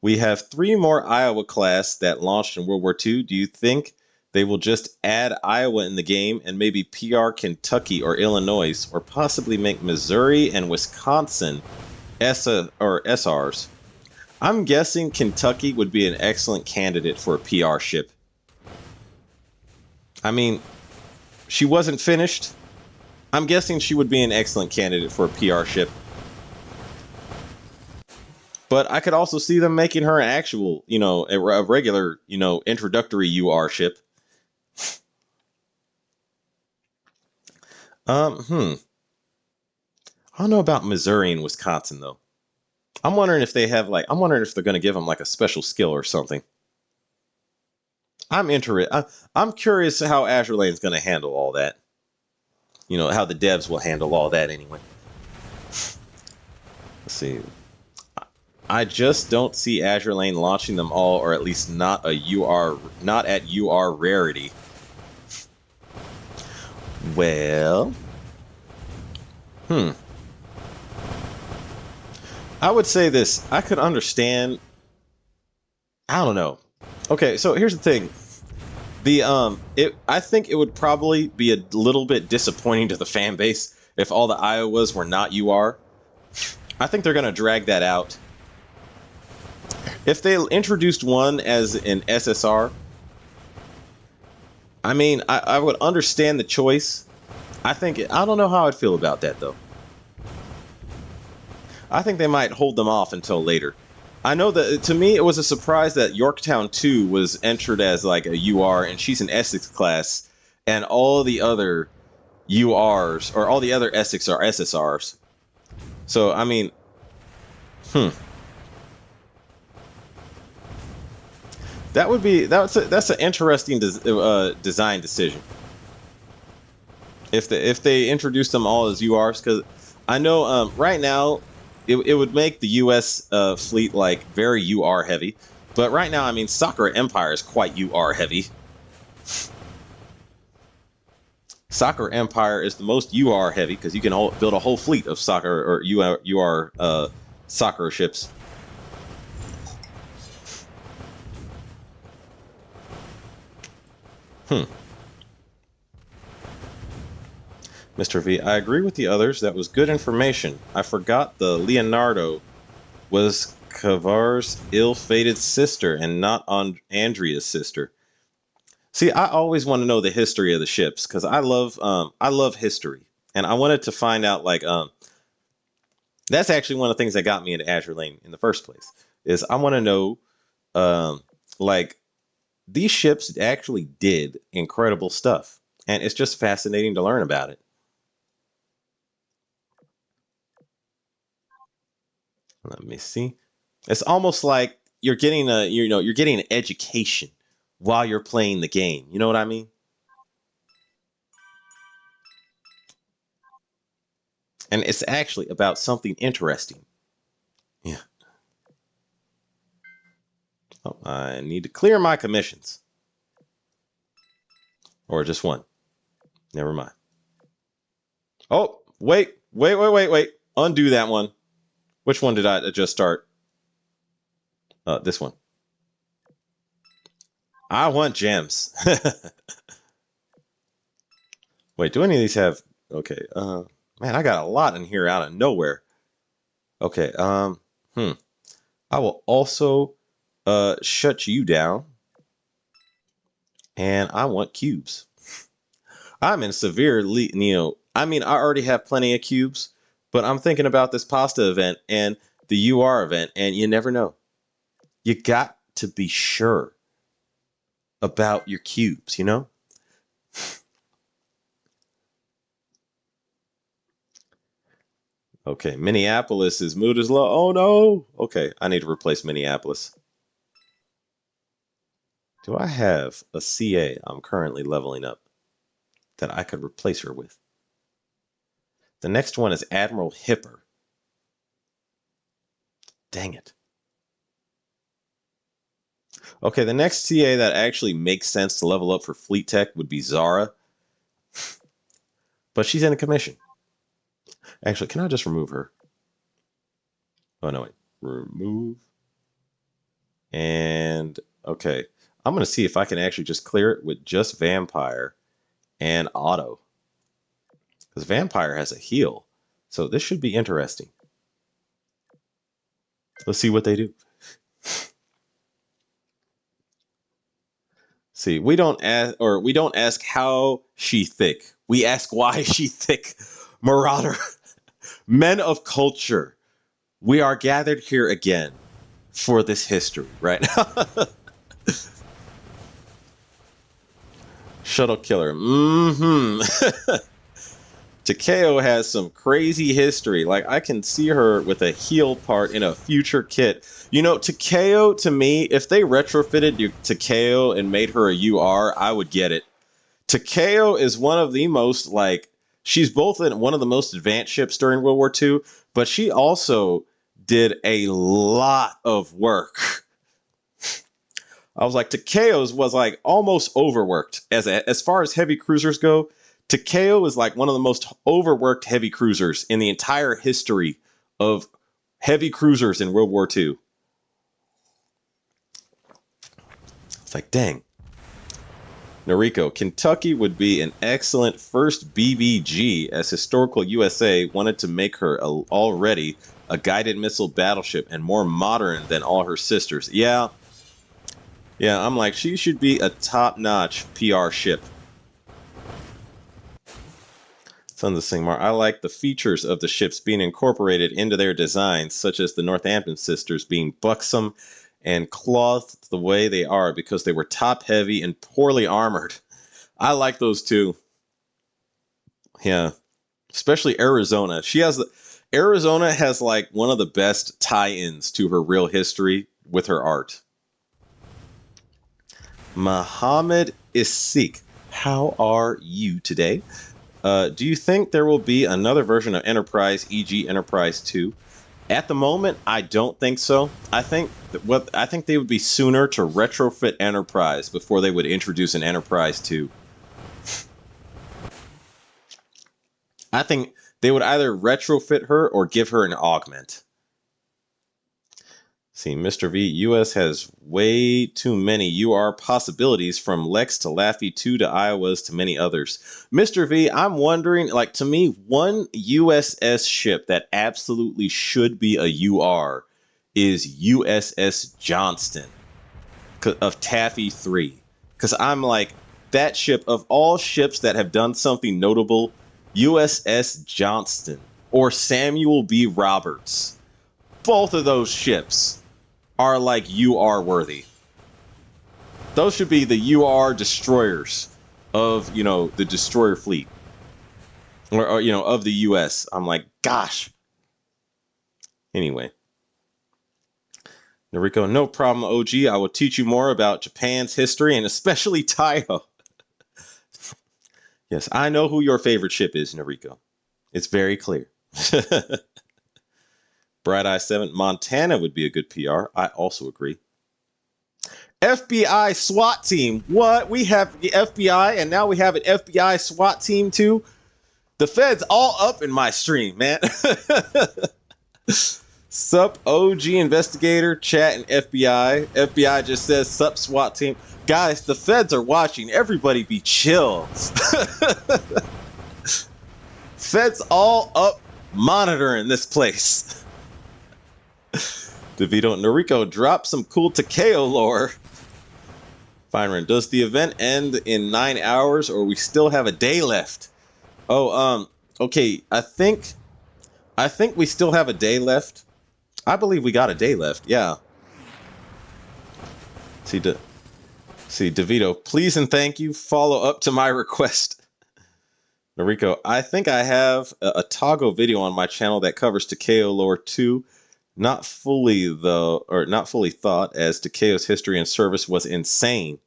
We have 3 more Iowa class that launched in World War II. Do you think they will just add Iowa in the game and maybe PR Kentucky or Illinois, or possibly make Missouri and Wisconsin SRs? I'm guessing Kentucky would be an excellent candidate for a PR ship. I mean, she wasn't finished. I'm guessing she would be an excellent candidate for a PR ship. But I could also see them making her an actual, a regular, introductory UR ship. I don't know about Missouri and Wisconsin though. I'm wondering if I'm wondering if they're going to give them like a special skill or something. I'm interested. I'm curious how Azure Lane's going to handle all that. How the devs will handle all that anyway. Let's see. I just don't see Azure Lane launching them all, or at least not at UR rarity. Well, I would say this. I could understand. I don't know. Okay, so here's the thing. I think it would probably be a little bit disappointing to the fan base if all the Iowas were not UR. I think they're gonna drag that out. If they introduced one as an SSR, I mean, I would understand the choice. I don't know how I'd feel about that though. I think they might hold them off until later. I know that to me it was a surprise that Yorktown 2 was entered as like a UR and she's an Essex class, and all the other URs or all the other Essex are SSRs. So I mean, that's an interesting design decision. If they introduce them all as URs, because I know right now it would make the U.S. Fleet like very UR heavy, but right now I mean Sakura Empire is quite UR heavy. Sakura Empire is the most UR heavy because you can build a whole fleet of Sakura or UR Sakura ships. Mr. V, I agree with the others. That was good information. I forgot the Leonardo was Kavar's ill-fated sister and not Andrea's sister. See, I always want to know the history of the ships because I love history, and I wanted to find out that's actually one of the things that got me into Azure Lane in the first place. Is I want to know like these ships actually did incredible stuff, and it's just fascinating to learn about it. Let me see. It's almost like you're getting you're getting an education while you're playing the game. You know what I mean? And it's actually about something interesting. Yeah. Oh, I need to clear my commissions. Or just one. Never mind. Oh, wait. Undo that one. Which one did I just start? This one. I want gems. Wait, do any of these have... Okay, man, I got a lot in here out of nowhere. Okay, I will also shut you down. And I want cubes. I'm in severely, I mean, I already have plenty of cubes, but I'm thinking about this pasta event and the UR event, and you never know. You got to be sure about your cubes, you know? Okay, Minneapolis's mood is low. Oh no. Okay, I need to replace Minneapolis. Do I have a CA I'm currently leveling up that I could replace her with? The next one is Admiral Hipper. Dang it. Okay, the next CA that actually makes sense to level up for Fleet Tech would be Zara. But she's in a commission. Actually, can I just remove her? Oh, no, wait. Remove. And, okay. I'm going to see if I can actually just clear it with just Vampire and Auto. Because Vampire has a heal. So this should be interesting. Let's see what they do. See, we don't ask how she thick. We ask why she thick. Marauder. Men of culture. We are gathered here again for this history, right? Shuttle killer. Takeo has some crazy history. Like, I can see her with a heel part in a future kit. You know, Takeo, to me, if they retrofitted Takeo and made her a UR, I would get it. Takeo is one of the most, like, she's both in one of the most advanced ships during World War II, but she also did a lot of work. I was like, Takeo's was like almost overworked. As far as heavy cruisers go, Takeo is like one of the most overworked heavy cruisers in the entire history of heavy cruisers in World War II. It's like, dang. Noriko, Kentucky would be an excellent first BBG, as Historical USA wanted to make her already a guided missile battleship and more modern than all her sisters. Yeah, I'm like, she should be a top-notch PR ship. Sons of Singmar, I like the features of the ships being incorporated into their designs, such as the Northampton sisters being buxom and clothed the way they are because they were top-heavy and poorly armored. I like those too. Yeah, especially Arizona. Arizona has like one of the best tie-ins to her real history with her art. Muhammad Isik, how are you today? Do you think there will be another version of Enterprise, e.g. Enterprise 2? At the moment, I don't think so. I think they would be sooner to retrofit Enterprise before they would introduce an Enterprise 2. I think they would either retrofit her or give her an augment. See, Mr. V, US has way too many UR possibilities, from Lex to Laffy 2 to Iowas to many others. Mr. V, I'm wondering, like, to me, one USS ship that absolutely should be a UR is USS Johnston of Taffy 3. Because I'm like, that ship, of all ships that have done something notable, USS Johnston or Samuel B. Roberts, both of those ships are like UR worthy. Those should be the UR destroyers of, the destroyer fleet. Or of the US. I'm like, gosh. Anyway. Noriko, no problem, OG. I will teach you more about Japan's history and especially Taiho. Yes, I know who your favorite ship is, Noriko. It's very clear. Bright Eye 7, Montana would be a good PR. I also agree. FBI SWAT team. What? We have the FBI and now we have an FBI SWAT team too? The feds all up in my stream, man. Sup, OG investigator, chat, and FBI. FBI just says, sup, SWAT team. Guys, the feds are watching. Everybody be chill. Feds all up monitoring this place. DeVito, Noriko, drop some cool Takeo lore. Fine, does the event end in 9 hours or we still have a day left? Oh, okay, I think we still have a day left. I believe we got a day left, yeah. See, DeVito, please and thank you. Follow up to my request. Noriko, I think I have a Tago video on my channel that covers Takeo lore too. Not fully thought, as Takeo's history and service was insane.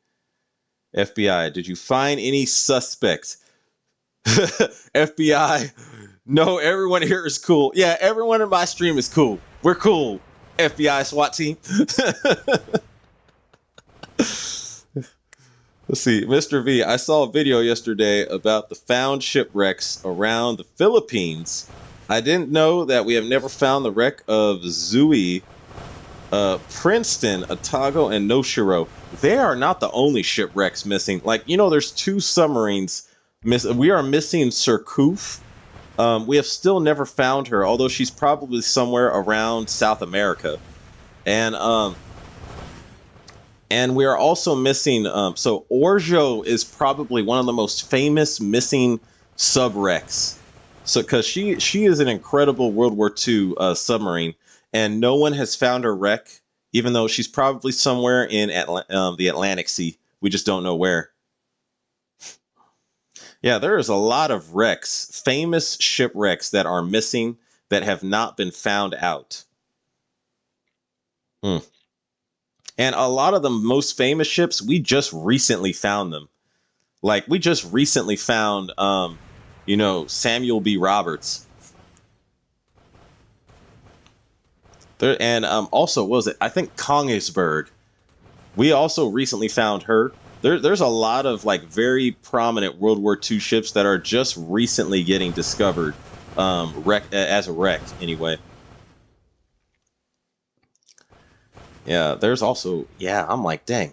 FBI, did you find any suspects? FBI, no, everyone here is cool. Yeah, everyone in my stream is cool. We're cool. FBI SWAT team. Let's see, Mr. V, I saw a video yesterday about the found shipwrecks around the Philippines. I didn't know that we have never found the wreck of Zui, Princeton, Otago, and Noshiro. They are not the only shipwrecks missing. Like, you know, there's 2 submarines. We are missing Surcouf. We have still never found her, although she's probably somewhere around South America. And we are also missing, so Orjo is probably one of the most famous missing subwrecks. So, because she is an incredible World War II submarine, and no one has found her wreck, even though she's probably somewhere in the Atlantic Sea. We just don't know where. Yeah, there is a lot of wrecks, famous shipwrecks that are missing that have not been found out. And a lot of the most famous ships, we just recently found them. Like, we just recently found, you know, Samuel B. Roberts. There, and also, what was it? I think Kongsberg. We also recently found her. There's a lot of, like, very prominent World War II ships that are just recently getting discovered as a wreck, anyway. Yeah, there's also, yeah, I'm like, dang.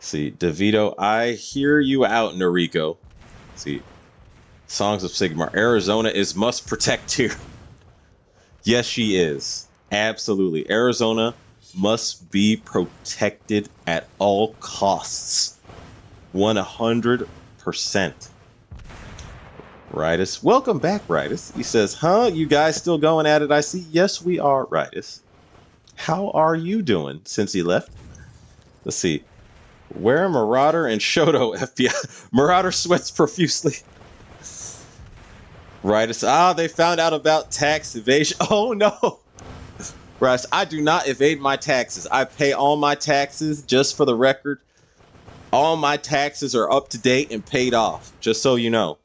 See, DeVito, I hear you out, Noriko. See, Songs of Sigmar. Arizona is must protect here. Yes, she is. Absolutely. Arizona must be protected at all costs. 100%. Ritus. Welcome back, Ritus. He says, huh? You guys still going at it, I see? Yes, we are, Ritus. How are you doing since he left? Let's see. Where Marauder and Shoto FBI? Marauder sweats profusely. Ritus. Ah, they found out about tax evasion. Oh, no. Ritus, I do not evade my taxes. I pay all my taxes, just for the record. All my taxes are up to date and paid off, just so you know.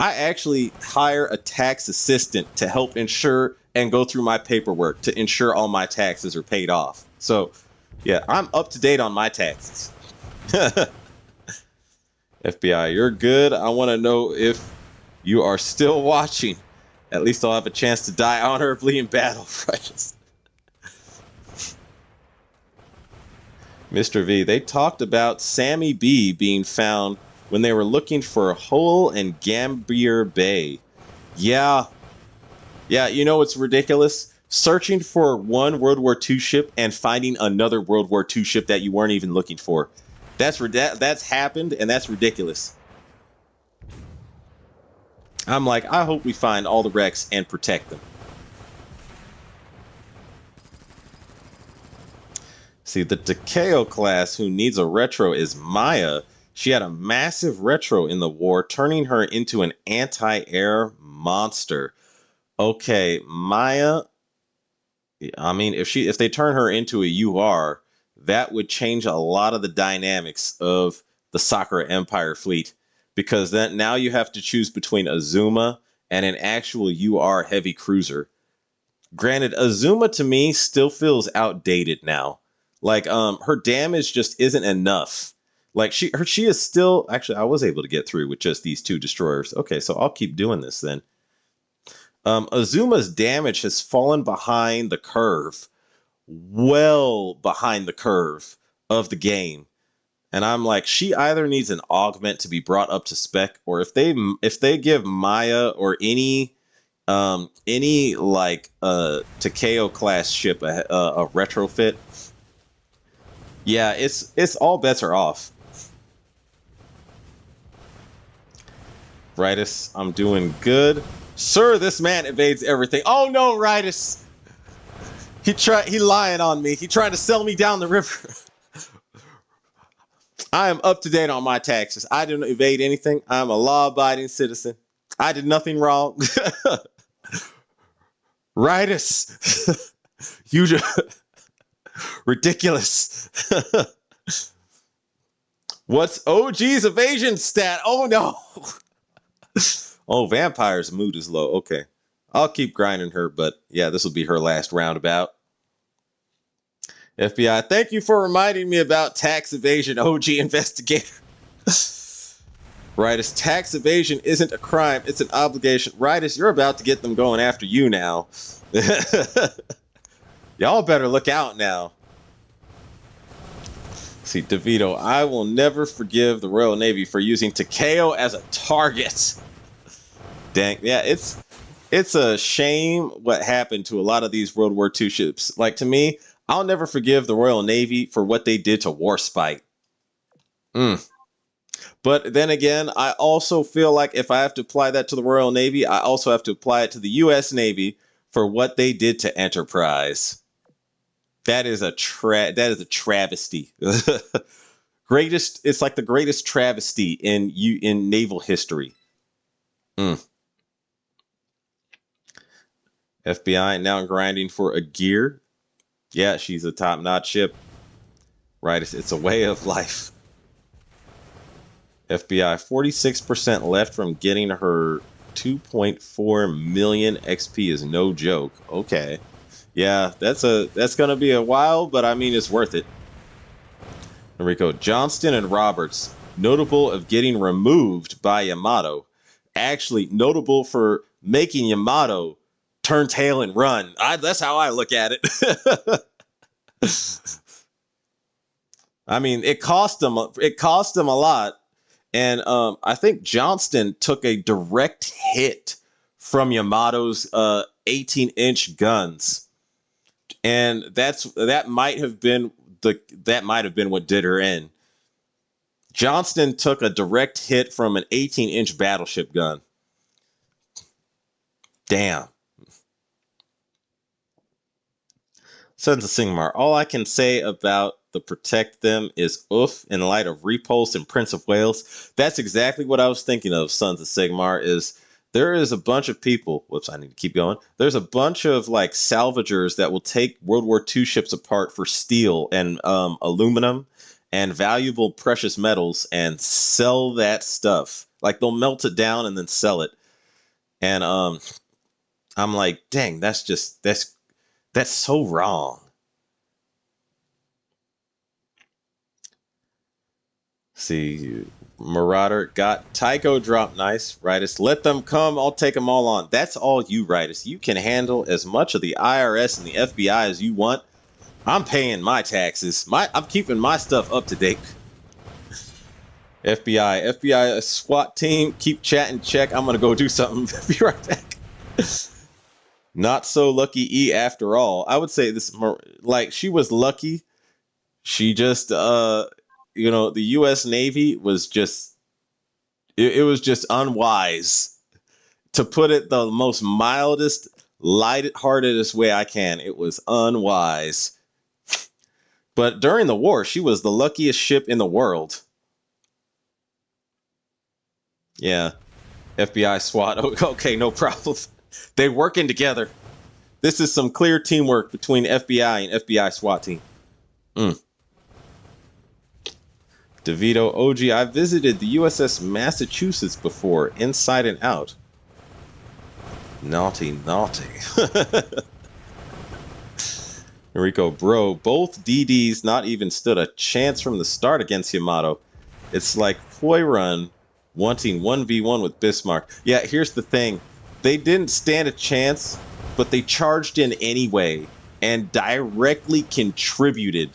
I actually hire a tax assistant to help ensure and go through my paperwork to ensure all my taxes are paid off. So, yeah, I'm up to date on my taxes. FBI, you're good. I want to know if you are still watching. At least I'll have a chance to die honorably in battle. Mr. V, they talked about Sammy B being found when they were looking for Hull and Gambier Bay. Yeah. Yeah, you know what's ridiculous? Searching for one World War II ship and finding another World War II ship that you weren't even looking for. That's happened, and that's ridiculous. I'm like, I hope we find all the wrecks and protect them. See, the Takeo class who needs a retro is Maya. She had a massive retro in the war, turning her into an anti-air monster. Okay, Maya. I mean, if they turn her into a UR, that would change a lot of the dynamics of the Sakura Empire fleet, because then now you have to choose between Azuma and an actual UR heavy cruiser. Granted, Azuma to me still feels outdated now. Like her damage just isn't enough. Like she is still actually I was able to get through with just these two destroyers. Okay, so I'll keep doing this then. Azuma's damage has fallen behind the curve, well behind the curve of the game. And I'm like, she either needs an augment to be brought up to spec, or if they give Maya or any like Takeo class ship a retrofit, yeah, it's all bets are off. Ritus, I'm doing good. Sir, this man evades everything. Oh no, Ritus. He lying on me. He trying to sell me down the river. I am up to date on my taxes. I didn't evade anything. I'm a law-abiding citizen. I did nothing wrong. Ritus. You just ridiculous. What's OG's evasion stat? Oh no. Oh, Vampire's mood is low. Okay. I'll keep grinding her, but yeah, this will be her last roundabout. FBI, thank you for reminding me about tax evasion, OG investigator. Ritus, tax evasion isn't a crime, it's an obligation. Ritus, you're about to get them going after you now. Y'all better look out now. See, DeVito, I will never forgive the Royal Navy for using Takeo as a target. Dang, yeah, it's a shame what happened to a lot of these World War II ships. Like, to me, I'll never forgive the Royal Navy for what they did to Warspite. But then again, I also feel like if I have to apply that to the Royal Navy, I also have to apply it to the U.S. Navy for what they did to Enterprise. That is a travesty. It's like the greatest travesty in naval history. FBI now grinding for a gear. Yeah, she's a top-notch ship. Right, it's a way of life. FBI, 46% left from getting her 2.4 million XP is no joke. Okay. Yeah, that's gonna be a while, but I mean it's worth it. Enrico, Johnston and Roberts, notable of getting removed by Yamato. Actually, notable for making Yamato turn tail and run. That's how I look at it. I mean, it cost them a lot. And I think Johnston took a direct hit from Yamato's 18-inch guns, and that might have been what did her in. Johnston took a direct hit from an 18-inch battleship gun. Damn. Sons of Sigmar. All I can say about the protect them is oof in light of Repulse and Prince of Wales. That's exactly what I was thinking of, Sons of Sigmar, is there is a bunch of people, whoops, I need to keep going. There's a bunch of like salvagers that will take World War II ships apart for steel and aluminum and valuable precious metals and sell that stuff. Like they'll melt it down and then sell it. And I'm like, dang, that's so wrong. See, Marauder got Tycho drop. Nice, Ritus. Let them come. I'll take them all on. That's all you, Ritus. You can handle as much of the IRS and the FBI as you want. I'm paying my taxes. I'm keeping my stuff up to date. FBI SWAT team, keep chatting. Check. I'm gonna go do something. Be right back. Not so lucky E after all. I would say this, like she was lucky. She just the U.S. Navy was just it was just unwise, to put it the most mildest, light-heartedest way I can. It was unwise. But during the war, she was the luckiest ship in the world. Yeah. FBI SWAT. Okay, no problem. They working together. This is some clear teamwork between FBI and FBI SWAT team. DeVito, OG, I visited the USS Massachusetts before, inside and out. Naughty, naughty. Enrico, bro, both DDs not even stood a chance from the start against Yamato. It's like Poirun wanting 1v1 with Bismarck. Yeah, here's the thing. They didn't stand a chance, but they charged in anyway and directly contributed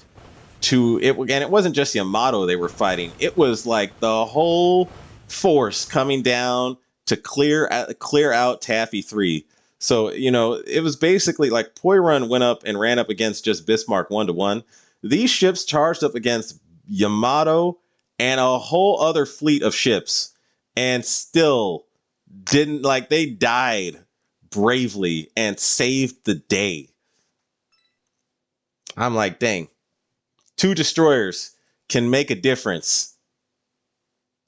to it. And it wasn't just Yamato they were fighting. It was like the whole force coming down to clear out Taffy 3. So, you know, it was basically like Poirun went up and ran up against just Bismarck 1-1. These ships charged up against Yamato and a whole other fleet of ships and still didn't, like, they died bravely and saved the day. I'm like, dang, 2 destroyers can make a difference.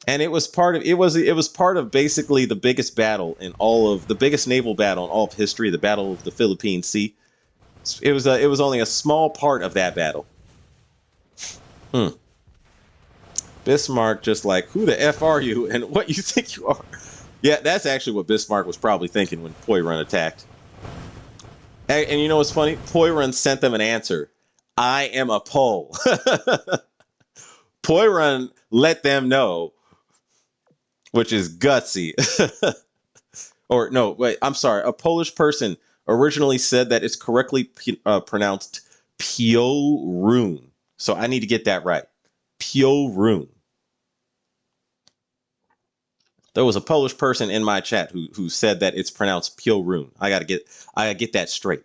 And it was part of basically the biggest battle in all of the biggest naval battle in all of history, the Battle of the Philippine Sea. It was only a small part of that battle. Bismarck just like, who the F are you and what you think you are? Yeah, that's actually what Bismarck was probably thinking when Poirun attacked. And you know what's funny? Poirun sent them an answer. I am a Pole. Poirun let them know, which is gutsy. Or no, wait, I'm sorry. A Polish person originally said that it's correctly pronounced Piorun. So I need to get that right. Piorun. There was a Polish person in my chat who said that it's pronounced Piorun. I gotta get that straight.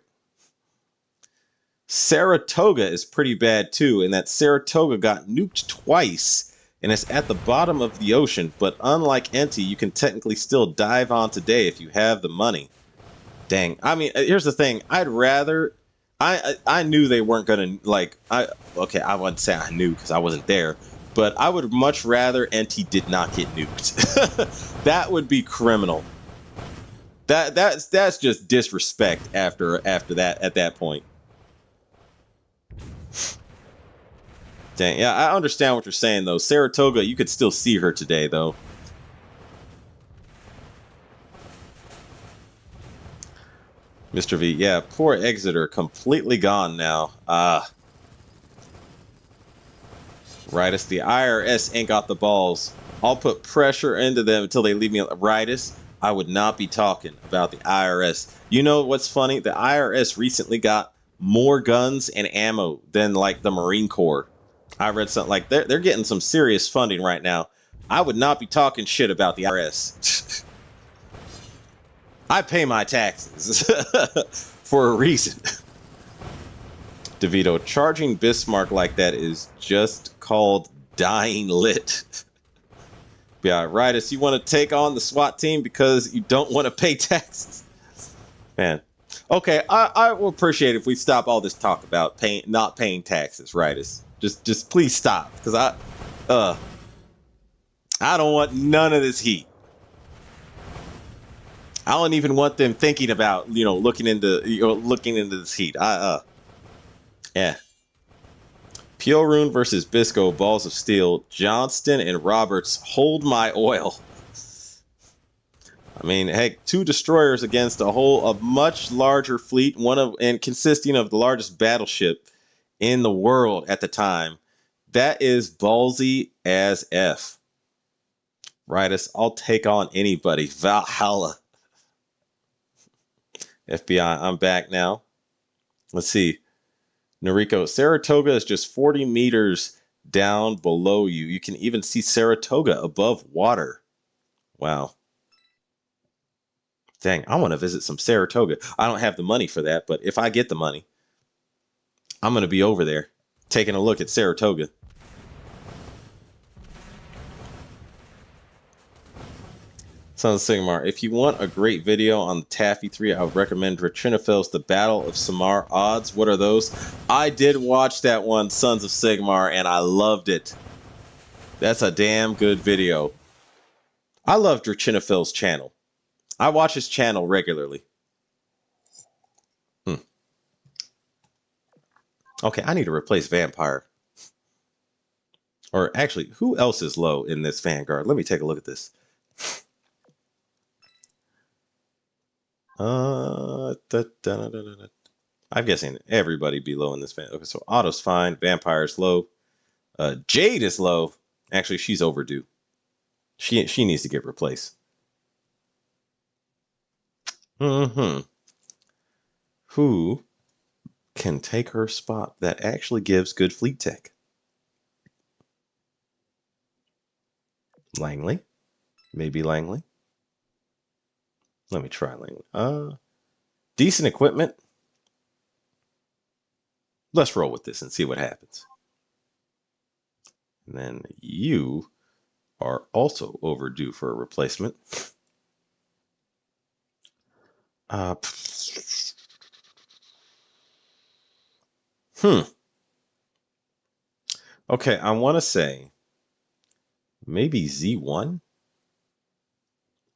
Saratoga is pretty bad too, in that Saratoga got nuked twice and it's at the bottom of the ocean, but unlike Enti, you can technically still dive on today if you have the money. Dang. I mean, here's the thing. I'd rather... I knew they weren't gonna, like... Okay, I wouldn't say I knew because I wasn't there, but I would much rather Enti did not get nuked. That would be criminal. That's just disrespect after that, at that point. Dang, yeah, I understand what you're saying, though. Saratoga, you could still see her today, though. Mr. V, yeah, poor Exeter, completely gone now. Rightus, the IRS ain't got the balls. I'll put pressure into them until they leave me alone. Rightus, I would not be talking about the IRS. You know what's funny? The IRS recently got more guns and ammo than, like, the Marine Corps. I read something like they're getting some serious funding right now. I would not be talking shit about the IRS. I pay my taxes for a reason. DeVito, charging Bismarck like that is just called dying lit. Yeah, Rightus, you want to take on the SWAT team because you don't want to pay taxes? Man. Okay, I will appreciate it if we stop all this talk about not paying taxes, Rightus. Just please stop, because I don't want none of this heat. I don't even want them thinking about, looking into this heat. Yeah. Piorun versus Bisco, Balls of Steel. Johnston and Roberts, hold my oil. I mean, heck, 2 destroyers against a much larger fleet, and consisting of the largest battleship in the world at the time. That is ballsy as F. Rightus, I'll take on anybody. Valhalla. FBI, I'm back now. Let's see. Noriko, Saratoga is just 40 meters down below you. You can even see Saratoga above water. Wow. Dang, I want to visit some Saratoga. I don't have the money for that, but if I get the money, I'm going to be over there taking a look at Saratoga. Sons of Sigmar, if you want a great video on the Taffy 3, I would recommend Richinofel's The Battle of Samar. Odds, what are those? I did watch that one, Sons of Sigmar, and I loved it. That's a damn good video. I loved Richinofel's channel. I watch his channel regularly. Okay, I need to replace Vampire. Or actually, who else is low in this Vanguard? Let me take a look at this. I'm guessing everybody be low in this fan. Okay, so Otto's fine. Vampire's low. Jade is low. Actually, she's overdue. She needs to get replaced. Hmm. Who can take her spot that actually gives good fleet tech? Langley. Maybe Langley. Let me try Langley. Decent equipment. Let's roll with this and see what happens. And then you are also overdue for a replacement. Uh, hmm. Okay, I want to say maybe Z1?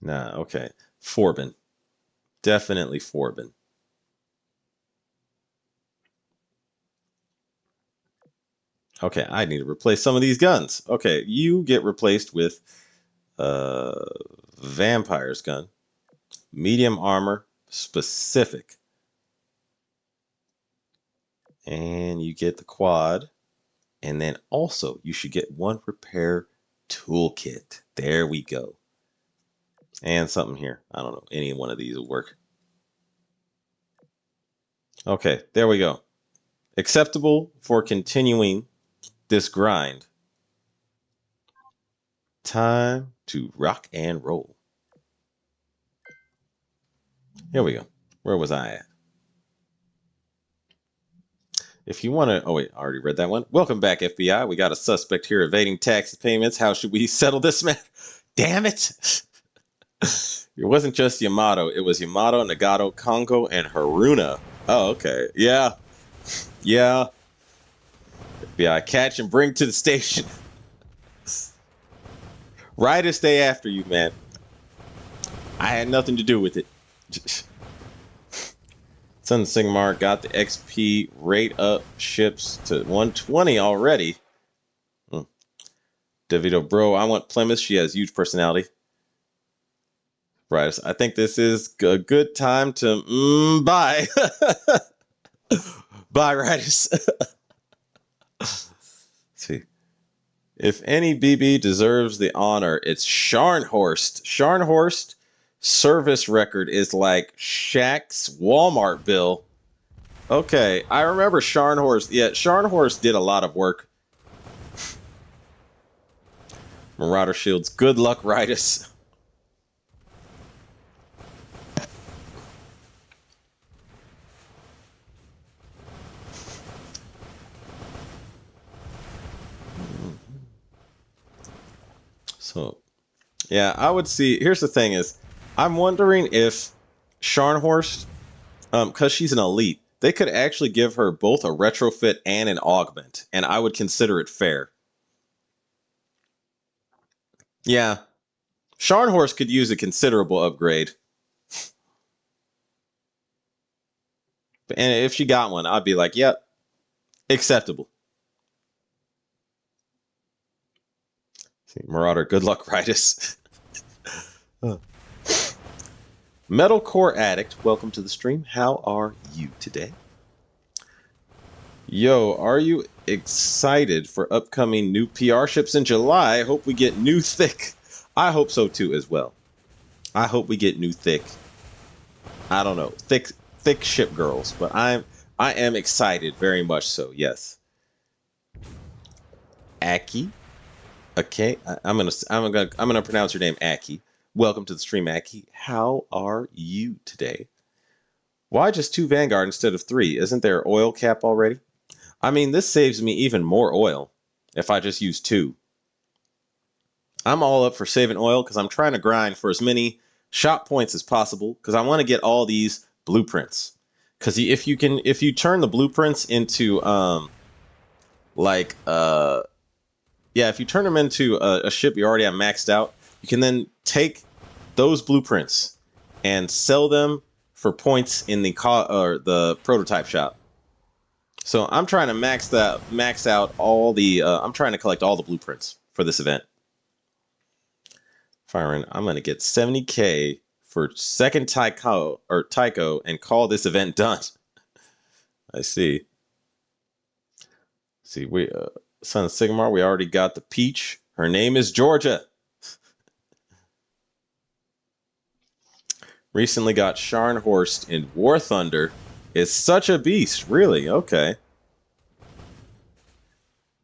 Nah, okay. Forbin. Definitely Forbin. Okay, I need to replace some of these guns. Okay, you get replaced with uh Vampire's gun. Medium armor, specific. And you get the quad. And then also, you should get one repair toolkit. There we go. And something here. I don't know. Any one of these will work. Okay, there we go. Acceptable for continuing this grind. Time to rock and roll. Here we go. Where was I at? If you want to, oh wait, I already read that one. Welcome back, FBI. We got a suspect here evading tax payments. How should we settle this matter? Damn it! It wasn't just Yamato. It was Yamato, Nagato, Kongo, and Haruna. Oh, okay. Yeah. Yeah. FBI, catch and bring to the station. Right to stay after you, man. I had nothing to do with it. Sun Sigmar got the XP rate up ships to 120 already. DeVito, bro, I want Plymouth. She has huge personality. Right. I think this is a good time to bye. Bye, Riders. See. If any BB deserves the honor, it's Scharnhorst. Scharnhorst service record is like Shaq's Walmart bill. Okay, I remember Scharnhorst. Yeah, Scharnhorst did a lot of work. Marauder Shields, good luck, Riders. So, yeah, I would see. Here's the thing: is I'm wondering if Scharnhorst, because she's an elite, they could actually give her both a retrofit and an augment, and I would consider it fair. Yeah, Scharnhorst could use a considerable upgrade, and if she got one, I'd be like, "Yep, acceptable." See, Marauder, good luck, Riders. Metalcore Addict, welcome to the stream. How are you today? Yo, are you excited for upcoming new PR ships in July? I hope we get new thick. I hope so too as well. I hope we get new thick. I don't know, thick ship girls, but I am excited very much so. Yes. Aki. Okay, I'm gonna pronounce your name Aki. Welcome to the stream, Aki. How are you today? Why just 2 Vanguard instead of 3? Isn't there oil cap already? I mean, this saves me even more oil if I just use 2. I'm all up for saving oil because I'm trying to grind for as many shop points as possible because I want to get all these blueprints. Because if you turn the blueprints into if you turn them into a ship you already have maxed out, you can then take those blueprints and sell them for points in the prototype shop. So I'm trying to max out all the. I'm trying to collect all the blueprints for this event. Firing. I'm gonna get 70K for second Tycho and call this event done. I see. See, we Son of Sigmar. We already got the peach. Her name is Georgia. Recently got Scharnhorst in War Thunder. Is such a beast, really? Okay.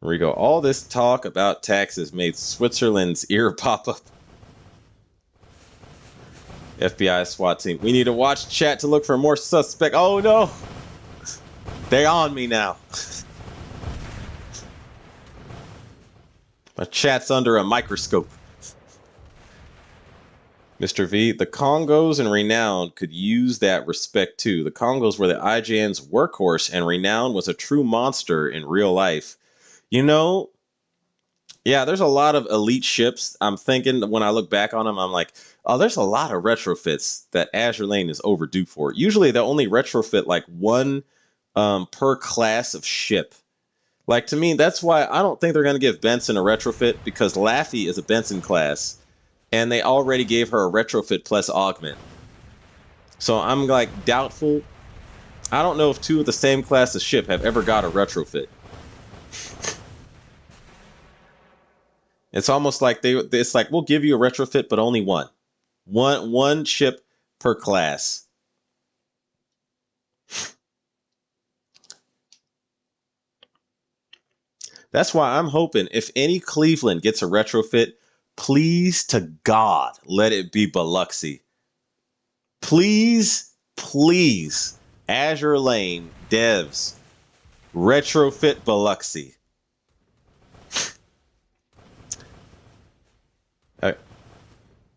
Here we go. All this talk about taxes made Switzerland's ear pop up. FBI SWAT team. We need to watch chat to look for more suspect. Oh no! They're on me now. My chat's under a microscope. Mr. V, the Congos and Renown could use that respect too. The Congos were the IJN's workhorse, and Renown was a true monster in real life. You know, yeah, there's a lot of elite ships. I'm thinking when I look back on them, I'm like, oh, there's a lot of retrofits that Azur Lane is overdue for. Usually they only retrofit like one per class of ship. Like, to me, that's why I don't think they're going to give Benson a retrofit, because Laffy is a Benson class. And they already gave her a retrofit plus augment. So I'm like doubtful. I don't know if two of the same class of ship have ever got a retrofit. It's almost like it's like, we'll give you a retrofit, but only one. One ship per class. That's why I'm hoping if any Cleveland gets a retrofit, please to God, let it be Biloxi. Please, please, Azur Lane devs, retrofit Biloxi.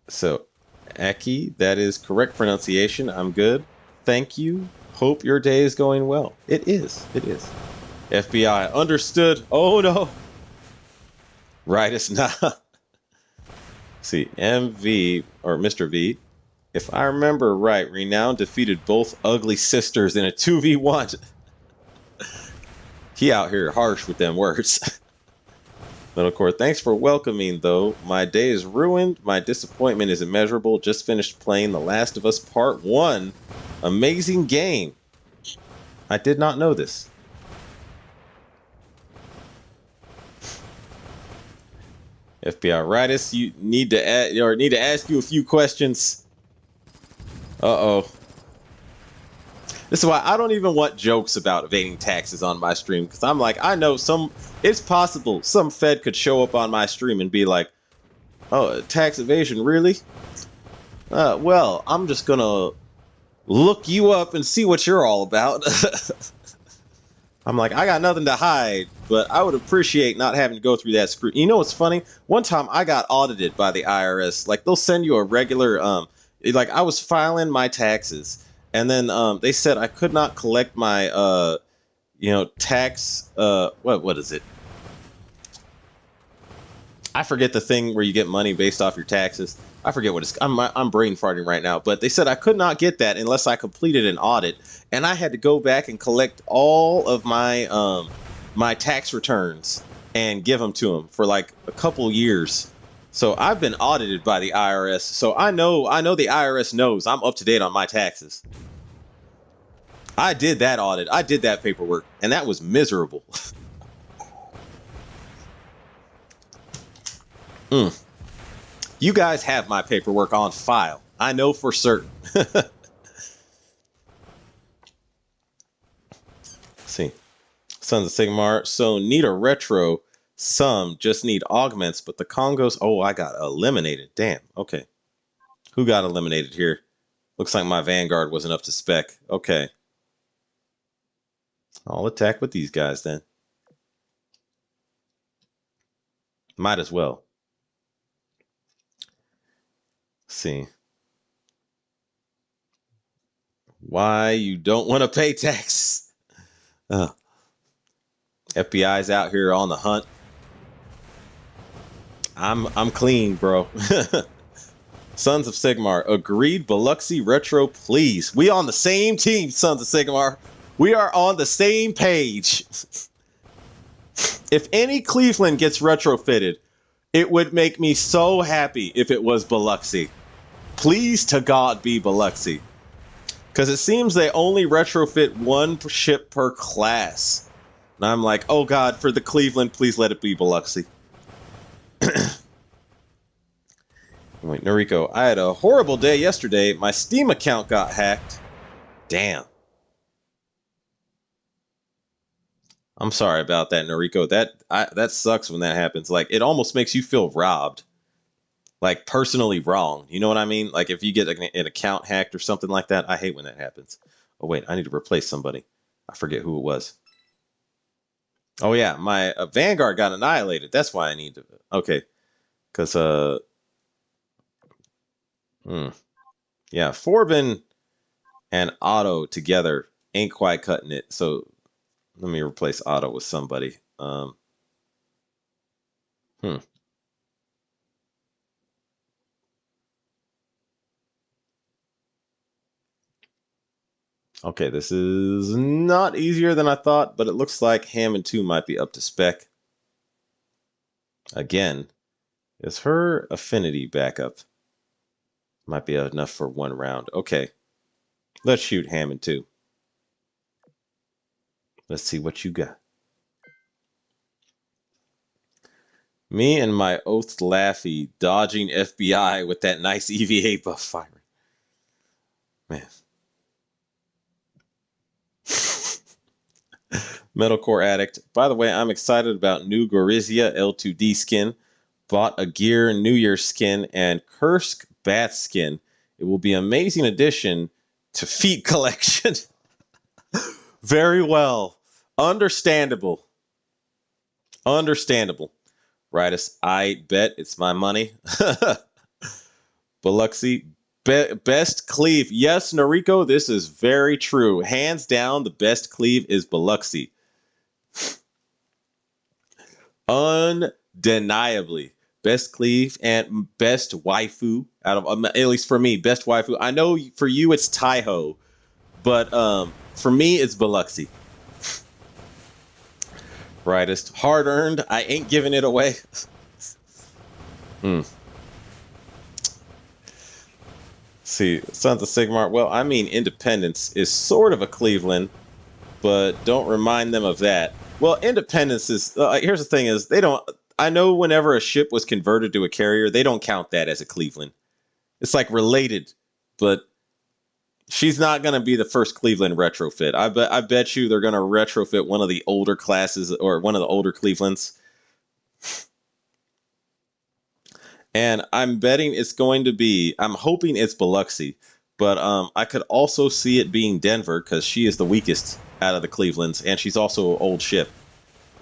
So, Aki, that is correct pronunciation. I'm good. Thank you. Hope your day is going well. It is. It is. FBI, understood. Oh no. Right, it's not. See, MV, or Mr. V, if I remember right, Renown defeated both ugly sisters in a 2v1. He out here harsh with them words. But of course, thanks for welcoming, though. My day is ruined. My disappointment is immeasurable. Just finished playing The Last of Us Part 1. Amazing game. I did not know this. FBI Rightus, you need to ask you a few questions. Uh-oh. This is why I don't even want jokes about evading taxes on my stream, because I'm like, I know it's possible some Fed could show up on my stream and be like, oh, tax evasion, really? Well, I'm just gonna look you up and see what you're all about. I'm like, I got nothing to hide, but I would appreciate not having to go through that scrutiny. You know what's funny? One time I got audited by the IRS. Like, they'll send you a regular, like, I was filing my taxes, and then they said I could not collect my, tax, what is it? I forget the thing where you get money based off your taxes. I forget what it's. I'm brain farting right now, but they said I could not get that unless I completed an audit, and I had to go back and collect all of my my tax returns and give them to them for like a couple years. So I've been audited by the IRS, so I know the IRS knows I'm up to date on my taxes. I did that audit. I did that paperwork, and that was miserable. You guys have my paperwork on file. I know for certain. See. Sons of Sigmar. So need a retro. Some just need augments, but the Congos. Oh, I got eliminated. Damn. Okay. Who got eliminated here? Looks like my Vanguard wasn't up to spec. Okay. I'll attack with these guys then. Might as well. See. Why you don't want to pay tax? FBI's out here on the hunt. I'm clean, bro. Sons of Sigmar, agreed. Biloxi retro, please. We on the same team, Sons of Sigmar. We are on the same page. If any Cleveland gets retrofitted, it would make me so happy if it was Biloxi. Please to God be Biloxi. Because it seems they only retrofit one ship per class. And I'm like, oh God, for the Cleveland, please let it be Biloxi. Wait, Noriko, I had a horrible day yesterday. My Steam account got hacked. Damn. I'm sorry about that, Noriko. That sucks when that happens. Like, it almost makes you feel robbed. Like, personally wrong. You know what I mean? Like, if you get an account hacked or something like that, I hate when that happens. Oh, wait, I need to replace somebody. I forget who it was. Oh, yeah, my Vanguard got annihilated. That's why I need to... Okay. Because, yeah, Forbin and Otto together ain't quite cutting it. So, let me replace Otto with somebody. Okay, this is not easier than I thought, but it looks like Hammond 2 might be up to spec. Again, is her affinity backup? Might be enough for one round. Okay, let's shoot Hammond 2. Let's see what you got. Me and my oath Laffy dodging FBI with that nice EVA buff firing. Man. Metalcore Addict. By the way, I'm excited about new Gorizia L2D skin. Bought a Gear New Year skin and Kursk Bat skin. It will be an amazing addition to Feet collection. Very well. Understandable. Understandable. Rightus, I bet it's my money. Biloxi, best cleave. Yes, Noriko, this is very true. Hands down, the best cleave is Biloxi. Undeniably. Best cleave and best waifu out of, at least for me, best waifu. I know for you it's Taiho, but for me it's Biloxi. Brightest, hard earned. I ain't giving it away. See, Sons of Sigmar. Well, I mean, Independence is sort of a Cleveland, but don't remind them of that. Well, Independence is. Here's the thing: is they don't. I know whenever a ship was converted to a carrier, they don't count that as a Cleveland. It's like related, but she's not going to be the first Cleveland retrofit. I bet you they're going to retrofit one of the older classes or one of the older Clevelands. And I'm betting it's going to be, I'm hoping it's Biloxi, but I could also see it being Denver because she is the weakest out of the Clevelands and she's also an old ship.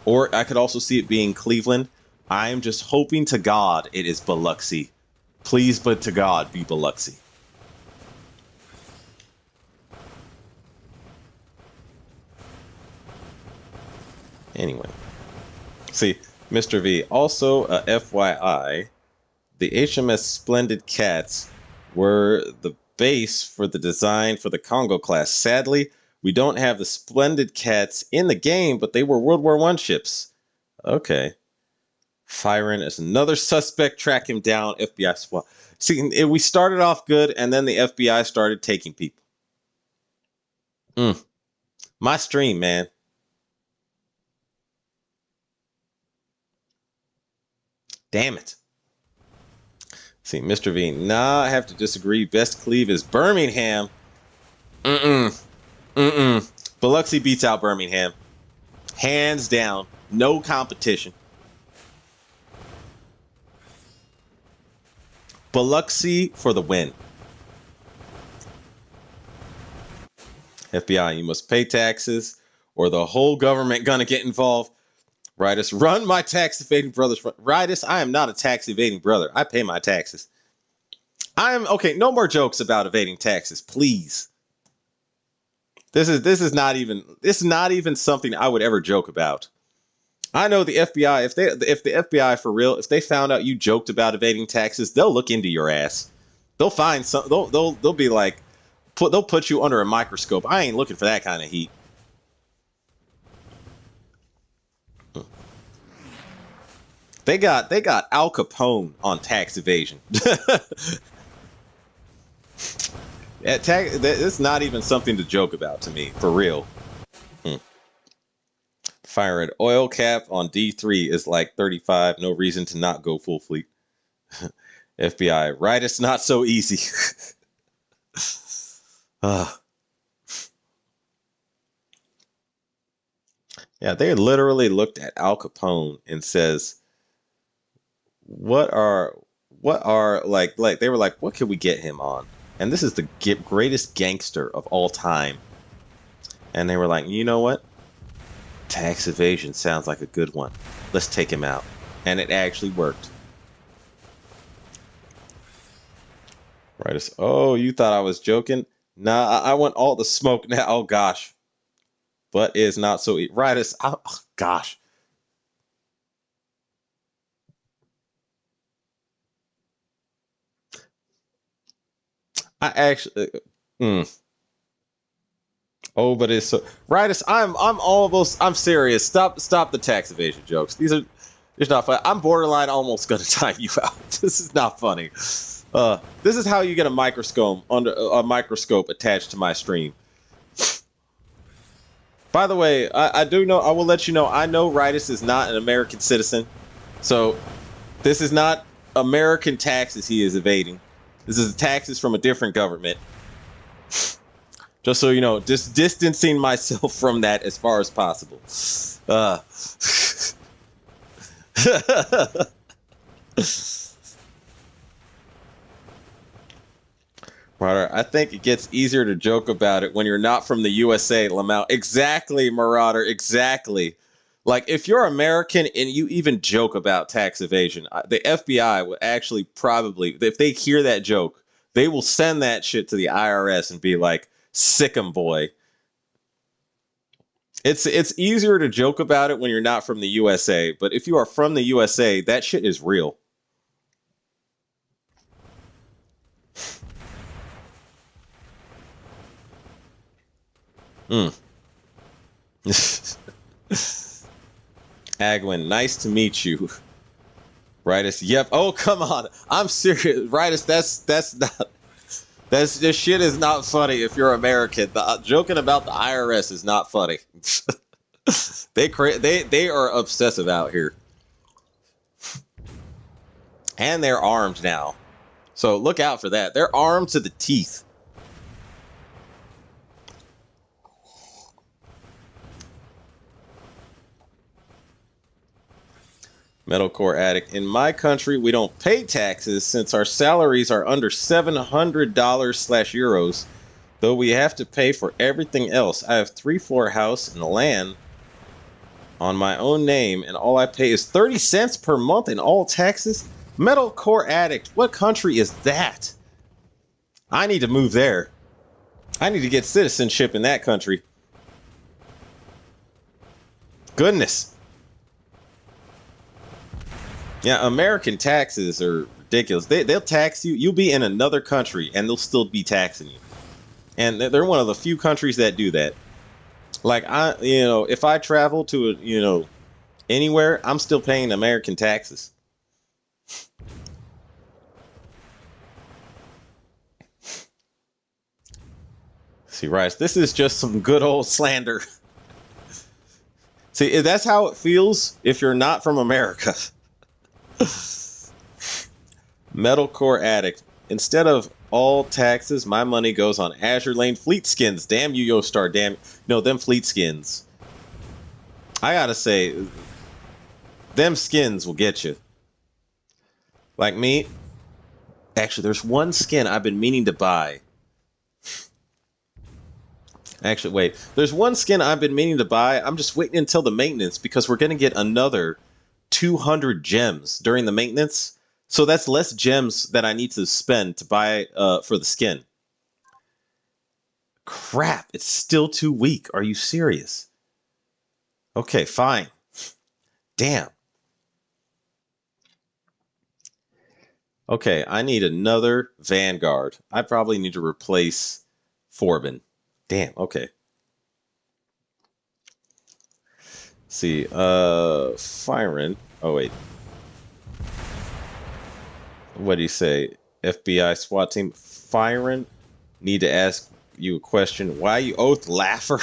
Or I could also see it being Cleveland. I'm just hoping to God it is Biloxi. Please, but to God, be Biloxi. Anyway, see, Mr. V, also FYI, the HMS Splendid Cats were the base for the design for the Congo class. Sadly, we don't have the Splendid Cats in the game, but they were World War I ships. Okay. Firing is another suspect. Track him down. FBI SWAT. See, we started off good, and then the FBI started taking people. My stream, man. Damn it. See, Mr. V. Nah, I have to disagree. Best cleave is Birmingham. Biloxi beats out Birmingham. Hands down. No competition. Biloxi for the win. FBI, you must pay taxes or the whole government gonna get involved. Rightus, run my tax evading brothers. Rightus, I am not a tax evading brother. I pay my taxes. Okay, no more jokes about evading taxes, please. This is not even something I would ever joke about. I know the FBI, if the FBI for real, if they found out you joked about evading taxes, they'll look into your ass. They'll find some they'll be like they'll put you under a microscope. I ain't looking for that kind of heat. They got Al Capone on tax evasion. It's not even something to joke about to me, for real. Hmm. Fire an oil cap on D3 is like 35. No reason to not go full fleet. FBI, right? It's not so easy. uh, yeah, they literally looked at Al Capone and says, "What are like?" They were like, "What can we get him on?" And this is the greatest gangster of all time. And they were like, "You know what? Tax evasion sounds like a good one. Let's take him out." And it actually worked. Right? Oh, you thought I was joking? Nah, I want all the smoke now. Oh gosh, but it's not so. Right? Oh, gosh. I actually. Mm. Oh, but it's so. Right? I'm all of those. I'm serious. Stop the tax evasion jokes. These are. It's not fun. I'm borderline almost gonna time you out. This is not funny. This is how you get a microscope attached to my stream. By the way, I do know. I will let you know. I know Ritus is not an American citizen, so this is not American taxes he is evading. This is taxes from a different government. Just so you know, just distancing myself from that as far as possible. Uh, Marauder, I think it gets easier to joke about it when you're not from the USA, Lamau. Exactly, Marauder, exactly. Like, if you're American and you even joke about tax evasion, the FBI would actually probably, if they hear that joke, they will send that shit to the IRS and be like, sick 'em, boy. It's easier to joke about it when you're not from the USA, but if you are from the USA, that shit is real. Mm. Agwin, nice to meet you. Ritus, yep. Oh, come on. I'm serious. Ritus, that's not this shit is not funny if you're American. Joking about the IRS is not funny. They are obsessive out here. And they're armed now. So look out for that. They're armed to the teeth. Metalcore addict. In my country, we don't pay taxes since our salaries are under $700/euros, though we have to pay for everything else. I have 3-floor house and land on my own name, and all I pay is 30 cents per month in all taxes. Metalcore addict. What country is that? I need to move there. I need to get citizenship in that country. Goodness. Yeah, American taxes are ridiculous. They'll tax you. You'll be in another country and they'll still be taxing you. And they're one of the few countries that do that. Like if I travel to anywhere, I'm still paying American taxes. See, Rice, this is just some good old slander. See, that's how it feels if you're not from America. Metalcore addict. Instead of all taxes, my money goes on Azure Lane fleet skins. Damn you, Yo Star. Damn. No, them fleet skins. I gotta say, them skins will get you. Like me. Actually, there's one skin I've been meaning to buy. Actually, wait. There's one skin I've been meaning to buy. I'm just waiting until the maintenance because we're going to get another 200 gems during the maintenance. So that's less gems that I need to spend to buy for the skin. Crap, it's still too weak. Are you serious? Okay, fine. Damn. Okay, I need another Vanguard. I probably need to replace Forbin. Damn, okay. See, firing. Oh wait, what do you say? FBI SWAT team firing. Need to ask you a question. Why you oath laugher?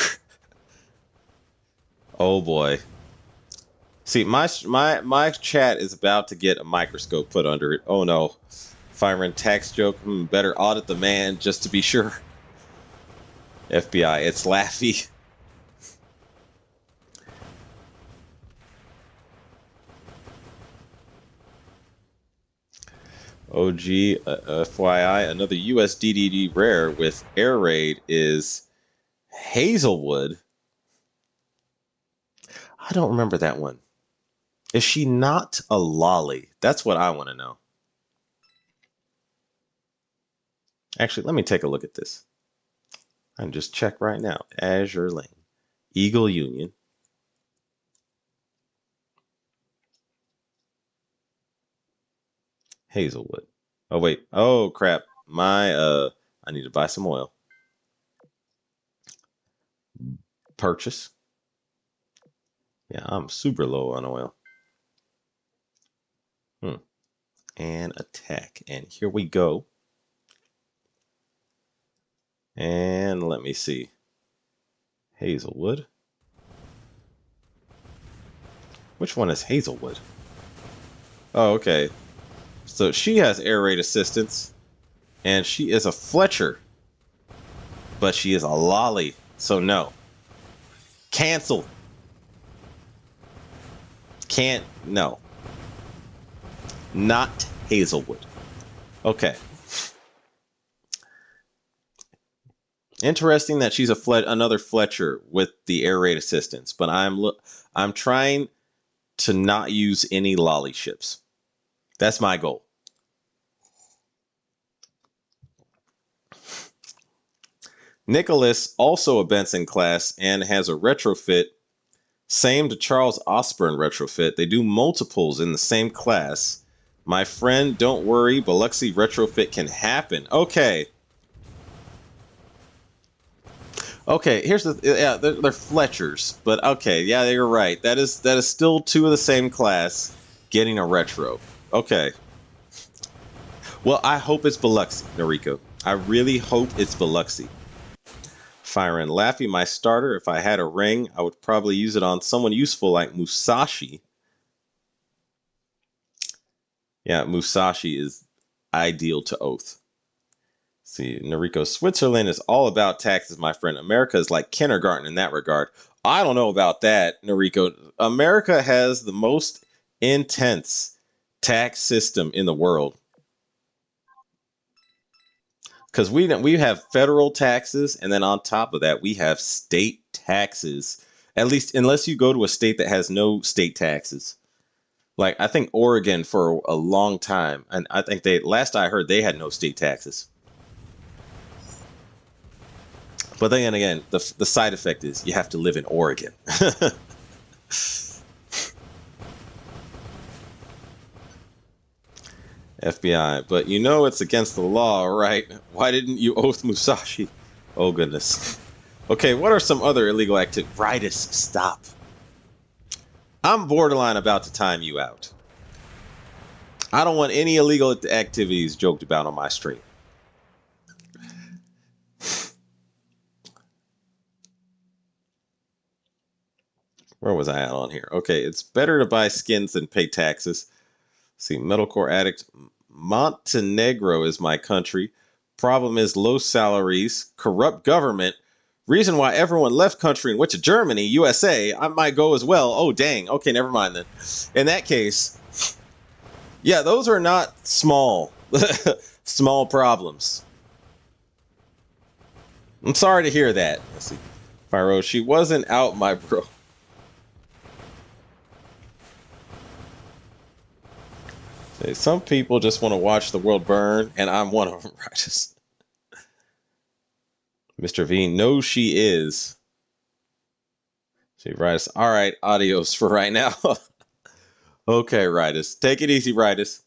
Oh boy. See, my chat is about to get a microscope put under it. Oh no. Firing tax joke. Better audit the man just to be sure. FBI, it's Laffy. OG, FYI, another US DDD rare with air raid is Hazelwood. I don't remember that one. Is she not a lolly? That's what I want to know. Actually, let me take a look at this. I can just check right now. Azure Lane. Eagle Union. Hazelwood. Oh, wait. Oh, crap. I need to buy some oil. Purchase. Yeah, I'm super low on oil. And attack. And here we go. And let me see. Hazelwood. Which one is Hazelwood? Oh, okay. So she has air raid assistance. And she is a Fletcher. But she is a lolly. So no. Cancel. Can't. No. Not Hazelwood. Okay. Interesting that she's another Fletcher with the air raid assistance, but I'm trying to not use any lolly ships. That's my goal. Nicholas, also a Benson class, and has a retrofit. Same to Charles Osborne retrofit. They do multiples in the same class. My friend, don't worry, Biloxi retrofit can happen. Okay. Okay, here's the yeah, they're Fletchers, but okay, yeah, you're right. That is still two of the same class getting a retro. Okay. Well, I hope it's Biloxi, Noriko. I really hope it's Biloxi. Firing Laffy, my starter. If I had a ring, I would probably use it on someone useful like Musashi. Yeah, Musashi is ideal to oath. See, Noriko, Switzerland is all about taxes, my friend. America is like kindergarten in that regard. I don't know about that, Noriko. America has the most intense tax system in the world. Because we have federal taxes, and then on top of that, we have state taxes. At least, unless you go to a state that has no state taxes. Like, I think Oregon for a long time, and I think last I heard, they had no state taxes. But then again, the side effect is you have to live in Oregon. FBI, but you know it's against the law, right? Why didn't you oath Musashi? Oh, goodness. Okay, what are some other illegal activities? Ritus, stop. I'm borderline about to time you out. I don't want any illegal activities joked about on my stream. Where was I at on here? Okay, it's better to buy skins than pay taxes. See, metalcore addict. Montenegro is my country. Problem is low salaries, corrupt government. Reason why everyone left country and went to Germany, USA. I might go as well. Oh, dang. Okay, never mind then. In that case, yeah, those are not small, small problems. I'm sorry to hear that. Let's see. Pyro, she wasn't out, my bro. Some people just want to watch the world burn, and I'm one of them, right? Mr. V, no, she is. She writes, all right, adios for right now. Okay, Ritus. Take it easy, Ritus.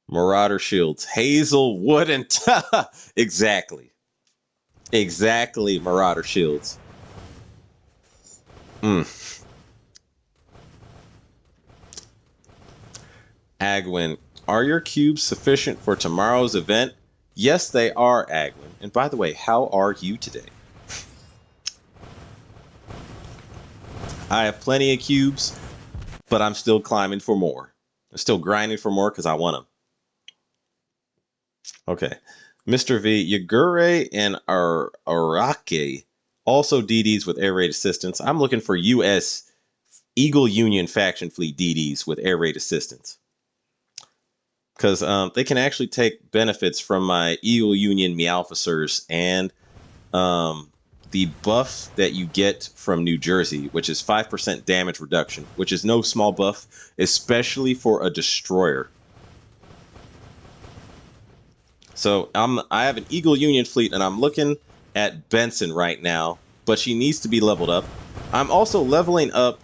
Marauder Shields. Hazelwood and exactly. Exactly, Marauder Shields. Mm. Agwin, are your cubes sufficient for tomorrow's event? Yes, they are, Agwin. And by the way, how are you today? I have plenty of cubes, but I'm still climbing for more. I'm still grinding for more because I want them. Okay. Mr. V, Yagure and Arake also DDs with air raid assistance. I'm looking for U.S. Eagle Union faction fleet DDs with air raid assistance. Because they can actually take benefits from my Eagle Union Me officers and the buff that you get from New Jersey, which is 5% damage reduction, which is no small buff, especially for a destroyer. So I have an Eagle Union fleet, and I'm looking at Benson right now, but she needs to be leveled up. I'm also leveling up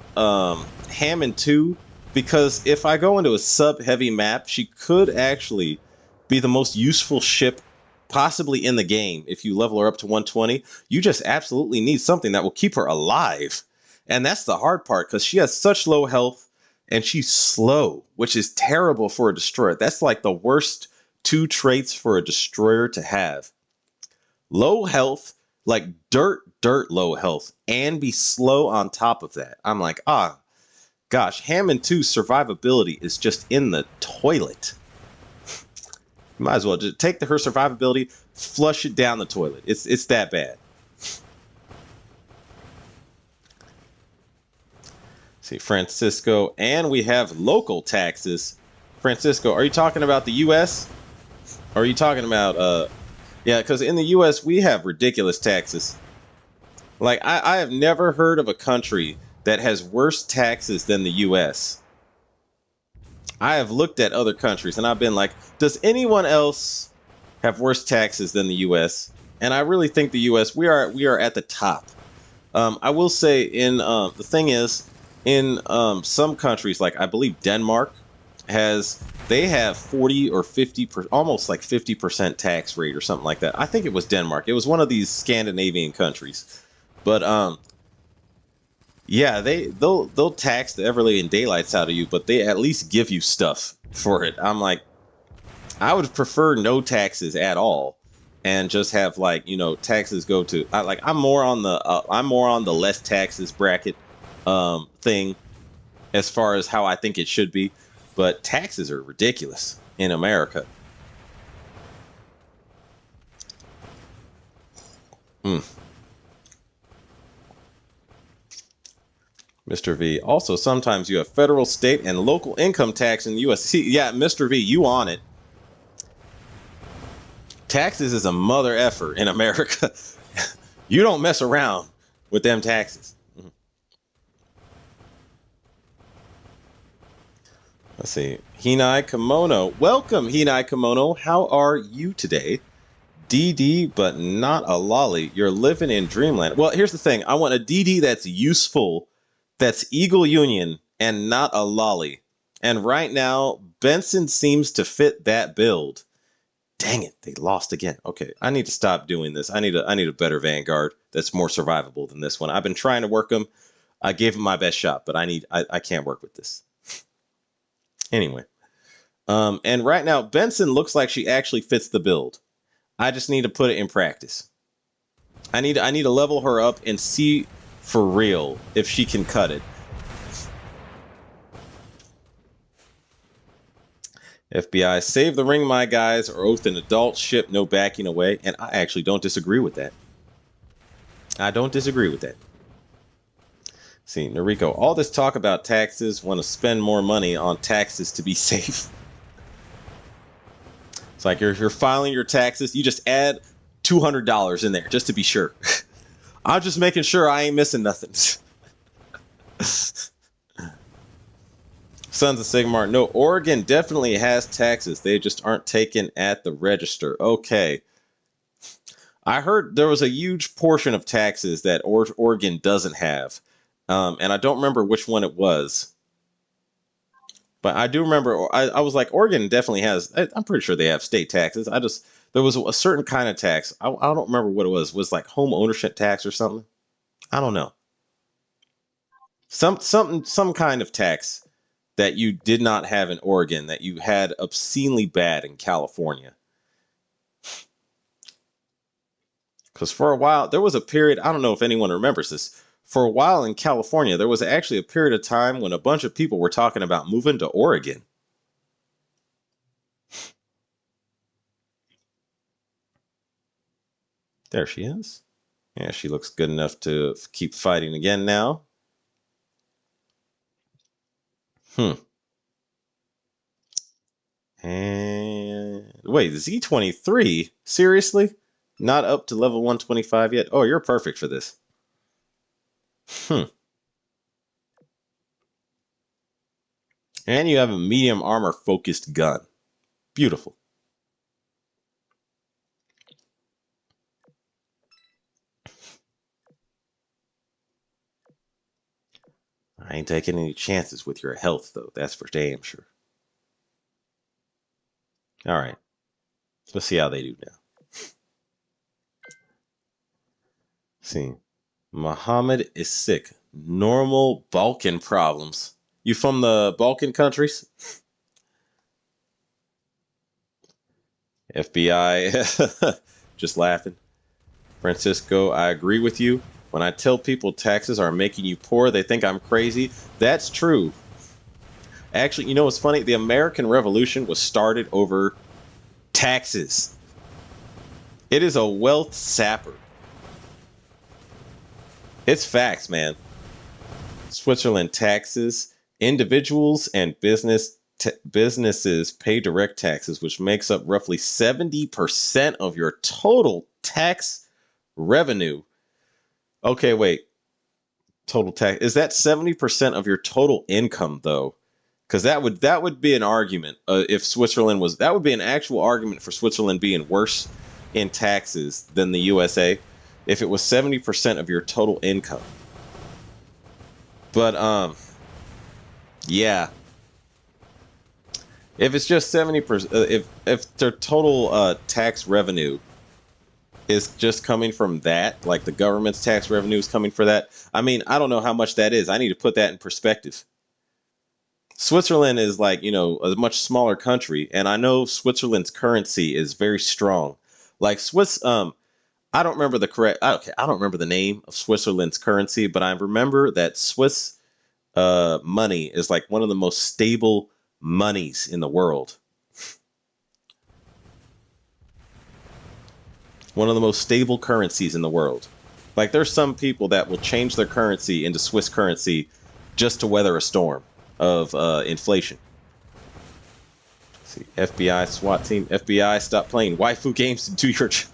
Hammond 2, because if I go into a sub-heavy map, she could actually be the most useful ship possibly in the game. If you level her up to 120, you just absolutely need something that will keep her alive. And that's the hard part, because she has such low health, and she's slow, which is terrible for a destroyer. That's like the worst two traits for a destroyer to have. Low health, like dirt low health, and be slow on top of that. I'm like, gosh, Hammond 2's survivability is just in the toilet. You might as well just take her survivability, flush it down the toilet. It's that bad. See, Francisco, and we have local taxes. Francisco, are you talking about the U.S.? Or are you talking about yeah, because in the US we have ridiculous taxes. Like I have never heard of a country that has worse taxes than the US. I have looked at other countries and I've been like, does anyone else have worse taxes than the US? And I really think the US, we are at the top. I will say in the thing is, in some countries, like I believe Denmark they have 40 or 50 almost like 50% tax rate or something like that. I think it was Denmark. It was one of these Scandinavian countries. But yeah, they'll tax the ever living daylights out of you, but they at least give you stuff for it. I'm like, I would prefer no taxes at all, and just have, like, taxes go to I'm more on the less taxes bracket thing as far as how I think it should be. But taxes are ridiculous in America. Mr. V. Also, sometimes you have federal, state, and local income tax in the U.S. See, yeah, Mr. V, you on it. Taxes is a mother effer in America. You don't mess around with them taxes. Let's see. Hinai Kimono. Welcome, Hinai Kimono. How are you today? DD, but not a lolly. You're living in dreamland. Well, here's the thing. I want a DD that's useful, that's Eagle Union, and not a lolly. And right now, Benson seems to fit that build. Dang it, they lost again. Okay, I need to stop doing this. I need a better Vanguard that's more survivable than this one. I've been trying to work them. I gave them my best shot, but I can't work with this. Anyway, and right now Benson looks like she actually fits the build. I just need to put it in practice. I need to level her up and see for real if she can cut it. FBI, save the ring, my guys, or oath an adult ship, no backing away. And I actually don't disagree with that. I don't disagree with that. See, Noriko, all this talk about taxes, want to spend more money on taxes to be safe. It's like you're filing your taxes, you just add $200 in there just to be sure. I'm just making sure I ain't missing nothing. Sons of Sigmar, no, Oregon definitely has taxes. They just aren't taken at the register. Okay. I heard there was a huge portion of taxes that Oregon doesn't have. And I don't remember which one it was. But I do remember, I was like, Oregon definitely has, I'm pretty sure they have state taxes. There was a certain kind of tax. I don't remember what it was. It was like home ownership tax or something. I don't know. Some kind of tax that you did not have in Oregon that you had obscenely bad in California. Because for a while, there was a period, I don't know if anyone remembers this. For a while in California, there was actually a period of time when a bunch of people were talking about moving to Oregon. There she is. Yeah, she looks good enough to keep fighting again now. Hmm. And wait, Z23? Seriously? Not up to level 125 yet? Oh, you're perfect for this. Hmm. And you have a medium armor focused gun. Beautiful. I ain't taking any chances with your health, though. That's for damn sure. All right. Let's see how they do now. See. Muhammad is sick. Normal Balkan problems. You from the Balkan countries? FBI. Just laughing. Francisco, I agree with you. When I tell people taxes are making you poor, they think I'm crazy. That's true. Actually, you know what's funny? The American Revolution was started over taxes. It is a wealth sapper. It's facts, man. Switzerland taxes. Individuals and businesses pay direct taxes, which makes up roughly 70% of your total tax revenue. Okay, wait. Total tax, is that 70% of your total income though? Because that would be an argument if Switzerland was, that would be an actual argument for Switzerland being worse in taxes than the USA if it was 70% of your total income. But yeah, if it's just 70%, if their total tax revenue is just coming from that, like the government's tax revenue is coming for that. I mean, I don't know how much that is. I need to put that in perspective. Switzerland is like, a much smaller country, and I know Switzerland's currency is very strong. Like Swiss, I don't remember the correct, okay, I don't remember the name of Switzerland's currency, but I remember that Swiss money is like one of the most stable monies in the world. One of the most stable currencies in the world. Like there's some people that will change their currency into Swiss currency just to weather a storm of inflation. Let's see, FBI SWAT team. FBI, stop playing waifu games and do your job.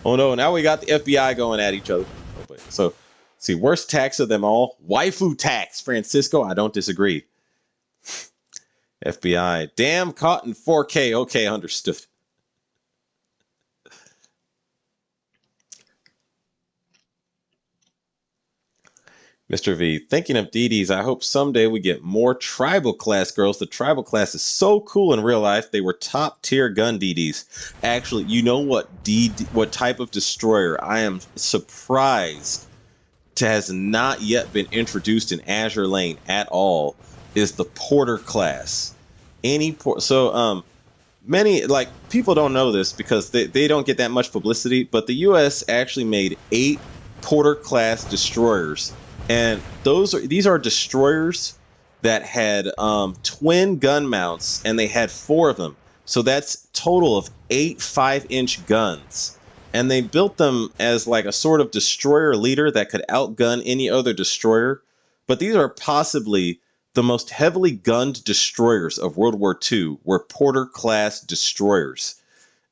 Oh no, now we got the FBI going at each other. Oh, wait. So, see, worst tax of them all, waifu tax. Francisco, I don't disagree. FBI, damn, caught in 4K. Okay, understood. Mr. V, thinking of DDs, I hope someday we get more tribal class girls. The tribal class is so cool in real life. They were top tier gun DDs. Actually, you know what type of destroyer I am surprised to has not yet been introduced in Azure Lane at all is the Porter class. Many, like, people don't know this because they don't get that much publicity, but the US actually made 8 Porter class destroyers. And these are destroyers that had twin gun mounts, and they had 4 of them. So that's total of 8 5-inch guns. And they built them as like a sort of destroyer leader that could outgun any other destroyer. But these are possibly the most heavily gunned destroyers of World War II, were Porter class destroyers.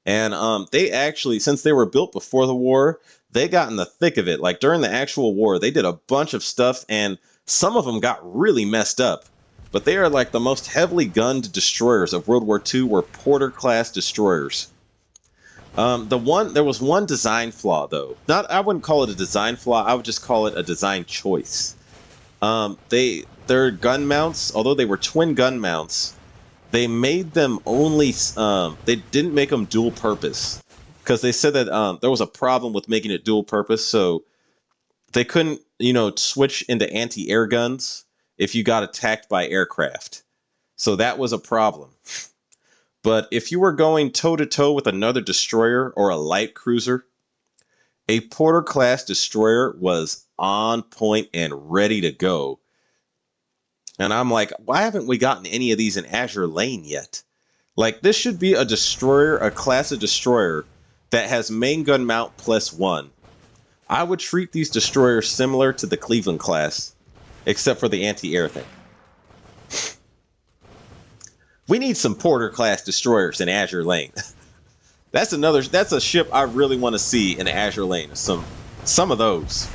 And they actually, since they were built before the war, they got in the thick of it. Like during the actual war, they did a bunch of stuff, and some of them got really messed up. But they are like the most heavily gunned destroyers of World War II were Porter class destroyers. There was one design flaw though. I wouldn't call it a design flaw. I would just call it a design choice. Their gun mounts, although they were twin gun mounts, they made them only. They didn't make them dual purpose because they said that there was a problem with making it dual purpose. So they couldn't, you know, switch into anti-air guns if you got attacked by aircraft. So that was a problem. But if you were going toe-to-toe with another destroyer or a light cruiser, a Porter-class destroyer was on point and ready to go. And I'm like, why haven't we gotten any of these in Azure Lane yet? Like, this should be a destroyer, a class of destroyer that has main gun mount +1. I would treat these destroyers similar to the Cleveland class, except for the anti-air thing. We need some Porter-class destroyers in Azure Lane. That's a ship I really want to see in Azure Lane. Some of those.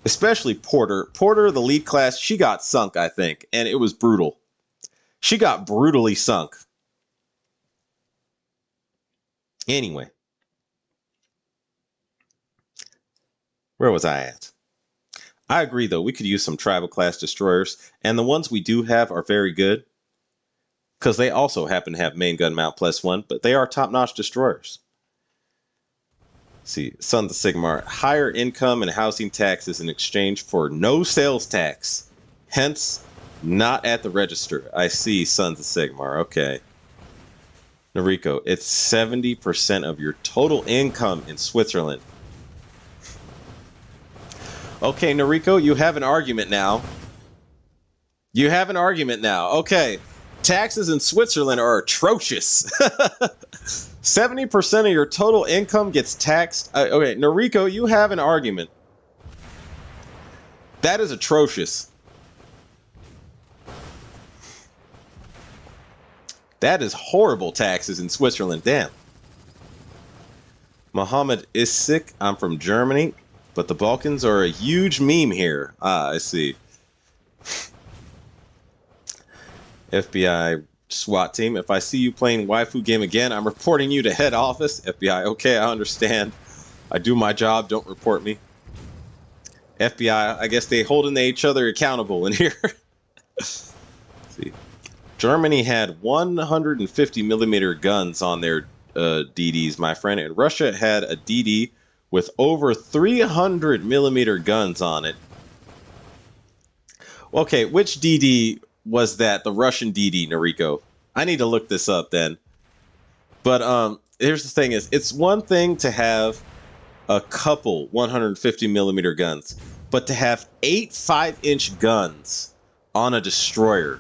Especially Porter. Porter, the lead class, she got sunk, I think, and it was brutal. She got brutally sunk. Anyway. Where was I at? I agree, though. We could use some tribal class destroyers, and the ones we do have are very good, because they also happen to have main gun mount +1, but they are top-notch destroyers. See, Sons of Sigmar, higher income and housing taxes in exchange for no sales tax. Hence, not at the register. I see, Sons of Sigmar. Okay. Noriko, it's 70% of your total income in Switzerland. Okay, Noriko, you have an argument now. You have an argument now. Okay. Taxes in Switzerland are atrocious. 70% of your total income gets taxed. Okay, Noriko, you have an argument. That is atrocious. That is horrible taxes in Switzerland. Damn. Mohammed Isik, I'm from Germany, but the Balkans are a huge meme here. Ah, I see. FBI SWAT team, if I see you playing Waifu game again, I'm reporting you to head office. FBI, okay, I understand. I do my job, don't report me. FBI, I guess they holding each other accountable in here. See, Germany had 150mm guns on their DDs, my friend, and Russia had a DD with over 300mm guns on it. Okay, which DD was that? The Russian DD, Noriko? I need to look this up then. But here's the thing: it's one thing to have a couple 150mm guns, but to have 8 5-inch guns on a destroyer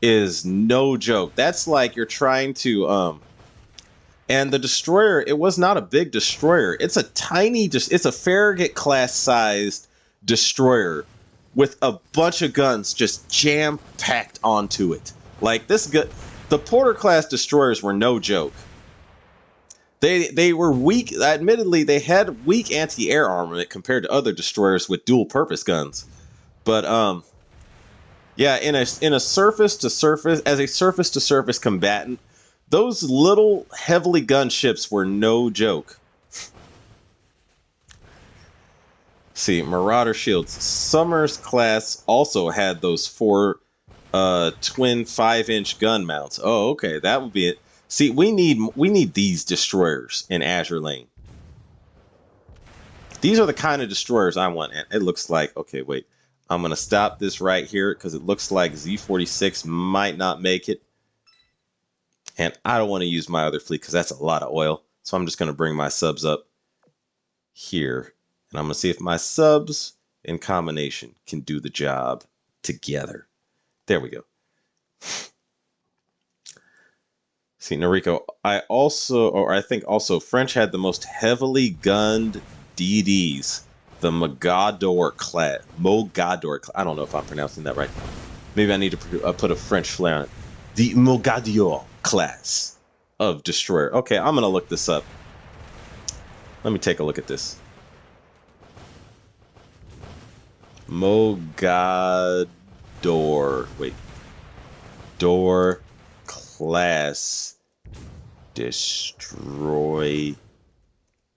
is no joke. That's like you're trying to and the destroyer, it was not a big destroyer. It's a tiny, it's a Farragut class sized destroyer with a bunch of guns just jam packed onto it. Like this, the Porter class destroyers were no joke. They were weak. Admittedly, they had weak anti-air armament compared to other destroyers with dual purpose guns. But yeah, in a surface to surface, as a surface to surface combatant, those little heavily gunned ships were no joke. See, Marauder shields. Summers class also had those 4 twin 5-inch gun mounts. Oh, okay, that would be it. See, we need these destroyers in Azure Lane. These are the kind of destroyers I want. And it looks like, okay, wait. I'm going to stop this right here because it looks like Z46 might not make it. And I don't want to use my other fleet because that's a lot of oil. So I'm just going to bring my subs up here. And I'm going to see if my subs in combination can do the job together. There we go. See, Noriko, I think also French had the most heavily gunned DDs. The Mogador class. I don't know if I'm pronouncing that right. Maybe I need to put a French flair on it. The Mogador class of destroyer. Okay, I'm going to look this up. Let me take a look at this. Mogador. Wait. Door class destroyer.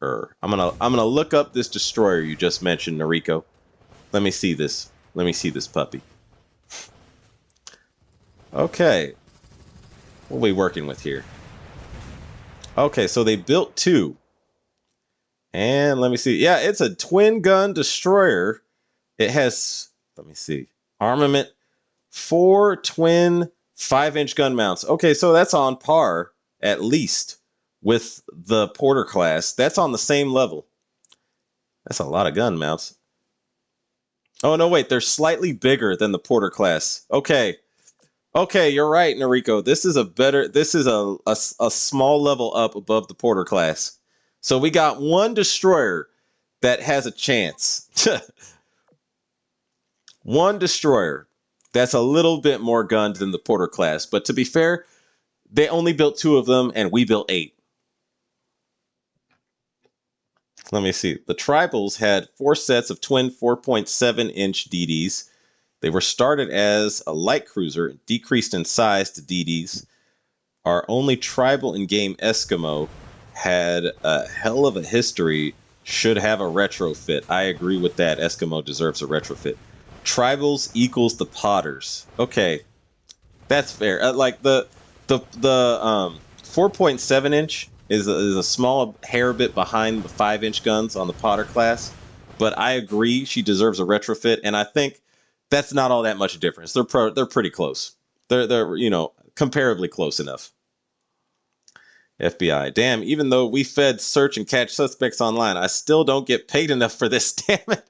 I'm gonna look up this destroyer you just mentioned, Noriko. Let me see this. Let me see this puppy. Okay. What are we working with here? Okay, so they built 2. And let me see. Yeah, it's a twin gun destroyer. It has, let me see, armament, 4 twin 5-inch gun mounts. Okay, so that's on par, at least, with the Porter class. That's on the same level. That's a lot of gun mounts. Oh, no, wait, they're slightly bigger than the Porter class. Okay. Okay, you're right, Noriko. This is a small level up above the Porter class. So we got one destroyer that has a chance. One destroyer that's a little bit more gunned than the Porter class. But to be fair, they only built 2 of them and we built 8. Let me see. The Tribals had 4 sets of twin 4.7-inch DDs. They were started as a light cruiser, decreased in size to DDs. Our only tribal in-game Eskimo had a hell of a history, should have a retrofit. I agree with that. Eskimo deserves a retrofit. Tribals equals the Potters. Okay, that's fair. Like the 4.7 inch is a small hair bit behind the 5-inch guns on the Potter class, but I agree she deserves a retrofit, and I think that's not all that much difference. They're pretty close. They're comparably close enough. FBI. Damn, even though we fed search and catch suspects online, I still don't get paid enough for this, damn it.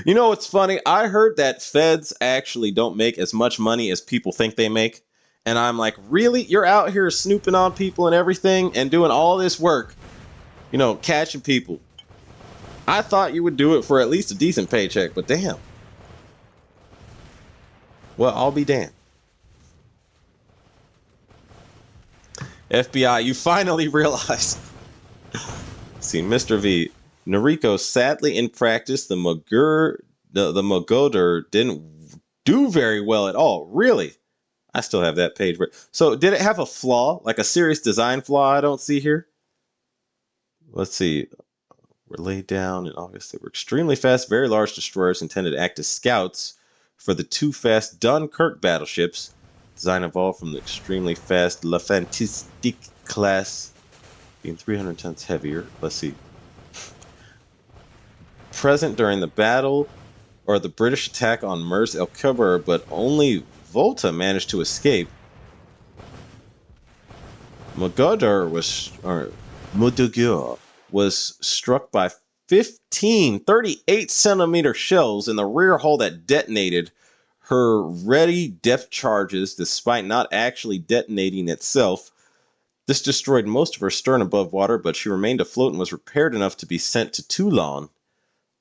You know what's funny? I heard that feds actually don't make as much money as people think they make. And I'm like, really? You're out here snooping on people and everything and doing all this work, catching people. I thought you would do it for at least a decent paycheck, but damn. Well, I'll be damned. FBI, you finally realized. See, Mr. V. Noriko, sadly in practice, the Mogoder didn't do very well at all. Really? I still have that page. So did it have a flaw, like a serious design flaw I don't see here? Let's see. Were laid down in August. They were extremely fast, very large destroyers intended to act as scouts for the 2 fast Dunkirk battleships. Design evolved from the extremely fast La Fantastique class, being 300 tons heavier. Let's see. Present during the battle or the British attack on Mers El Kebir, but only Volta managed to escape. Mogodur was struck by 15 38-centimeter shells in the rear hull that detonated her ready depth charges despite not actually detonating itself. This destroyed most of her stern above water, but she remained afloat and was repaired enough to be sent to Toulon.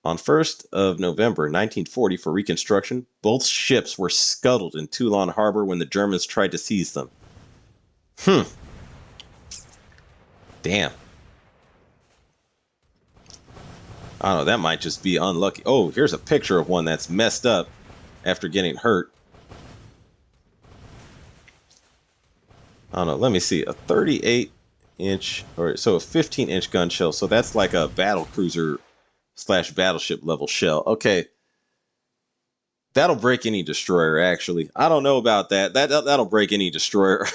On 1st of November 1940 for reconstruction, both ships were scuttled in Toulon harbor when the Germans tried to seize them. Damn. I don't know, that might just be unlucky. Oh, here's a picture of one that's messed up after getting hurt. I don't know, let me see. A 38-inch, or so a 15-inch gun shell. So that's like a battle cruiser / battleship level shell. Okay. That'll break any destroyer, actually. I don't know about that. That'll break any destroyer.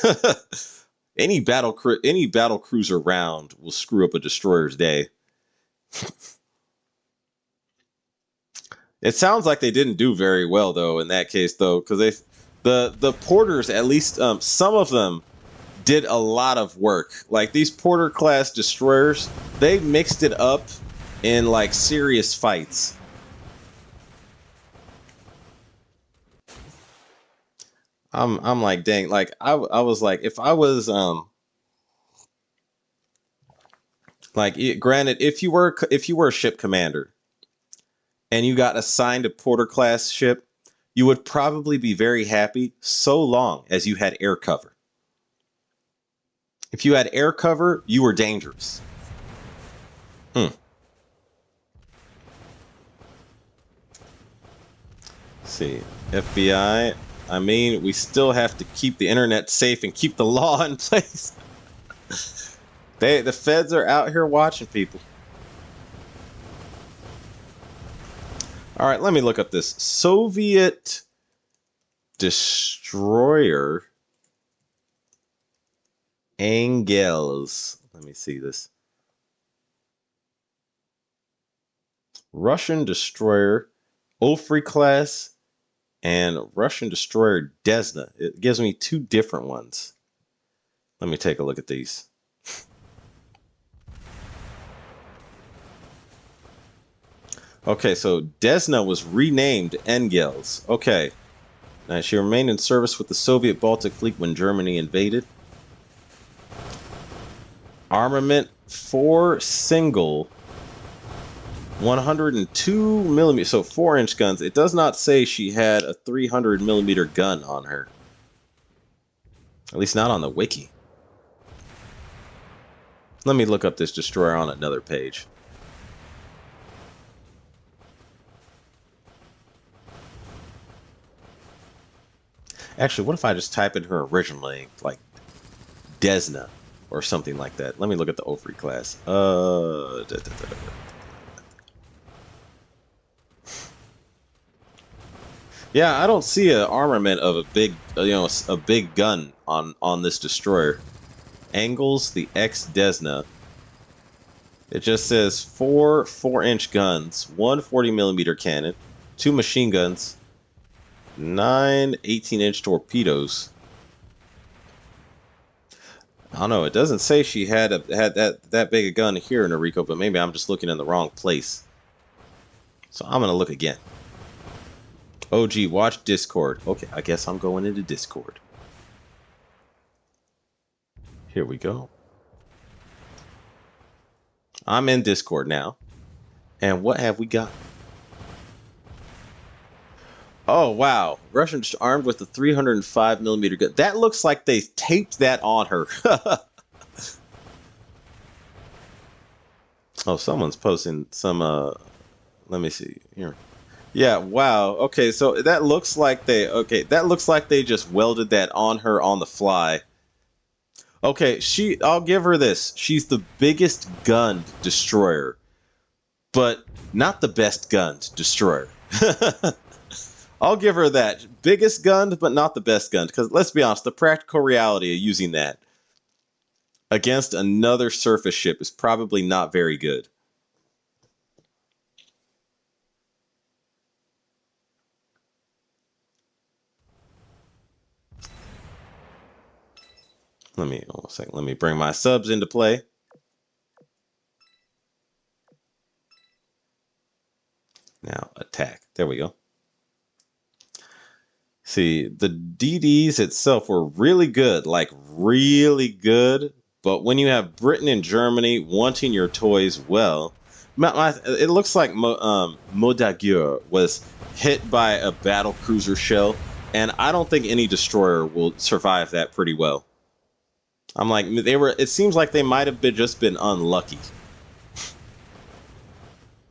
Any battle cruiser round will screw up a destroyer's day. It sounds like they didn't do very well though in that case though, because the porters, at least some of them, did a lot of work. Like these Porter class destroyers, they mixed it up in like serious fights. I'm like, dang, like I was like, if I was granted, if you were a ship commander and you got assigned a Porter class ship, you would probably be very happy so long as you had air cover. If you had air cover, you were dangerous. See, FBI, I mean, we still have to keep the internet safe and keep the law in place. The feds are out here watching people. All right, let me look up this Soviet destroyer Angels. Let me see this. Russian destroyer Ofri class and Russian destroyer Desna. It gives me two different ones. Let me take a look at these. Okay, so Desna was renamed Engels. Okay. Now, she remained in service with the Soviet Baltic Fleet when Germany invaded. Armament 4 single 102 millimeter, so 4-inch guns. It does not say she had a 300 millimeter gun on her. At least not on the wiki. Let me look up this destroyer on another page. Actually, what if I just type in her original name, like Desna or something like that? Let me look at the Ofri class. Yeah, I don't see an armament of a big, a big gun on this destroyer. Angles the X Desna. It just says 4 4-inch guns, 1 40 millimeter cannon, 2 machine guns, 9 18-inch torpedoes. I don't know. It doesn't say she had that big a gun here in Noriko, but maybe I'm just looking in the wrong place. So I'm gonna look again. OG, watch Discord. Okay, I guess I'm going into Discord. Here we go. I'm in Discord now. And what have we got? Oh, wow. Russians armed with the 305 millimeter gun. That looks like they taped that on her. Oh, someone's posting some, let me see here. Yeah, wow. Okay, so that looks like that looks like they just welded that on her on the fly. Okay, I'll give her this. She's the biggest gunned destroyer, but not the best gunned destroyer. I'll give her that. Biggest gunned, but not the best gunned. Because let's be honest, the practical reality of using that against another surface ship is probably not very good. Let me bring my subs into play. Now attack. There we go. See, the DDs itself were really good, like really good. But when you have Britain and Germany wanting your toys, well, it looks like Modagur was hit by a battle cruiser shell, and I don't think any destroyer will survive that pretty well. I'm like, it seems like they might have just been unlucky.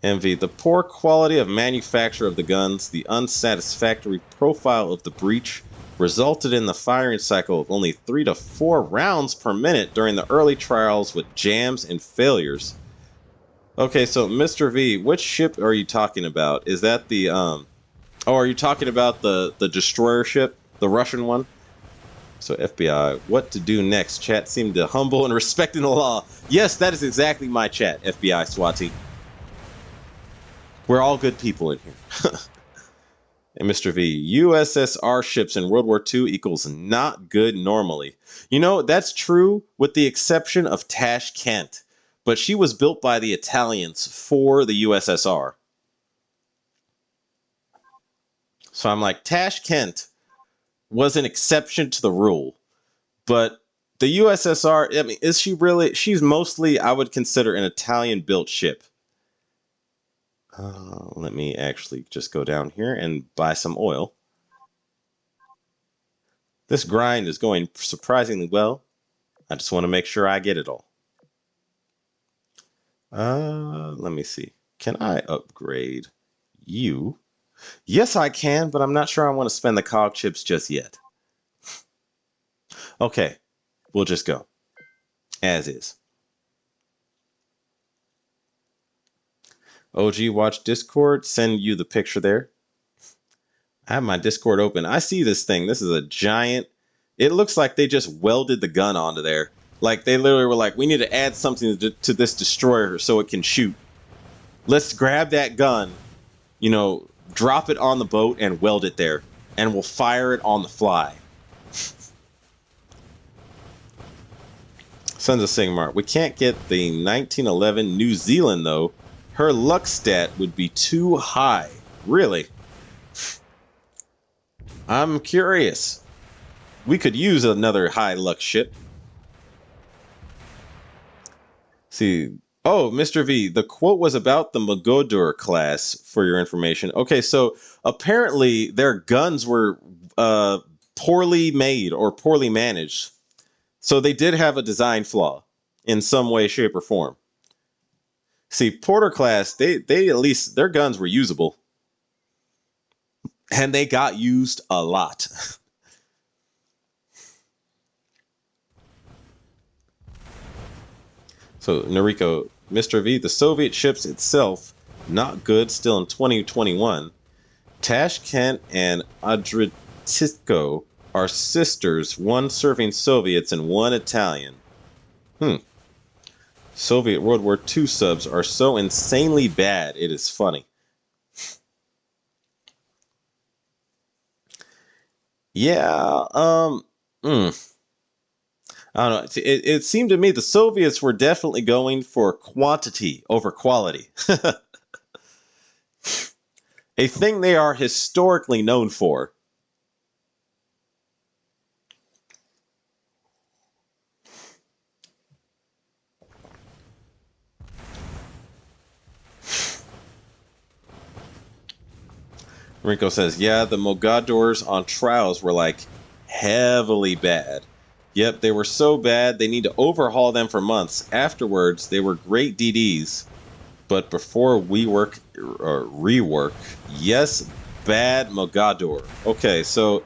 Envy. The poor quality of manufacture of the guns, the unsatisfactory profile of the breech, resulted in the firing cycle of only 3 to 4 rounds per minute during the early trials with jams and failures. Okay, so Mr. V, which ship are you talking about? Is that the, oh, are you talking about the destroyer ship? The Russian one? So FBI, what to do next? Chat seemed to humble and respecting the law. Yes, that is exactly my chat, FBI SWAT team. We're all good people in here. And Mr. V, USSR ships in World War II equals not good normally. You know, that's true with the exception of Tash Kent. But she was built by the Italians for the USSR. So I'm like, Tash Kent was an exception to the rule. But the USSR, I mean, is she really? She's mostly, I would consider, an Italian-built ship. Let me actually just go down here and buy some oil. This grind is going surprisingly well. I just want to make sure I get it all. Let me see. Can I upgrade you? Yes, I can, but I'm not sure I want to spend the cog chips just yet. Okay, we'll just go. As is. OG, watch Discord. Send you the picture there. I have my Discord open. I see this thing. This is a giant. It looks like they just welded the gun onto there. Like, they literally were like, we need to add something to this destroyer so it can shoot. Let's grab that gun, you know, drop it on the boat and weld it there, and we'll fire it on the fly. Sons of Sigmar. We can't get the 1911 New Zealand, though. Her luck stat would be too high. Really? I'm curious. We could use another high luck ship. See. Oh, Mr. V, the quote was about the Mogodor class, for your information. Okay, so apparently their guns were poorly made or poorly managed. So they did have a design flaw in some way, shape, or form. See, Porter class, they at least their guns were usable. And they got used a lot. So, Noriko, Mr. V, the Soviet ships itself, not good still in 2021. Tashkent and Adriatico are sisters, one serving Soviets and one Italian. Soviet World War II subs are so insanely bad, it is funny. Yeah, I don't know. It seemed to me the Soviets were definitely going for quantity over quality. A thing they are historically known for. Rinko says, yeah, the Mogadors on trials were like heavily bad. Yep, they were so bad they need to overhaul them for months. Afterwards, they were great DDs. But before we work or rework, yes, bad Mogador. Okay, so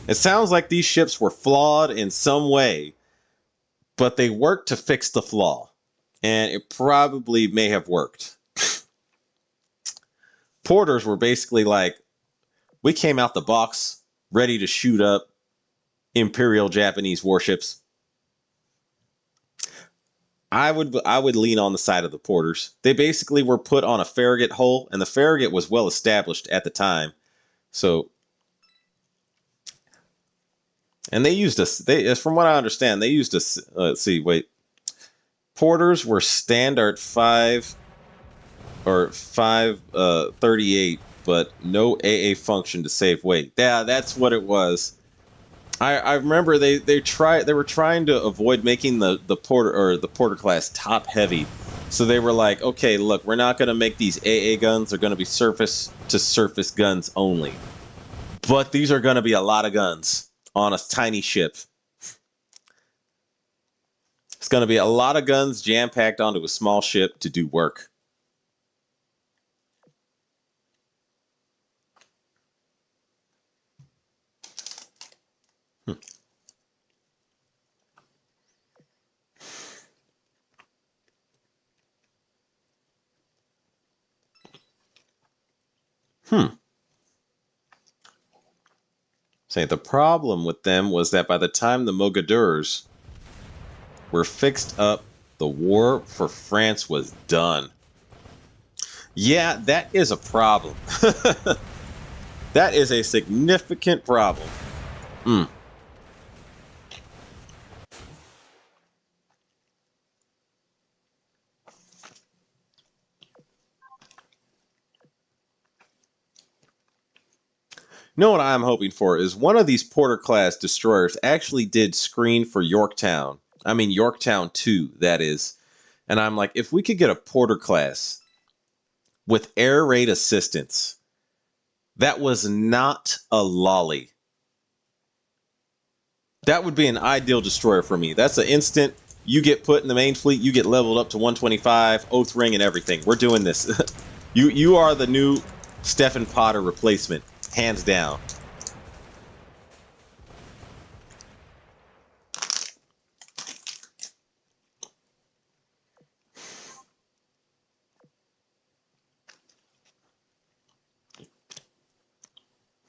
it sounds like these ships were flawed in some way, but they worked to fix the flaw. And it probably may have worked. Porters were basically like, we came out the box ready to shoot up Imperial Japanese warships. I would lean on the side of the porters. They basically were put on a Farragut hull, and the Farragut was well established at the time. So, and they used a. They, from what I understand, they used a. Let's see, wait. Porters were standard 538, but no AA function to save weight. Yeah, that's what it was. I remember they were trying to avoid making the porter class top heavy, so they were like, okay, look, we're not going to make these AA guns. They're going to be surface to surface guns only, but these are going to be a lot of guns on a tiny ship. It's going to be a lot of guns jam packed onto a small ship to do work. Hmm. Hmm. Say the problem with them was that by the time the Mogadors were fixed up, the war for France was done. Yeah, that is a problem. That is a significant problem. Mm. You know what I'm hoping for is one of these Porter class destroyers actually did screen for Yorktown. I mean Yorktown 2, that is. And I'm like, if we could get a Porter class with air raid assistance, that was not a lolly. That would be an ideal destroyer for me. That's an instant. You get put in the main fleet, you get leveled up to 125, oath ring and everything. We're doing this. You are the new Stephen Potter replacement, hands down.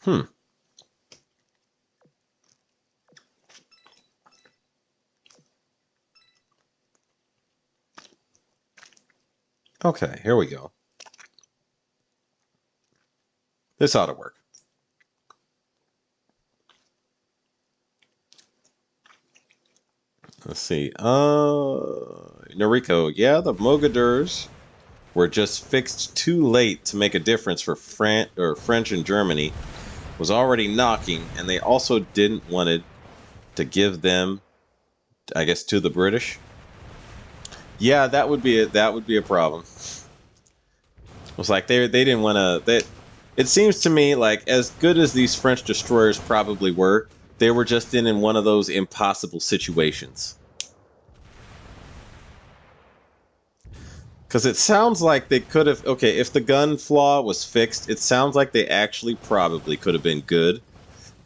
Hmm. Okay, here we go. This ought to work. Let's see. Noriko, yeah, the Mogadors were just fixed too late to make a difference for French and Germany was already knocking, and they also didn't wanted to give them, I guess, to the British. Yeah, that would be a problem. It was like they didn't want to. That it seems to me like as good as these French destroyers probably were, they were just in one of those impossible situations. Because it sounds like they could have... Okay, if the gun flaw was fixed, it sounds like they actually probably could have been good.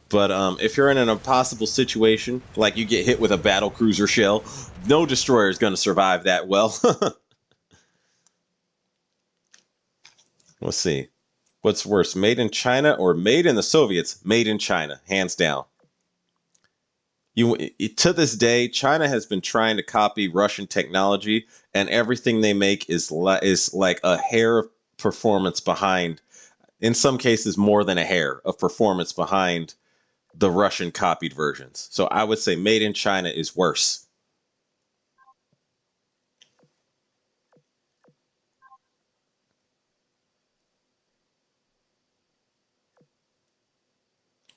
But if you're in an impossible situation, like you get hit with a battle cruiser shell, no destroyer is going to survive that well. Let's see. What's worse, made in China or made in the Soviets? Made in China, hands down. To this day, China has been trying to copy Russian technology, and everything they make is like a hair of performance behind, in some cases more than a hair of performance behind the Russian copied versions. So I would say made in China is worse.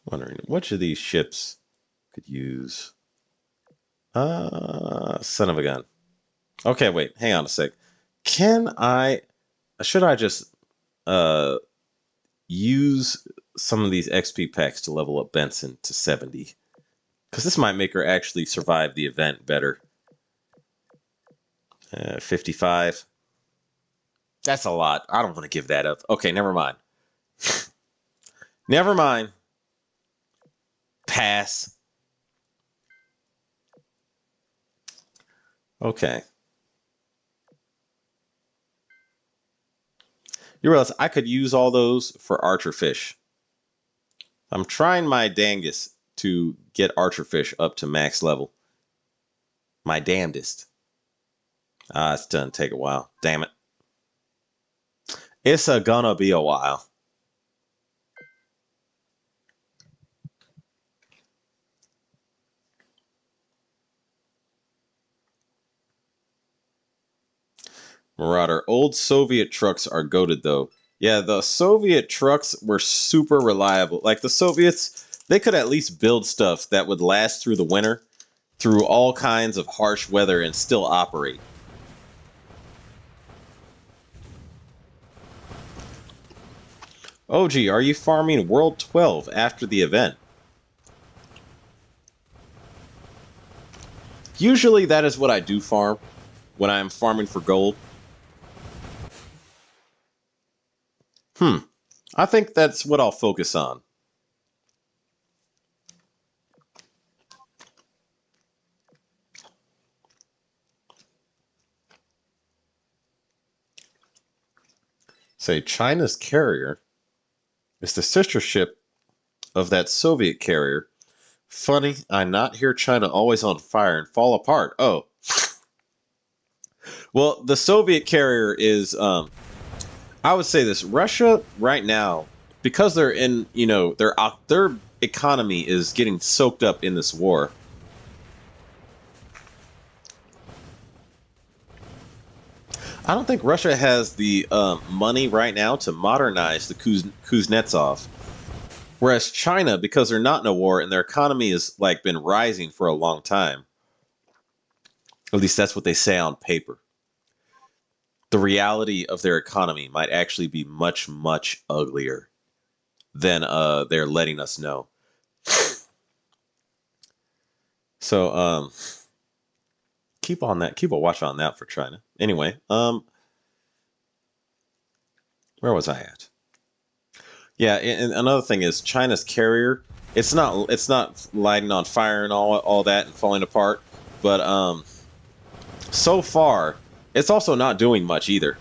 Wondering which of these ships could use... son of a gun. Okay, wait, hang on a sec. Should I just use some of these XP packs to level up Benson to 70? Because this might make her actually survive the event better. 55. That's a lot. I don't want to give that up. Okay, never mind. Never mind. Pass. Okay. You realize I could use all those for archer fish. I'm trying my dangest to get archer fish up to max level. My damnedest. It's gonna take a while. Damn it. It's gonna be a while. Marauder. Old Soviet trucks are goated though. Yeah, the Soviet trucks were super reliable. Like the Soviets, they could at least build stuff that would last through the winter, through all kinds of harsh weather, and still operate. OG, are you farming World 12 after the event? Usually that is what I do farm when I am farming for gold. I think that's what I'll focus on. Say, China's carrier is the sister ship of that Soviet carrier. Funny, I not hear China always on fire and fall apart. Oh. Well, the Soviet carrier is, I would say this, Russia right now, because they're in, their economy is getting soaked up in this war. I don't think Russia has the money right now to modernize the Kuznetsov. Whereas China, because they're not in a war and their economy has like been rising for a long time. At least that's what they say on paper. The reality of their economy might actually be much, much uglier than they're letting us know. So keep on that. Keep a watch on that for China. Anyway, where was I at? Yeah, and another thing is China's carrier. It's not lighting on fire and all that and falling apart, but so far it's also not doing much either.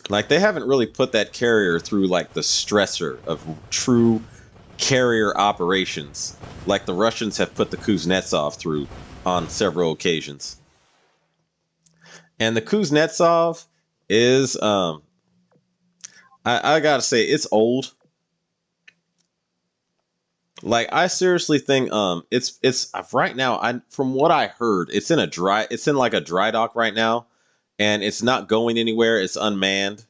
Like they haven't really put that carrier through like the stressor of true carrier operations, like the Russians have put the Kuznetsov through on several occasions. And the Kuznetsov is I gotta say it's old. Like I seriously think it's right now. I from what I heard, it's in like a dry dock right now, and it's not going anywhere. It's unmanned,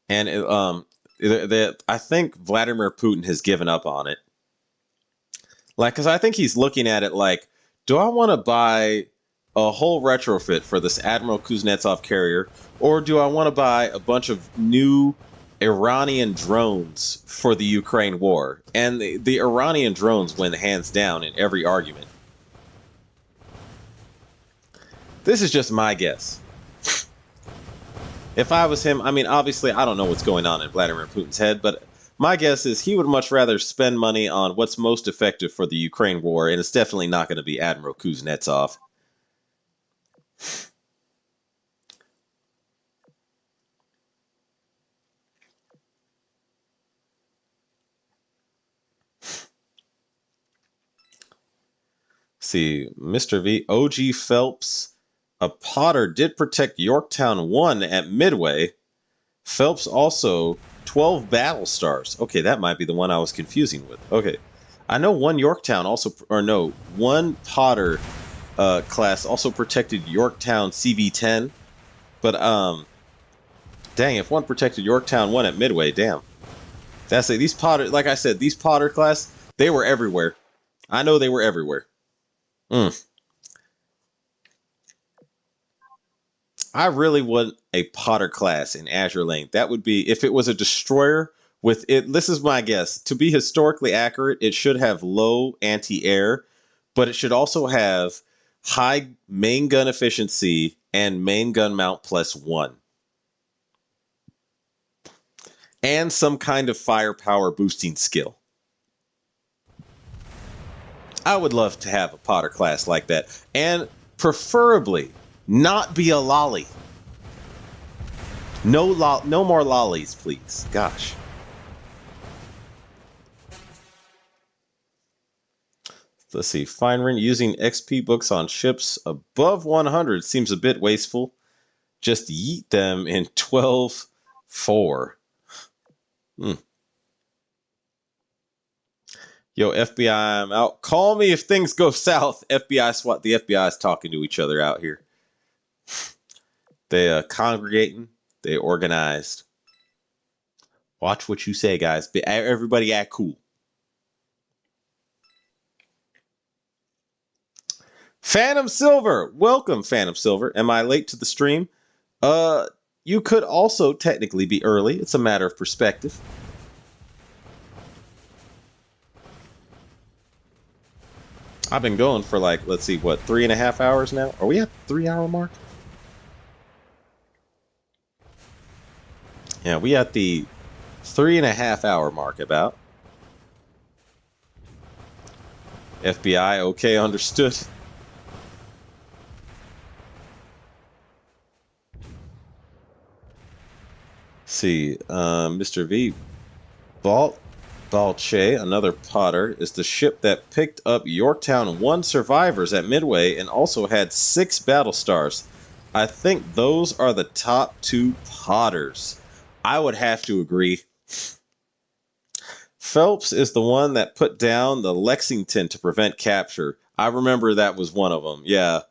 and I think Vladimir Putin has given up on it. Like, because I think he's looking at it like, do I want to buy a whole retrofit for this Admiral Kuznetsov carrier, or do I want to buy a bunch of new Iranian drones for the Ukraine war? And the Iranian drones win hands down in every argument. This is just my guess. If I was him, I mean, obviously, I don't know what's going on in Vladimir Putin's head, but my guess is he would much rather spend money on what's most effective for the Ukraine war, and it's definitely not going to be Admiral Kuznetsov. See, Mr. V, OG Phelps, a Potter did protect Yorktown 1 at Midway. Phelps also 12 battle stars. Okay, that might be the one I was confusing with. Okay. I know one Yorktown also, or no, one Potter class also protected Yorktown CV-10. But, dang, if one protected Yorktown 1 at Midway, damn. That's it. These Potter, like I said, these Potter class, they were everywhere. I know they were everywhere. Mm. I really want a Potter class in Azure Lane. That would be, if it was a destroyer with it, this is my guess. To be historically accurate, it should have low anti-air, but it should also have high main gun efficiency and main gun mount +1. And some kind of firepower boosting skill. I would love to have a Potter class like that. And preferably not be a lolly. No more lollies, please. Gosh. Let's see. Feinrin using XP books on ships above 100 seems a bit wasteful. Just yeet them in 12-4. Yo, FBI, I'm out. Call me if things go south. FBI SWAT. The FBI is talking to each other out here. They congregating. They organized. Watch what you say, guys. Everybody act cool. Phantom Silver. Welcome, Phantom Silver. Am I late to the stream? You could also technically be early. It's a matter of perspective. I've been going for like, let's see, what, 3.5 hours now? Are we at the 3-hour mark? Yeah, we at the 3.5 hour mark about. FBI, okay, understood. See, Mr. V. Balche, another Potter, is the ship that picked up Yorktown 1 survivors at Midway and also had 6 battle stars. I think those are the top 2 Potters. I would have to agree. Phelps is the one that put down the Lexington to prevent capture. I remember that was one of them. Yeah.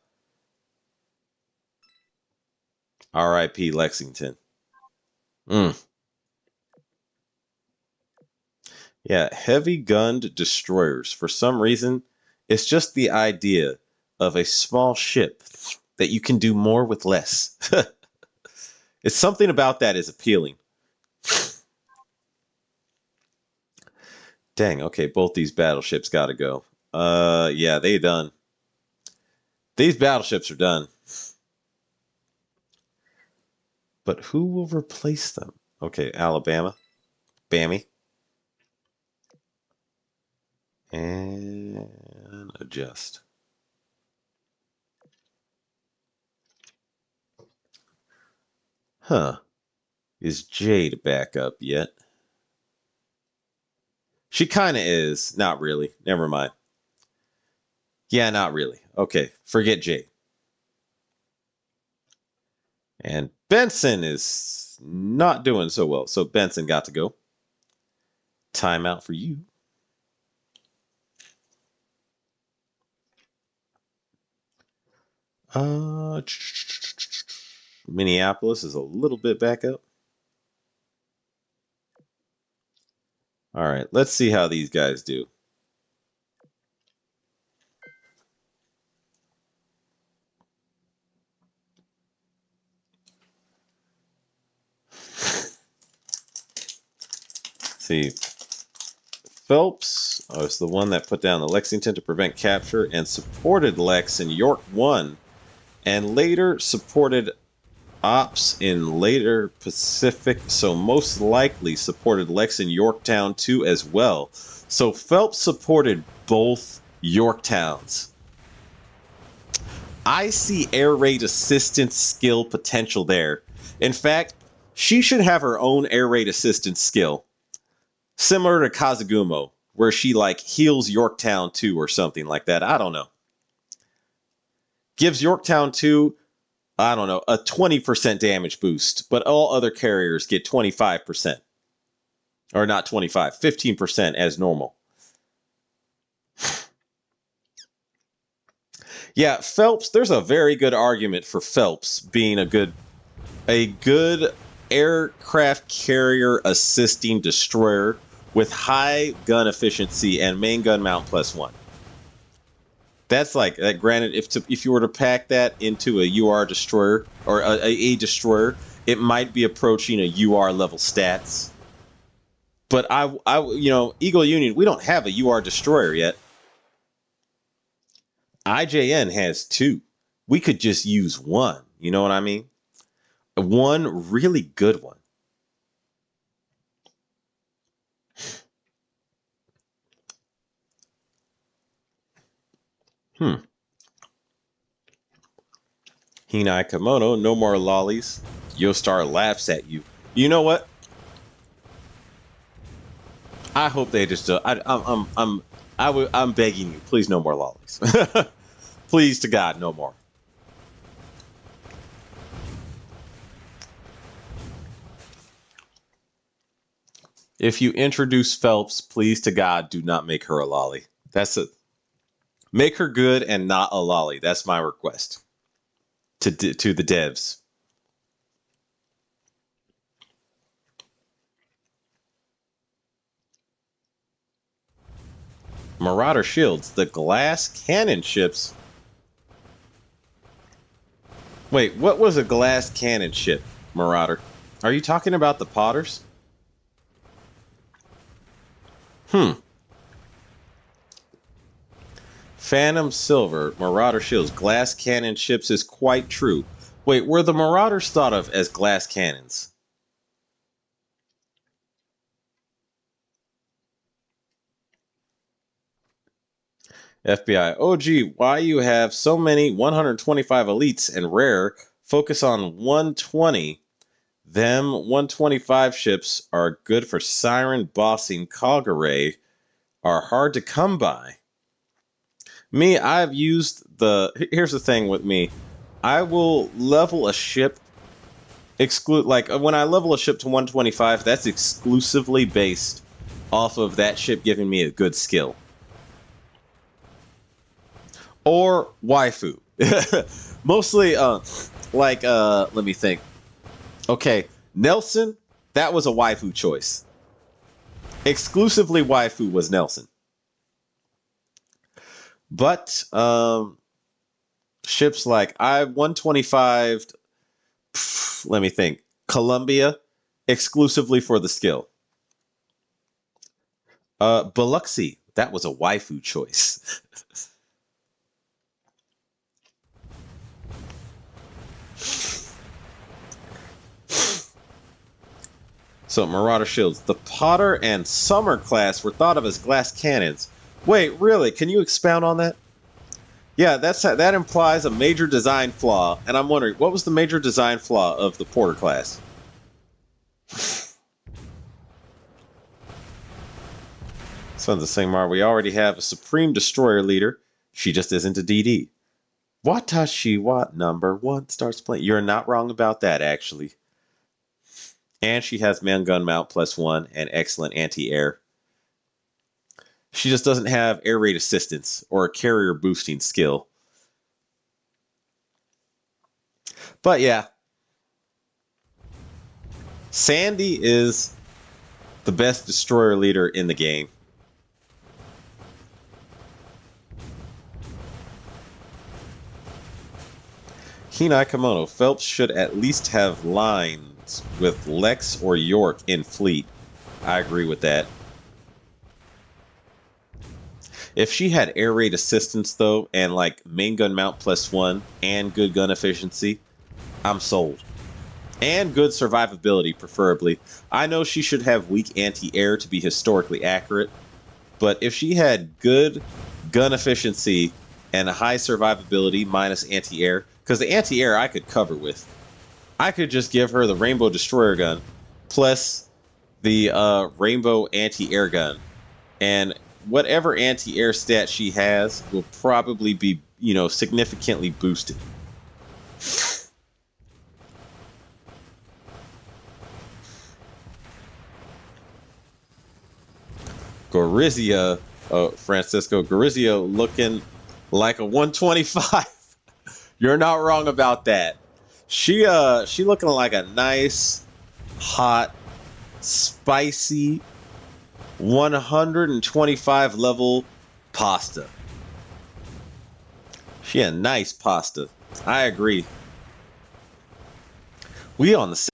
R.I.P. Lexington. Mm. Yeah, heavy gunned destroyers. For some reason, it's just the idea of a small ship that you can do more with less. It's something about that is appealing. Dang, okay, both these battleships gotta go. Yeah, they done. These battleships are done. But who will replace them? Okay, Alabama. Bammy. And adjust. Huh. Is Jade back up yet? She kind of is. Not really. Never mind. Yeah, not really. Okay, forget Jade. And Benson is not doing so well. So Benson got to go. Timeout for you. Minneapolis is a little bit back up. All right, let's see how these guys do. See, Phelps was the one that put down the Lexington to prevent capture and supported Lex in York 1, and later supported ops in later Pacific, so most likely supported Lex in Yorktown 2 as well. So Phelps supported both Yorktowns. I see air raid assistance skill potential there. In fact, she should have her own air raid assistance skill. Similar to Kazugumo, where she like heals Yorktown 2 or something like that. I don't know. Gives Yorktown 2, I don't know, a 20% damage boost, but all other carriers get 25%. Or not 25, 15% as normal. Yeah, Phelps, there's a very good argument for Phelps being a good aircraft carrier assisting destroyer with high gun efficiency and main gun mount +1. That's like that. Granted, if you were to pack that into a UR destroyer or a destroyer, it might be approaching a UR level stats. But Eagle Union, we don't have a UR destroyer yet. IJN has 2. We could just use 1. You know what I mean? One really good one. Hinai Kimono, no more lollies. Yostar laughs at you. You know what? I hope they just. I'm begging you, please, no more lollies. Please to God, no more. If you introduce Phelps, please to God, do not make her a lolly. That's it. Make her good and not a lolly. That's my request to the devs. Marauder shields, the glass cannon ships. Wait, what was a glass cannon ship, Marauder? Are you talking about the Potters? Phantom Silver, Marauder shields, glass cannon ships is quite true. Wait, were the Marauders thought of as glass cannons? FBI, oh gee, why you have so many 125 elites and rare? Focus on 120. Them 125 ships are good for Siren bossing. Kagure are hard to come by. Me, I've used here's the thing with me. I will level a ship like when I level a ship to 125, that's exclusively based off of that ship giving me a good skill. Or waifu. Mostly let me think. Okay, Nelson, that was a waifu choice. Exclusively waifu was Nelson. But ships like I-125, let me think. Columbia, exclusively for the skill. Biloxi, that was a waifu choice. So, Marauder shields. The Potter and Summer class were thought of as glass cannons. Wait, really? Can you expound on that? Yeah, that implies a major design flaw, and I'm wondering, what was the major design flaw of the Porter class? Sons of Singmar, we already have a Supreme Destroyer leader. She just isn't a DD. Watashi wa number one starts playing. You're not wrong about that, actually. And she has main gun mount +1 and excellent anti-air. She just doesn't have air raid assistance or a carrier boosting skill. But yeah, Sandy is the best destroyer leader in the game. Hinai Kimono, Phelps should at least have lines with Lex or York in fleet. I agree with that. If she had air raid assistance though, and like main gun mount +1 and good gun efficiency, I'm sold. And good survivability, preferably. I know she should have weak anti-air to be historically accurate, but if she had good gun efficiency and a high survivability minus anti-air, because the anti-air I could cover with. I could just give her the Rainbow Destroyer gun plus the Rainbow anti-air gun. And whatever anti-air stat she has will probably be, significantly boosted. Gorizia, Francisco Gorizia looking like a 125. You're not wrong about that. She looking like a nice, hot, spicy 125 level pasta. She a nice pasta. I agree. We on the same.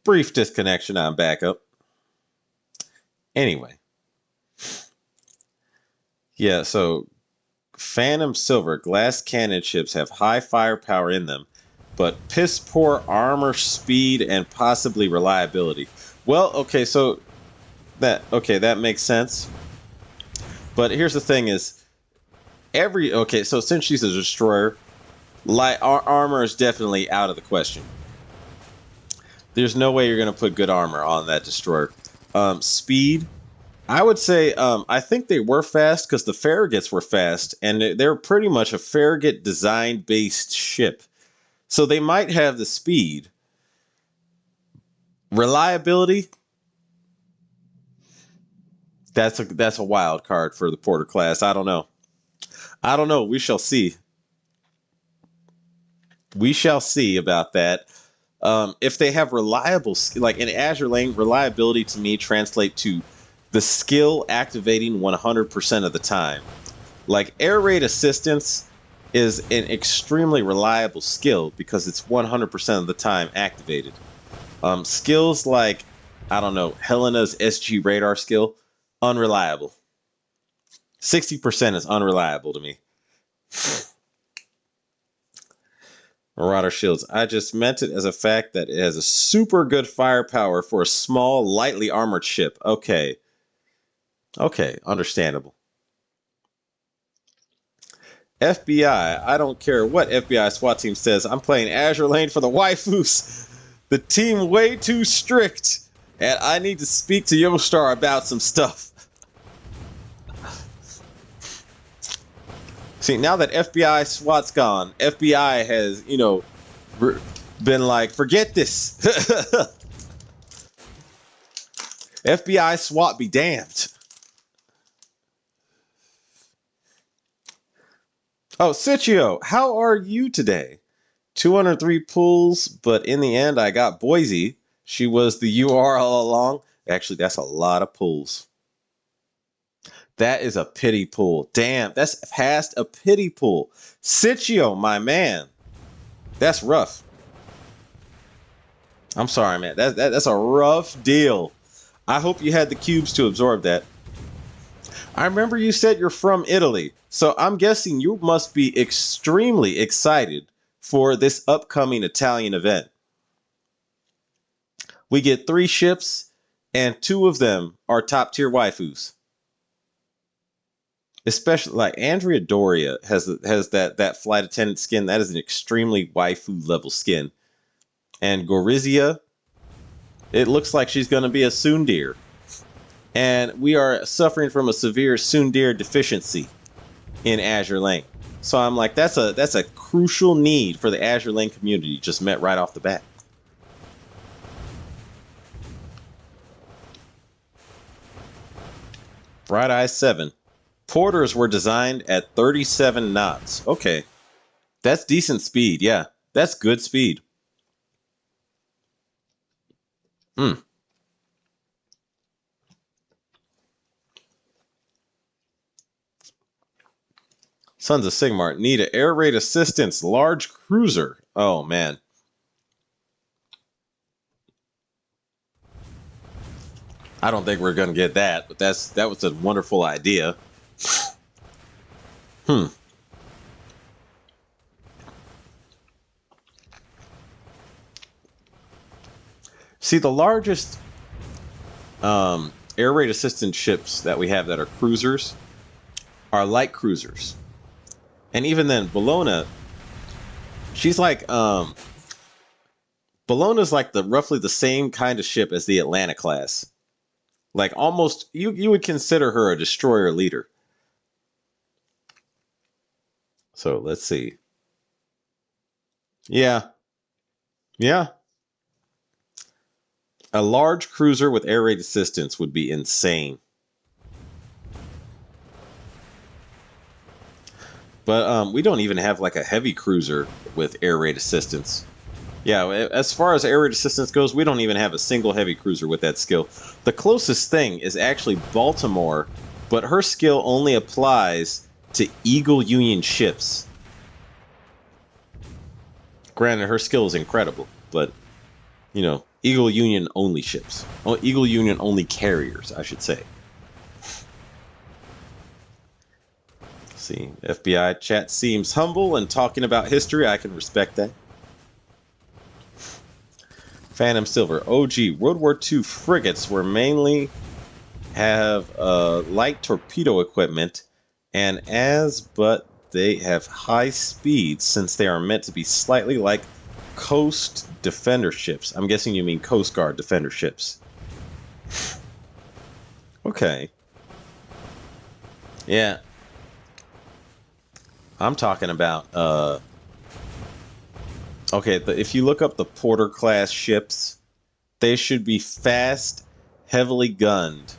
Brief disconnection. I'm back up. Anyway. Yeah, so Phantom Silver glass cannon ships have high firepower in them, but piss poor armor, speed, and possibly reliability. Well, okay, so that makes sense. But here's the thing: is so since she's a destroyer, armor is definitely out of the question. There's no way you're gonna put good armor on that destroyer. Speed. I would say I think they were fast because the Farragets were fast, and they're pretty much a Farraget design-based ship. So they might have the speed. Reliability, that's a wild card for the Porter class. I don't know. We shall see. We shall see about that. If they have reliable, like in Azure Lane, reliability to me translate to the skill activating 100% of the time. Like air raid assistance is an extremely reliable skill because it's 100% of the time activated. Skills like, I don't know, Helena's SG radar skill, unreliable. 60% is unreliable to me. Marauder shields. I just meant it as a fact that it has a super good firepower for a small, lightly armored ship. Okay, understandable. FBI. I don't care what FBI SWAT team says. I'm playing Azure Lane for the waifus. The team way too strict, and I need to speak to Yostar about some stuff. See, now that FBI SWAT's gone, FBI has, been like, forget this. FBI SWAT be damned. Oh, Sitchio, how are you today? 203 pulls, but in the end, I got Boise. She was the UR all along. Actually, that's a lot of pulls. That is a pity pull. Damn, that's past a pity pull. Sitchio, my man. That's rough. I'm sorry, man. That's a rough deal. I hope you had the cubes to absorb that. I remember you said you're from Italy, so I'm guessing you must be extremely excited for this upcoming Italian event. We get 3 ships, and 2 of them are top tier waifus. Especially like Andrea Doria has that flight attendant skin. That is an extremely waifu level skin. And Gorizia, It looks like she's going to be a Sundir. And we are suffering from a severe Sundir deficiency in Azure Lane. So I'm like, that's a crucial need for the Azure Lane community, just met right off the bat. Bright Eye 7. Porters were designed at 37 knots. Okay. That's decent speed, yeah. That's good speed. Hmm. Sons of Sigmar need an air raid assistance large cruiser. Oh man. I don't think we're gonna get that, but that was a wonderful idea. Hmm. See, the largest air raid assistance ships that we have that are cruisers are light cruisers. And even then, Bologna, she's like Bologna's like the roughly the same kind of ship as the Atlanta class. Like almost you would consider her a destroyer leader. So let's see. Yeah. Yeah. A large cruiser with air raid assistance would be insane. But we don't even have like a heavy cruiser with air raid assistance. Yeah, as far as air raid assistance goes, we don't even have a single heavy cruiser with that skill. The closest thing is actually Baltimore, but her skill only applies to Eagle Union ships. Granted, her skill is incredible, but, you know, Eagle Union only ships. Oh, Eagle Union only carriers, I should say. See, FBI chat seems humble and talking about history. I can respect that. Phantom Silver. OG. World War II frigates were mainly have light torpedo equipment, and but they have high speed since they are meant to be slightly like coast defender ships. I'm guessing you mean Coast Guard defender ships. Okay. Yeah. I'm talking about okay, if you look up the Porter class ships, they should be fast, heavily gunned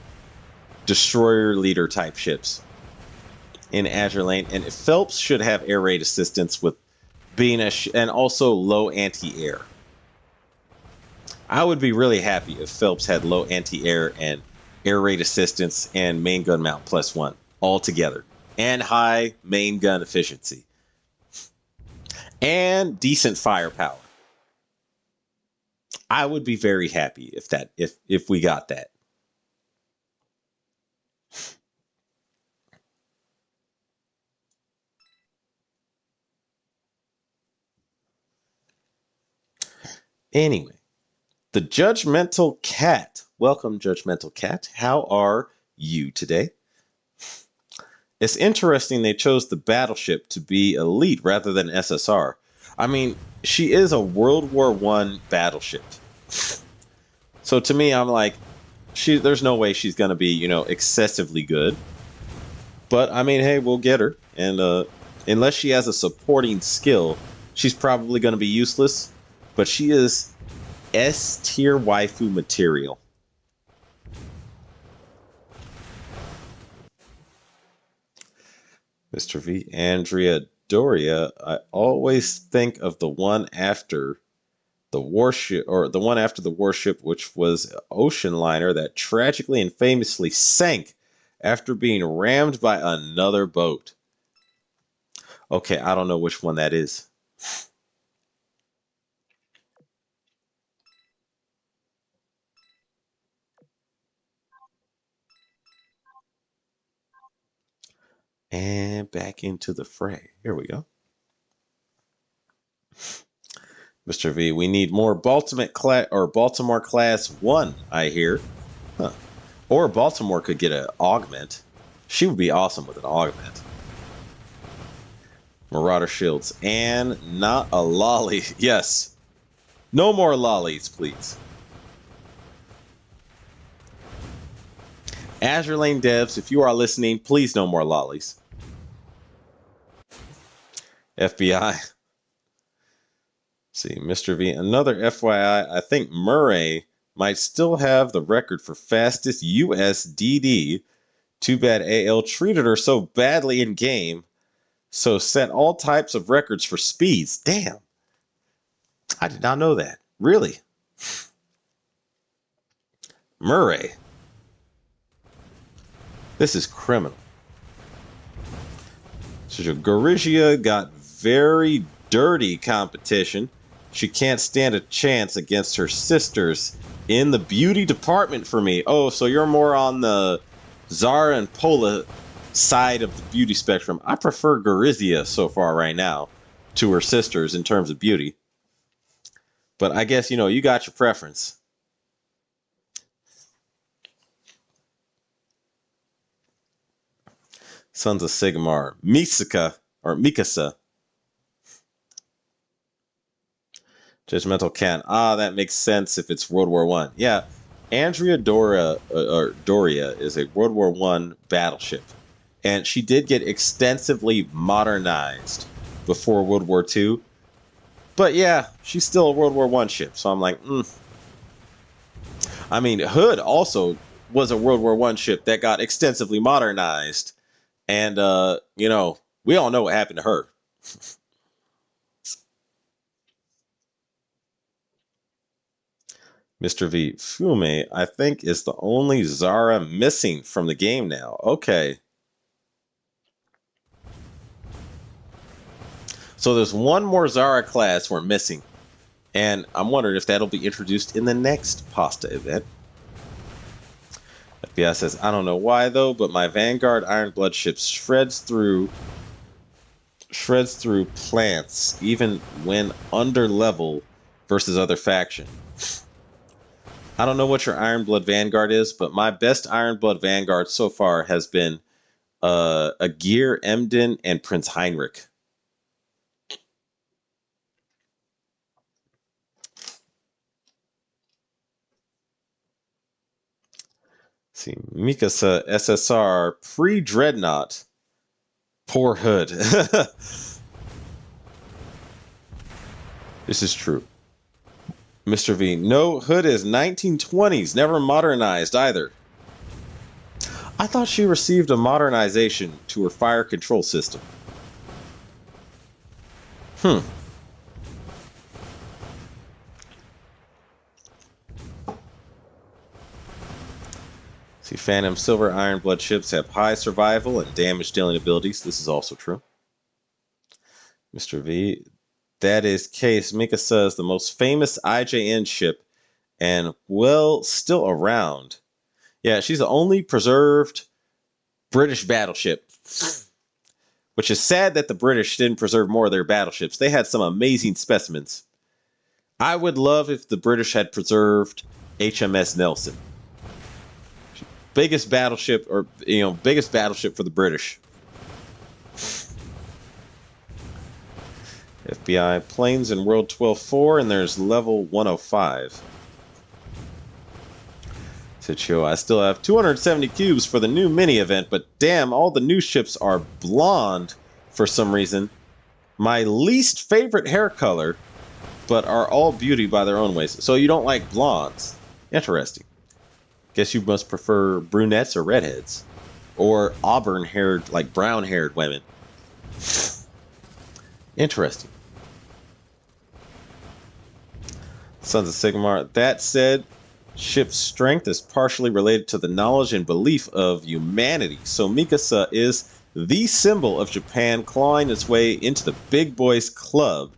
destroyer leader type ships in Azure Lane, and Phelps should have air raid assistance with being and also low anti-air. I would be really happy if Phelps had low anti-air and air raid assistance and main gun mount +1 all together, and high main gun efficiency and decent firepower. I would be very happy if we got that. Anyway, the Judgmental Cat. Welcome, Judgmental Cat. How are you today? It's interesting they chose the Battleship to be elite rather than SSR. I mean, she is a World War I battleship. So to me, I'm like, there's no way she's going to be, you know, excessively good. But, I mean, hey, we'll get her. And unless she has a supporting skill, she's probably going to be useless. But she is S-tier waifu material. Mr. V. Andrea Doria, I always think of the one after the warship, or the one after the warship, which was an ocean liner that tragically and famously sank after being rammed by another boat. Okay, I don't know which one that is. And back into the fray. Here we go. Mr. V, we need more Baltimore class 1, I hear. Huh. Or Baltimore could get an augment. She would be awesome with an augment. Marauder shields. And not a lolly. Yes. No more lollies, please. Azure Lane devs, if you are listening, please no more lollies. FBI. See, Mr. V. Another FYI, I think Murray might still have the record for fastest USDD. Too bad AL treated her so badly in game, so set all types of records for speeds. Damn. I did not know that. Really? Murray. This is criminal. So Gorizia got very dirty competition. She can't stand a chance against her sisters in the beauty department for me. Oh, so you're more on the Zara and Pola side of the beauty spectrum. I prefer Gorizia so far right now to her sisters in terms of beauty. But I guess, you got your preference. Sons of Sigmar. Mikasa. Judgmental Cat. That makes sense if it's World War One. Yeah, Andrea Doria is a World War One battleship, and she did get extensively modernized before World War Two. But yeah, she's still a World War One ship, so I'm like, I mean, Hood also was a World War One ship that got extensively modernized, and we all know what happened to her. Mr. V. Fume, I think, is the only Zara missing from the game now. Okay. So there's one more Zara class we're missing. And I'm wondering if that'll be introduced in the next Pasta event. FBI says, I don't know why though, but my Vanguard Ironblood ship shreds through plants, even when under level versus other faction. I don't know what your Ironblood Vanguard is, but my best Ironblood Vanguard so far has been Agir, Emden, and Prince Heinrich. See, Mikasa SSR pre-Dreadnought. Poor Hood. This is true. Mr. V. No, Hood is 1920s, never modernized either. I thought she received a modernization to her fire control system. See, Phantom Silver Ironblood ships have high survival and damage dealing abilities. This is also true. Mr. V. That is case. Mikasa is the most famous IJN ship and, well, still around. Yeah, she's the only preserved British battleship. Which is sad that the British didn't preserve more of their battleships. They had some amazing specimens. I would love if the British had preserved HMS Nelson. Biggest battleship for the British. FBI planes in World 12.4, and there's level 105. Chicho, I still have 270 cubes for the new mini event, but damn, all the new ships are blonde for some reason. My least favorite hair color, but are all beauty by their own ways. So you don't like blondes. Interesting. Guess you must prefer brunettes or redheads. Or auburn-haired, like brown-haired women. Interesting. Sons of Sigmar. That said, ship's strength is partially related to the knowledge and belief of humanity. So Mikasa is the symbol of Japan clawing its way into the big boys club.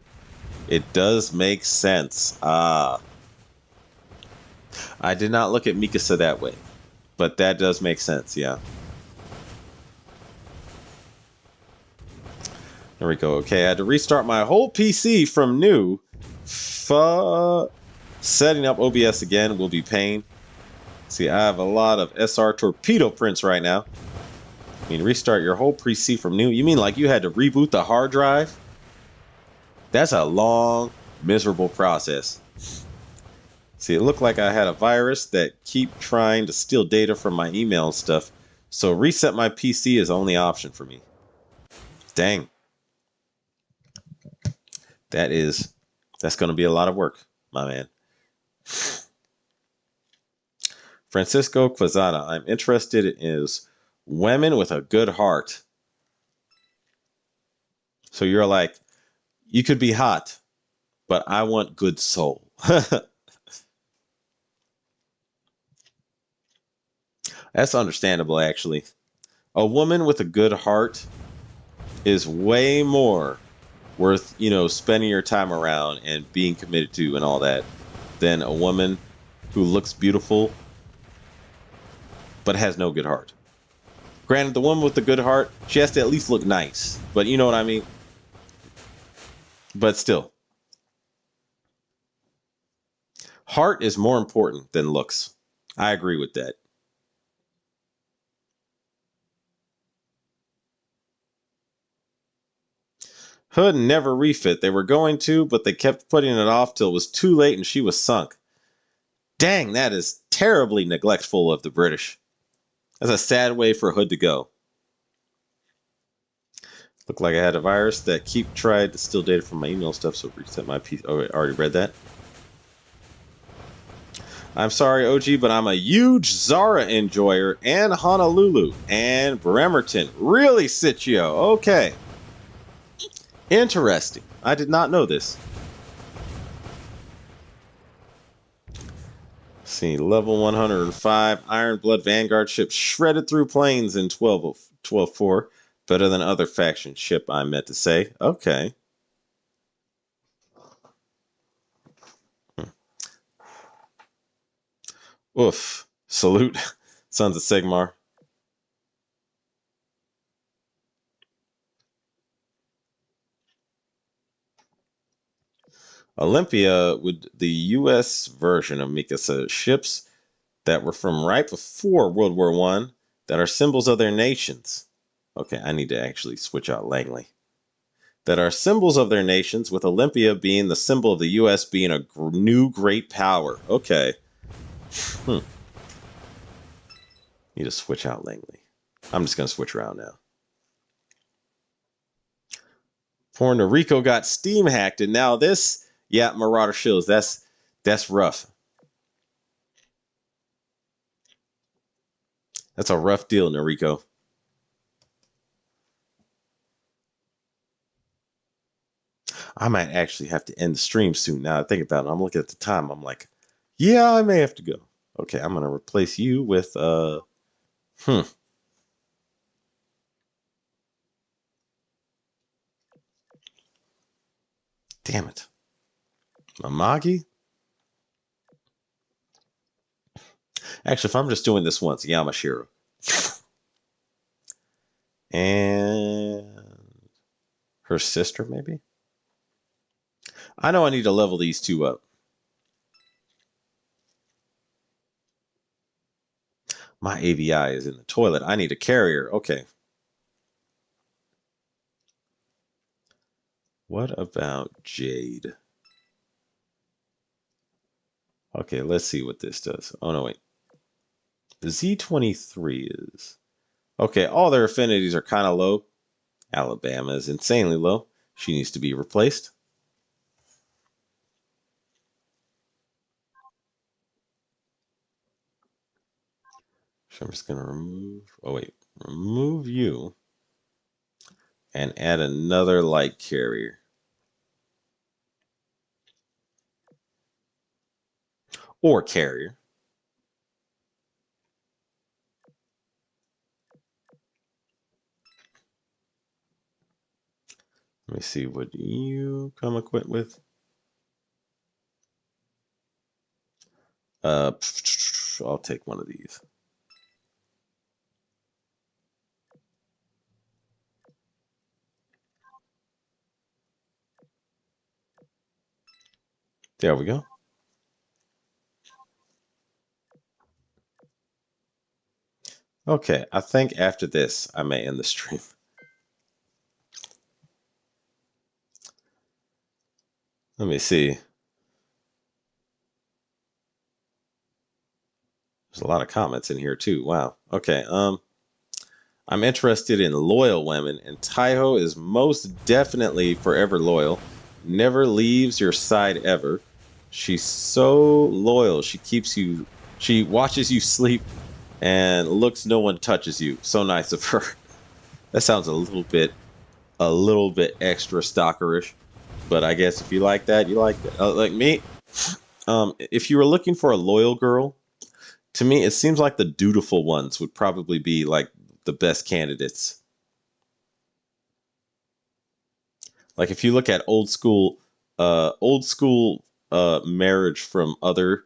It does make sense. I did not look at Mikasa that way, but that does make sense, yeah. There we go. Okay, I had to restart my whole PC from new. Setting up OBS again will be pain. See, I have a lot of SR torpedo prints right now. I mean, restart your whole PC from new? You mean like you had to reboot the hard drive? That's a long, miserable process. See, it looked like I had a virus that keep trying to steal data from my email and stuff. So reset my PC is the only option for me. Dang. That's going to be a lot of work, my man. Francisco Quezada, I'm interested in women with a good heart. So you're like, you could be hot, but I want good soul. That's understandable, actually. A woman with a good heart is way more worth, spending your time around and being committed to and all that than a woman who looks beautiful but has no good heart. Granted, the woman with the good heart, she has to at least look nice, but you know what I mean? But still, heart is more important than looks. I agree with that. Hood never refit. They were going to, but they kept putting it off till it was too late and she was sunk. Dang, that is terribly neglectful of the British. That's a sad way for Hood to go. Looked like I had a virus that keep tried to steal data from my email stuff, so reset my PC. Oh, I already read that. I'm sorry, OG, but I'm a huge Zara enjoyer and Honolulu and Bremerton. Really, Sitio. Okay. Interesting. I did not know this. Let's see, level 105 Iron Blood Vanguard ship shredded through planes in 12.4. Better than other faction ship, I meant to say. Okay. Oof. Salute, Sons of Sigmar. Olympia, with the U.S. version of Mikasa ships that were from right before World War One that are symbols of their nations. Okay, I need to actually switch out Langley. That are symbols of their nations, with Olympia being the symbol of the U.S. being a new great power. Okay. Need to switch out Langley. I'm just going to switch around now. Puerto Rico got Steam hacked, and now this, yeah, Marauder Shields. That's rough. That's a rough deal, Noriko. I might actually have to end the stream soon. Now I think about it, I'm looking at the time. I'm like, yeah, I may have to go. Okay, I'm gonna replace you with hmm. Damn it, Mamagi. Actually, if I'm just doing this once, Yamashiro and her sister, maybe. I know I need to level these two up. My AVI is in the toilet. I need a carrier. Okay. What about Jade? Okay, let's see what this does. Oh no, wait. The Z23 is okay. All their affinities are kind of low. Alabama is insanely low. She needs to be replaced. So I'm just going to remove. Oh, wait. Remove you and add another light carrier. Or carrier. Let me see what you come equipped with. I'll take one of these. There we go. Okay, I think after this, I may end the stream. Let me see. There's a lot of comments in here too. Wow. Okay. I'm interested in loyal women, and Taiho is most definitely forever loyal. Never leaves your side ever. She's so loyal. She watches you sleep and looks no one touches you. So nice of her. That sounds a little bit extra stalkerish, but I guess if you like that, you like that. Like me, if you were looking for a loyal girl, to me, it seems like the dutiful ones would probably be like the best candidates. Like if you look at old school marriage from other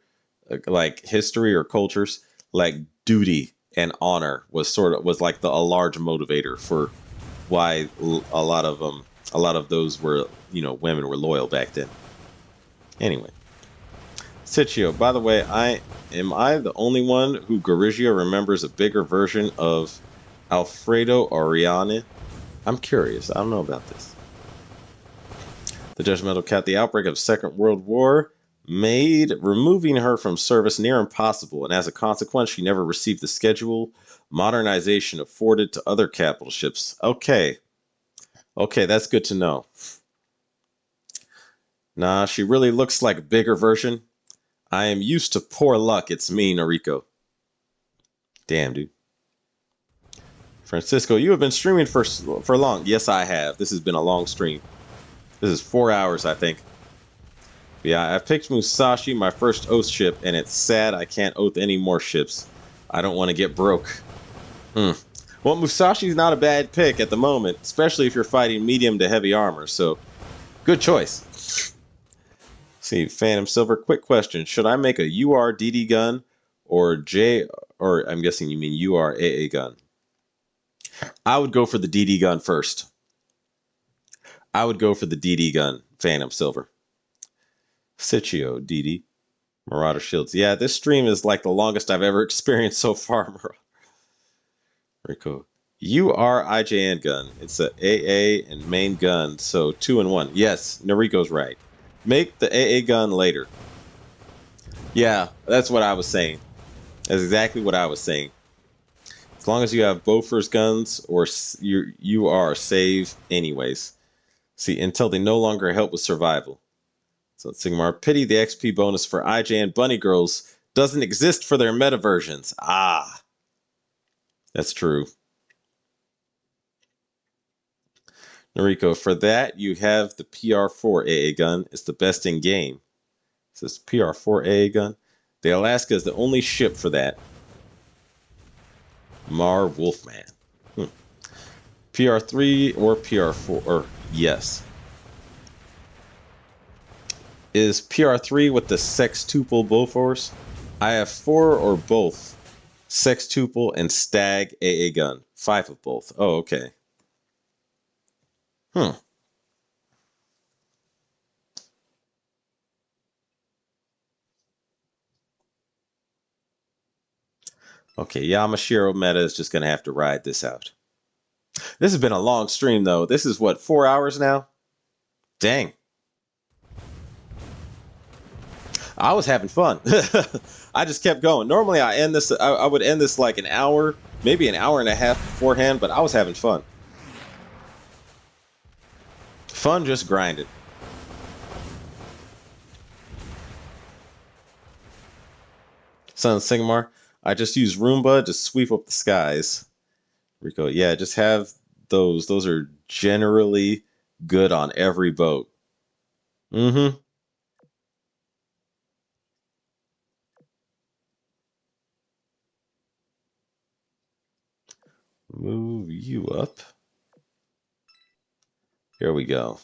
like history or cultures, like duty and honor was like a large motivator for why a lot of those were women were loyal back then. Anyway, Sitchio, by the way, I the only one who Garigio remembers a bigger version of Alfredo Oriane? I'm curious. I don't know about this. The Judgmental Cat, the outbreak of Second World War made removing her from service near impossible, and as a consequence, she never received the schedule modernization afforded to other capital ships. Okay. Okay, that's good to know. Nah, she really looks like a bigger version. I am used to poor luck. It's me, Noriko. Damn, dude. Francisco, you have been streaming for long. Yes, I have. This has been a long stream. This is 4 hours, I think. But yeah, I picked Musashi, my first oath ship, and it's sad I can't oath any more ships. I don't want to get broke. Well, Musashi's not a bad pick at the moment, especially if you're fighting medium to heavy armor, so good choice. See, Phantom Silver, quick question. Should I make a UR-DD gun or or I'm guessing you mean UR-AA gun? I would go for the DD gun first. I would go for the DD gun, Phantom Silver. Sitchio, DD. Marauder Shields. Yeah, this stream is like the longest I've ever experienced so far, Marauder. Very cool. UR-IJN gun. It's a AA and main gun, so 2 in 1. Yes, Noriko's right. Make the AA gun later. Yeah, that's what I was saying. That's exactly what I was saying. As long as you have Bofors guns, or you are safe anyways. See, until they no longer help with survival. So Sigmar, pity the XP bonus for IJN Bunny Girls doesn't exist for their meta versions. Ah, that's true. Noriko, for that, you have the PR4 AA gun. It's the best in game. It says PR4 AA gun. The Alaska is the only ship for that. Mar Wolfman. PR3 or PR4? Or yes. Is PR3 with the sextuple Bofors? I have 4 or both. Sextuple and Stag AA gun. 5 of both. Oh, okay. Okay, Yamashiro meta is just going to have to ride this out. This has been a long stream, though. This is, what, 4 hours now? Dang. I was having fun. I just kept going. Normally, I would end this like an hour, maybe an hour and a half beforehand, but I was having fun. Fun just grinded. Son Sigmar, I just use Roomba to sweep up the skies. Rico, yeah, just have those. Those are generally good on every boat. Mm-hmm. Move you up. Here we go.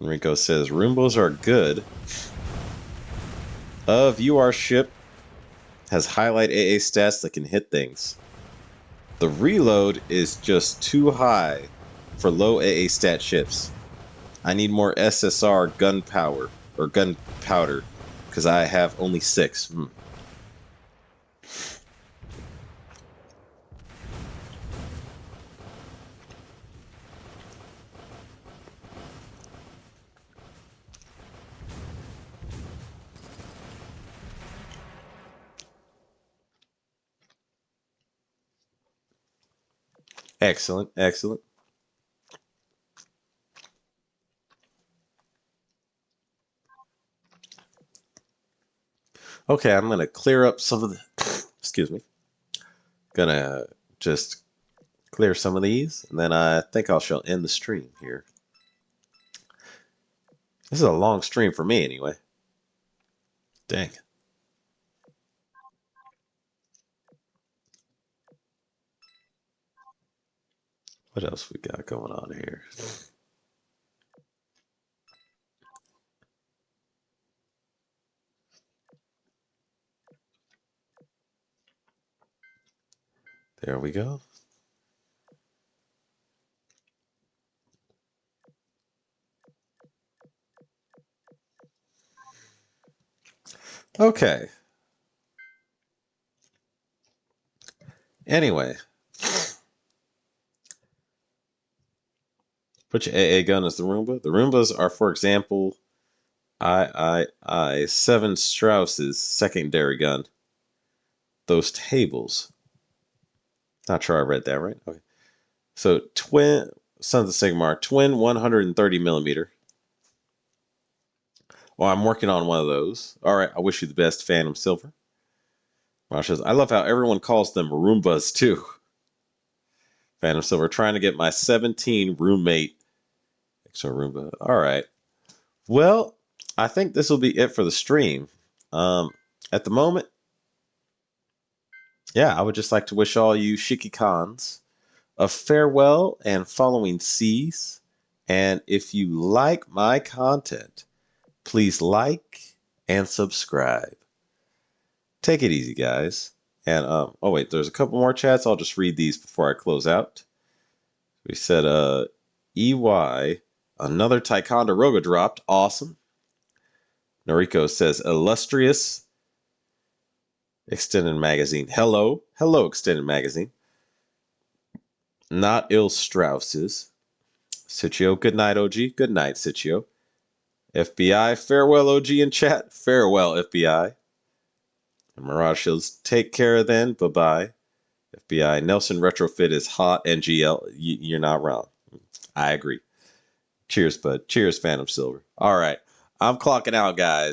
Enrico says, Roombos are good. View our ship has highlight AA stats that can hit things. The reload is just too high for low AA stat ships. I need more SSR gunpowder or gunpowder. because I have only 6. Excellent, excellent. Okay, I'm gonna clear up some of the. Excuse me. Gonna just clear some of these, and then I think I shall end the stream here. This is a long stream for me, anyway. Dang. What else we got going on here? There we go. Okay. Anyway, put your AA gun as the Roomba. The Roombas are, for example, I 7 Strauss's secondary gun. Those tables. Not sure I read that right. Okay. So twin Sons of Sigmar, twin 130 millimeter. Well, I'm working on one of those. All right. I wish you the best, Phantom Silver. Says, I love how everyone calls them Roombas too. Phantom Silver, trying to get my 17 roommate extra Roomba. All right. Well, I think this will be it for the stream. At the moment, yeah, I would just like to wish all you Shiki Khans a farewell and following seas. And if you like my content, please like and subscribe. Take it easy, guys. And oh wait, there's a couple more chats. I'll just read these before I close out. We said EY, another Ticonderoga dropped. Awesome. Noriko says illustrious Extended Magazine. Hello. Hello, Extended Magazine. Not ill Strausses. Sitchio, good night, OG. Good night, Sitchio. FBI, farewell, OG in chat. Farewell, FBI. And Mirage Shields, take care then. Bye bye. FBI, Nelson Retrofit is hot. NGL, you're not wrong. I agree. Cheers, bud. Cheers, Phantom Silver. All right. I'm clocking out, guys.